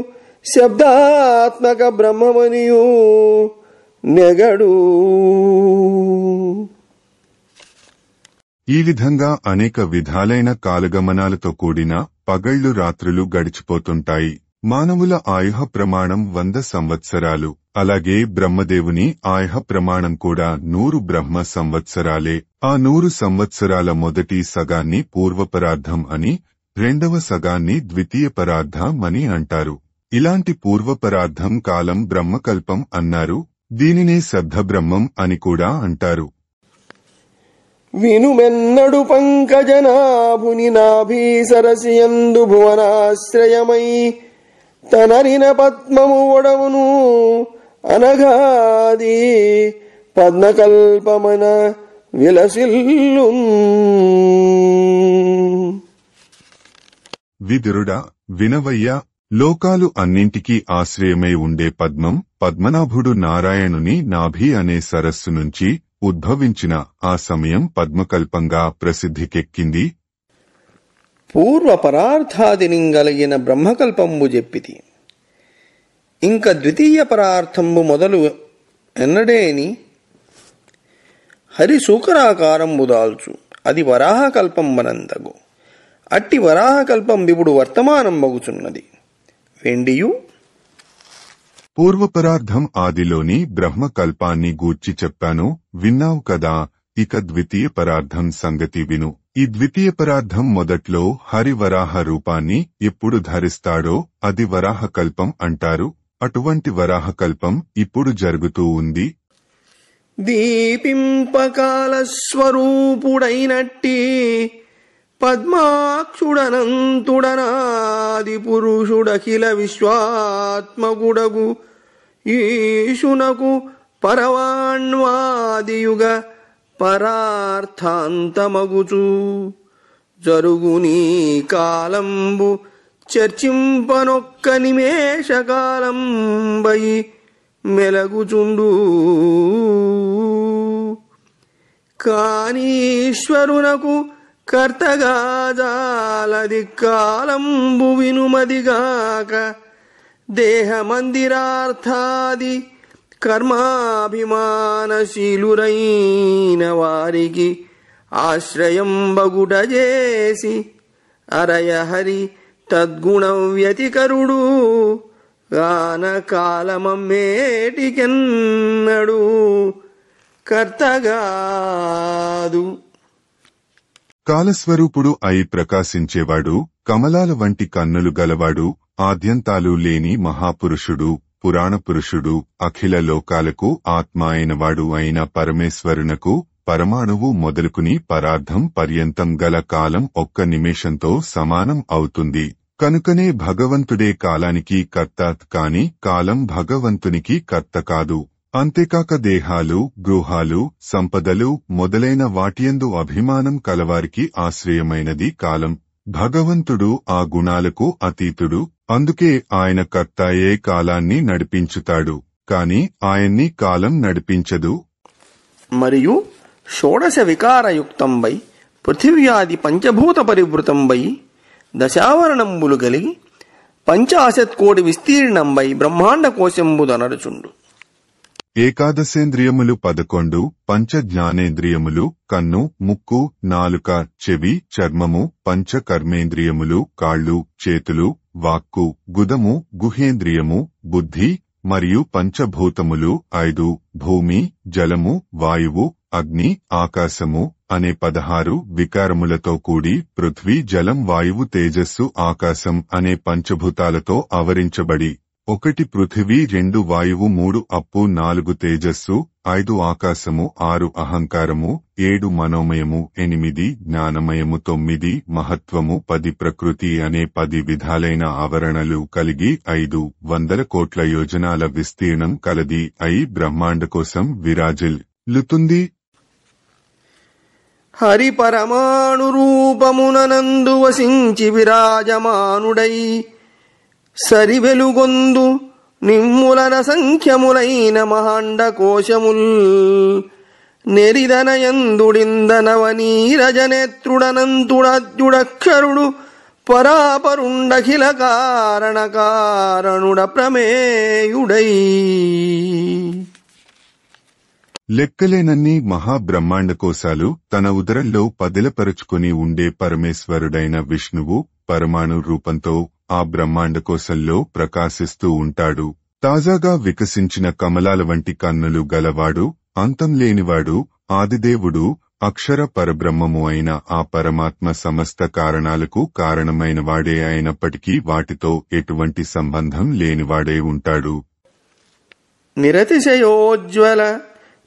శబ్దాత్మక బ్రహ్మమనియు నెగడు. ఈ విధంగా అనేక విధాలైన కాలగమనాలతో కూడిన పగళ్లు రాత్రులు గడిచిపోతుంటాయి. మానవుల ఆయుహ ప్రమాణం 100 సంవత్సరాలు. అలాగే బ్రహ్మదేవుని ఆయుహ ప్రమాణం కూడా 100 బ్రహ్మ సంవత్సరాలే. ఆ 100 సంవత్సరాల మొదటి సగాన్ని పూర్వపరార్థం అని, రెండవ సగాన్ని ద్వితీయ పరార్థం అని అంటారు. ఇలాంటి పూర్వపరార్థం కాలం బ్రహ్మకల్పం అన్నారు. దీనినే శబ్దబ్రహ్మం అని కూడా అంటారు. వినుమెన్నడు పంకజనాభుని నాభీ సరసియందు భువనాశ్రయమై తనరిన పద్మము ఒడవును అనగాది పద్మకల్పమన విలసిల్లు. విదురుడా వినవయ్యా, లోకాలు అన్నింటికీ ఆశ్రయమై ఉండే పద్మం పద్మనాభుడు నారాయణుని నాభి అనే సరస్సు నుంచి ఉద్భవించిన ఆ సమయం పద్మకల్పంగా ప్రసిద్ధికెక్కింది. పూర్వ పరార్థాదినింగలిగిన బ్రహ్మకల్పంబు చెప్పితి. ఇంక ద్వితీయ పరార్థంబు మొదలు ఎన్నడేని హరి సూకరాకారంబు దాల్చు, అది వరాహకల్పంబనందగు. అట్టి వరాహకల్పం ఇప్పుడు వర్తమానం మగుచున్నది. వెండియు పూర్వపరార్థం ఆదిలోని బ్రహ్మకల్పాన్ని గూర్చి చెప్పాను, విన్నావు కదా. ఇక ద్వితీయ పరార్థం సంగతి విను. ఈ ద్వితీయ పరార్థం మొదట్లో హరి వరాహ రూపాన్ని ఎప్పుడు ధరిస్తాడో అది వరాహకల్పం అంటారు. అటువంటి వరాహకల్పం ఇప్పుడు జరుగుతూ ఉంది. దీపింపకాల స్వరూపుడైనట్టి పద్మాక్షుడనంతుడనాది పురుషుడఖిల విశ్వాత్మకుడగు ఈశునకు పరవాణ్వాదియుగ పరార్థాంతమగుచు జరుగునీ కాలంబు చర్చింపనొక్క నిమేషకాలంబై మెలగుచుండు. కానీశ్వరునకు కర్తగాజాలది కాలంబు వినుమదిగాక దేహమందిరార్థాది కర్మాభిమానశీలురైన వారికి ఆశ్రయం బగుట చేసి అరయహరి తద్గుణ వ్యతికరుడు గాన కాలమమ్మేటికెన్నడు కర్తగాదు. కాలస్వరూపుడు అయి ప్రకాశించేవాడు, కమలాల వంటి కన్నులు గలవాడు, ఆద్యంతాలు లేని మహాపురుషుడు, పురాణపురుషుడు, అఖిల లోకాలకు ఆత్మ అయినవాడు అయిన పరమేశ్వరునకు పరమాణువు మొదలుకుని పరార్థం పర్యంతం గల కాలం ఒక్క నిమిషంతో సమానం అవుతుంది. కనుకనే భగవంతుడే కాలానికి కర్త కాని కాలం భగవంతునికి కర్త కాదు. అంతేకాక దేహాలు, గృహాలు, సంపదలు మొదలైన వాటియందు అభిమానం కలవారికి ఆశ్రయమైనది కాలం. భగవంతుడు ఆ గుణాలకు అతీతుడు. అందుకే ఆయన కర్తయే కాలాన్ని నడిపించుతాడు, కాని ఆయన్ని కాలం నడిపించదు. మరియు షోడశ వికారయుక్తంబై పృథివ్యాది పంచభూత పరివృతంబై దశావరణంబులు కలిగి 50 కోటి విస్తీర్ణంబై బ్రహ్మాండ కోశంబుదనరుచుండు. ఏకాదశేంద్రియములు 11, పంచ జ్ఞానేంద్రియములు కన్ను, ముక్కు, నాలుక, చెవి, చర్మము, పంచ కర్మేంద్రియములు కాళ్ళు, చేతులు, వాక్కు, గుదము, గుహేంద్రియము, బుద్ధి మరియు పంచభూతములు 5, భూమి, జలము, వాయువు, అగ్ని, ఆకాశము అనే 16 వికారములతో కూడి పృథ్వీ, జలం, వాయువు, తేజస్సు, ఆకాశం అనే పంచభూతాలతో ఆవరించబడి 1 పృథివీ, 2 వాయువు, 3 అప్పు, 4 తేజస్సు, 5 ఆకాశము, 6 అహంకారము, 7 మనోమయము, 8 జ్ఞానమయము, 9 మహత్వము, 10 ప్రకృతి అనే 10 విధాలైన ఆవరణలు కలిగి 500 కోట్ల యోజనాల విస్తీర్ణం కలది అయి బ్రహ్మాండకోశం విరాజిల్లుతుంది. హరి పరమాణు రూపమునందు వసించి విరాజమానుడై సరి వెలుగొందు నిమ్ములన సంఖ్యములైన మహాండ కోశముల్ నెరిదనయందుడిందనవనీరజనేత్రుడనంతుడద్యుడక్షరుడు పరాపరుండఖిల కారణుడ ప్రమేయుడై లెక్కలేనన్ని మహాబ్రహ్మాండకోశాలు తన ఉదరంలో పదిలపరుచుకుని ఉండే పరమేశ్వరుడైన విష్ణువు పరమాణు రూపంతో ఆ బ్రహ్మాండకోశంలో ప్రకాశిస్తూ ఉంటాడు. తాజాగా వికసించిన కమలాల వంటి కన్నులు గలవాడు, అంతం లేనివాడు, ఆదిదేవుడు, అక్షర పరబ్రహ్మము అయిన ఆ పరమాత్మ సమస్త కారణాలకు కారణమైనవాడే అయినప్పటికీ వాటితో ఎటువంటి సంబంధం లేనివాడే ఉంటాడు. నిరతిశయోజ్వల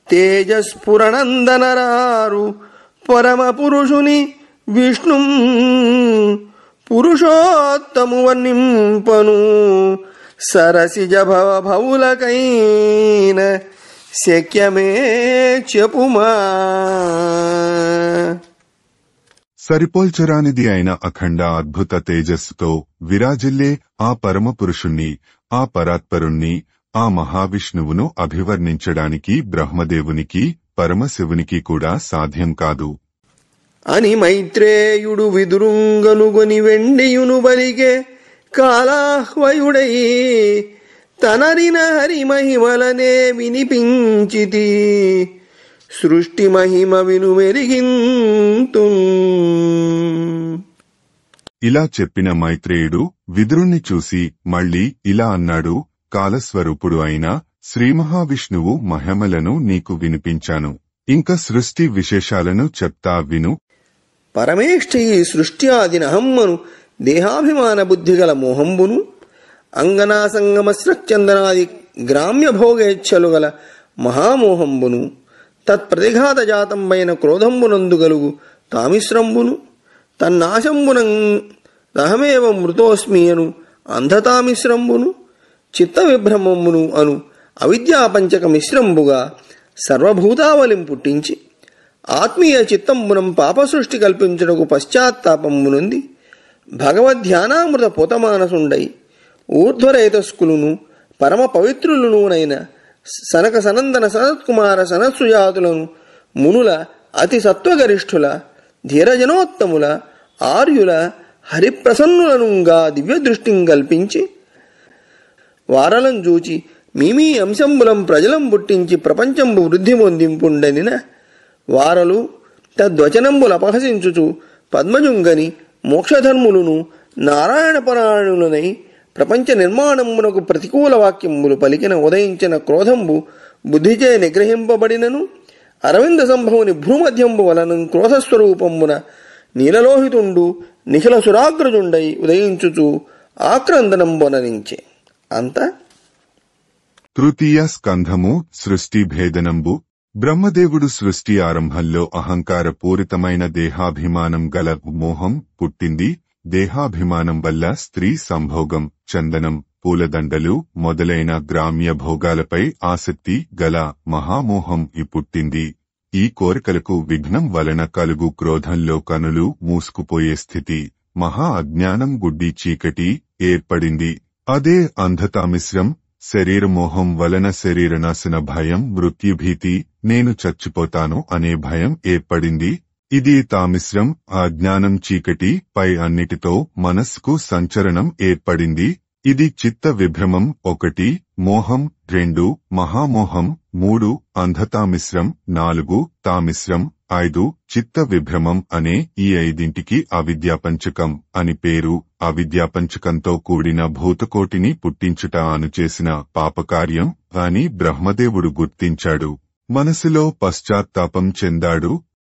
తేజస్ఫురణందనరారు పరమ పురుషుని విష్ణు పురుషోత్తము వర్ణింపను సరసిజ భవభవులకైన శక్యమే చెప్పుమా. సరిపోల్చరానిది అయిన అఖండ అద్భుత తేజస్సుతో విరాజిల్లే ఆ పరమపురుషుణ్ణి, ఆ పరాత్పరుణ్ణి, ఆ మహావిష్ణువును అభివర్ణించడానికి బ్రహ్మదేవునికి, పరమశివునికి కూడా సాధ్యం కాదు అని మైత్రేయుడు విదురుంగనుగొని వెండియును బలిగే కాలాహ్వయుడై తనరిన హరి మహిమలనే వినిపించితి సృష్టి మహిమ విను మెరిగింతు. ఇలా చెప్పిన మైత్రేయుడు విదురుణ్ణి చూసి మళ్ళీ ఇలా అన్నాడు, కాలస్వరూపుడు అయిన శ్రీమహావిష్ణువు మహిమలను నీకు వినిపించాను, ఇంకా సృష్టి విశేషాలను చెప్తా విను. పరమేష్ఠ ఈ సృష్టి ఆదినహమ్మను దేహాభిమాన బుద్ధిగల మోహంబును అంగనాసంగమ స్రక్చందనాది గ్రామ్య భోగేచ్ఛలు గల మహామోహంబును తత్ప్రతిఘాత జాతంబైన క్రోధంబునందుగలుగు తామిశ్రంబును తన్నాశంబునం రహమేవ మృతోస్మియను అంధతామిశ్రంబును చిత్త విభ్రమమును అను అవిద్యాపంచక మిశ్రంబుగా సర్వభూతావలిం పుట్టించి ఆత్మీయ చిత్తంబునం పాపసృష్టి కల్పించుటకు పశ్చాత్తాపంబునుంది భగవద్ధ్యానామృత పోతమానసుండై ఊర్ధ్వరేతస్కులును పరమ పవిత్రులునైన సనక సనందన సనత్కుమార సనత్సుజాతులను మునుల అతి సత్వగరిష్ఠుల ధీరజనోత్తముల ఆర్యుల హరిప్రసన్నులనుగా దివ్యదృష్టిం కల్పించి వారలం చూచి మీమీ అంశంబులం ప్రజలం పుట్టించి ప్రపంచంబు వృద్ధి పొందింపుండనిన వారలు తద్వచనంబులు అపహసించుచు పద్మజుంగని మోక్షధర్ములును నారాయణపరాయణులనై ప్రపంచ నిర్మాణమునకు ప్రతికూల వాక్యంబులు పలికిన ఉదయించిన క్రోధంబు బుద్ధిచే నిగ్రహింపబడినను అరవింద సంభవుని భూమధ్యంబు వలన క్రోధస్వరూపమున నీలలోహితుండు నిఖిల సురాగ్రజుండై ఉదయించుచు ఆక్రందనంబొనరించే. అంత తృతీయ స్కంధము సృష్టి భేదనంబు. బ్రహ్మదేవుడు సృష్టి ఆరంభంలో అహంకారపూరితమైన దేహాభిమానం గల మోహం పుట్టింది. దేహాభిమానం వల్ల స్త్రీ సంభోగం, చందనం, పూలదండలు మొదలైన గ్రామ్య భోగాలపై ఆసక్తి గల మహామోహం పుట్టింది. ఈ కోరికలకు విఘ్నం వలన కలుగు క్రోధంలో కనులు మూసుకుపోయే స్థితి, మహా అజ్ఞానం గుడ్డి చీకటి ఏర్పడింది. అదే అంధతామిశ్రం. శరీరమోహం వలన శరీరనాశన భయం, మృత్యుభీతి, నేను చచ్చిపోతాను అనే భయం ఏర్పడింది. ఇది తామిశ్రం. అజ్ఞానం చీకటి పై అన్నిటితో మనస్సుకు సంచరణం ఏర్పడింది. ఇది చిత్త విభ్రమం 1, మోహం 2, మహామోహం 3, అంధతామిశ్రం 4, తామిశ్రం 5, చిత్త విభ్రమం అనే ఈ 5ంటికి అవిద్యాపంచకం అని పేరు. అవిద్యాపంచకంతో కూడిన భూతకోటిని పుట్టించుట అనుచేసిన పాపకార్యం అని బ్రహ్మదేవుడు గుర్తించాడు. మనసులో పశ్చాత్తాపం చెందాడు.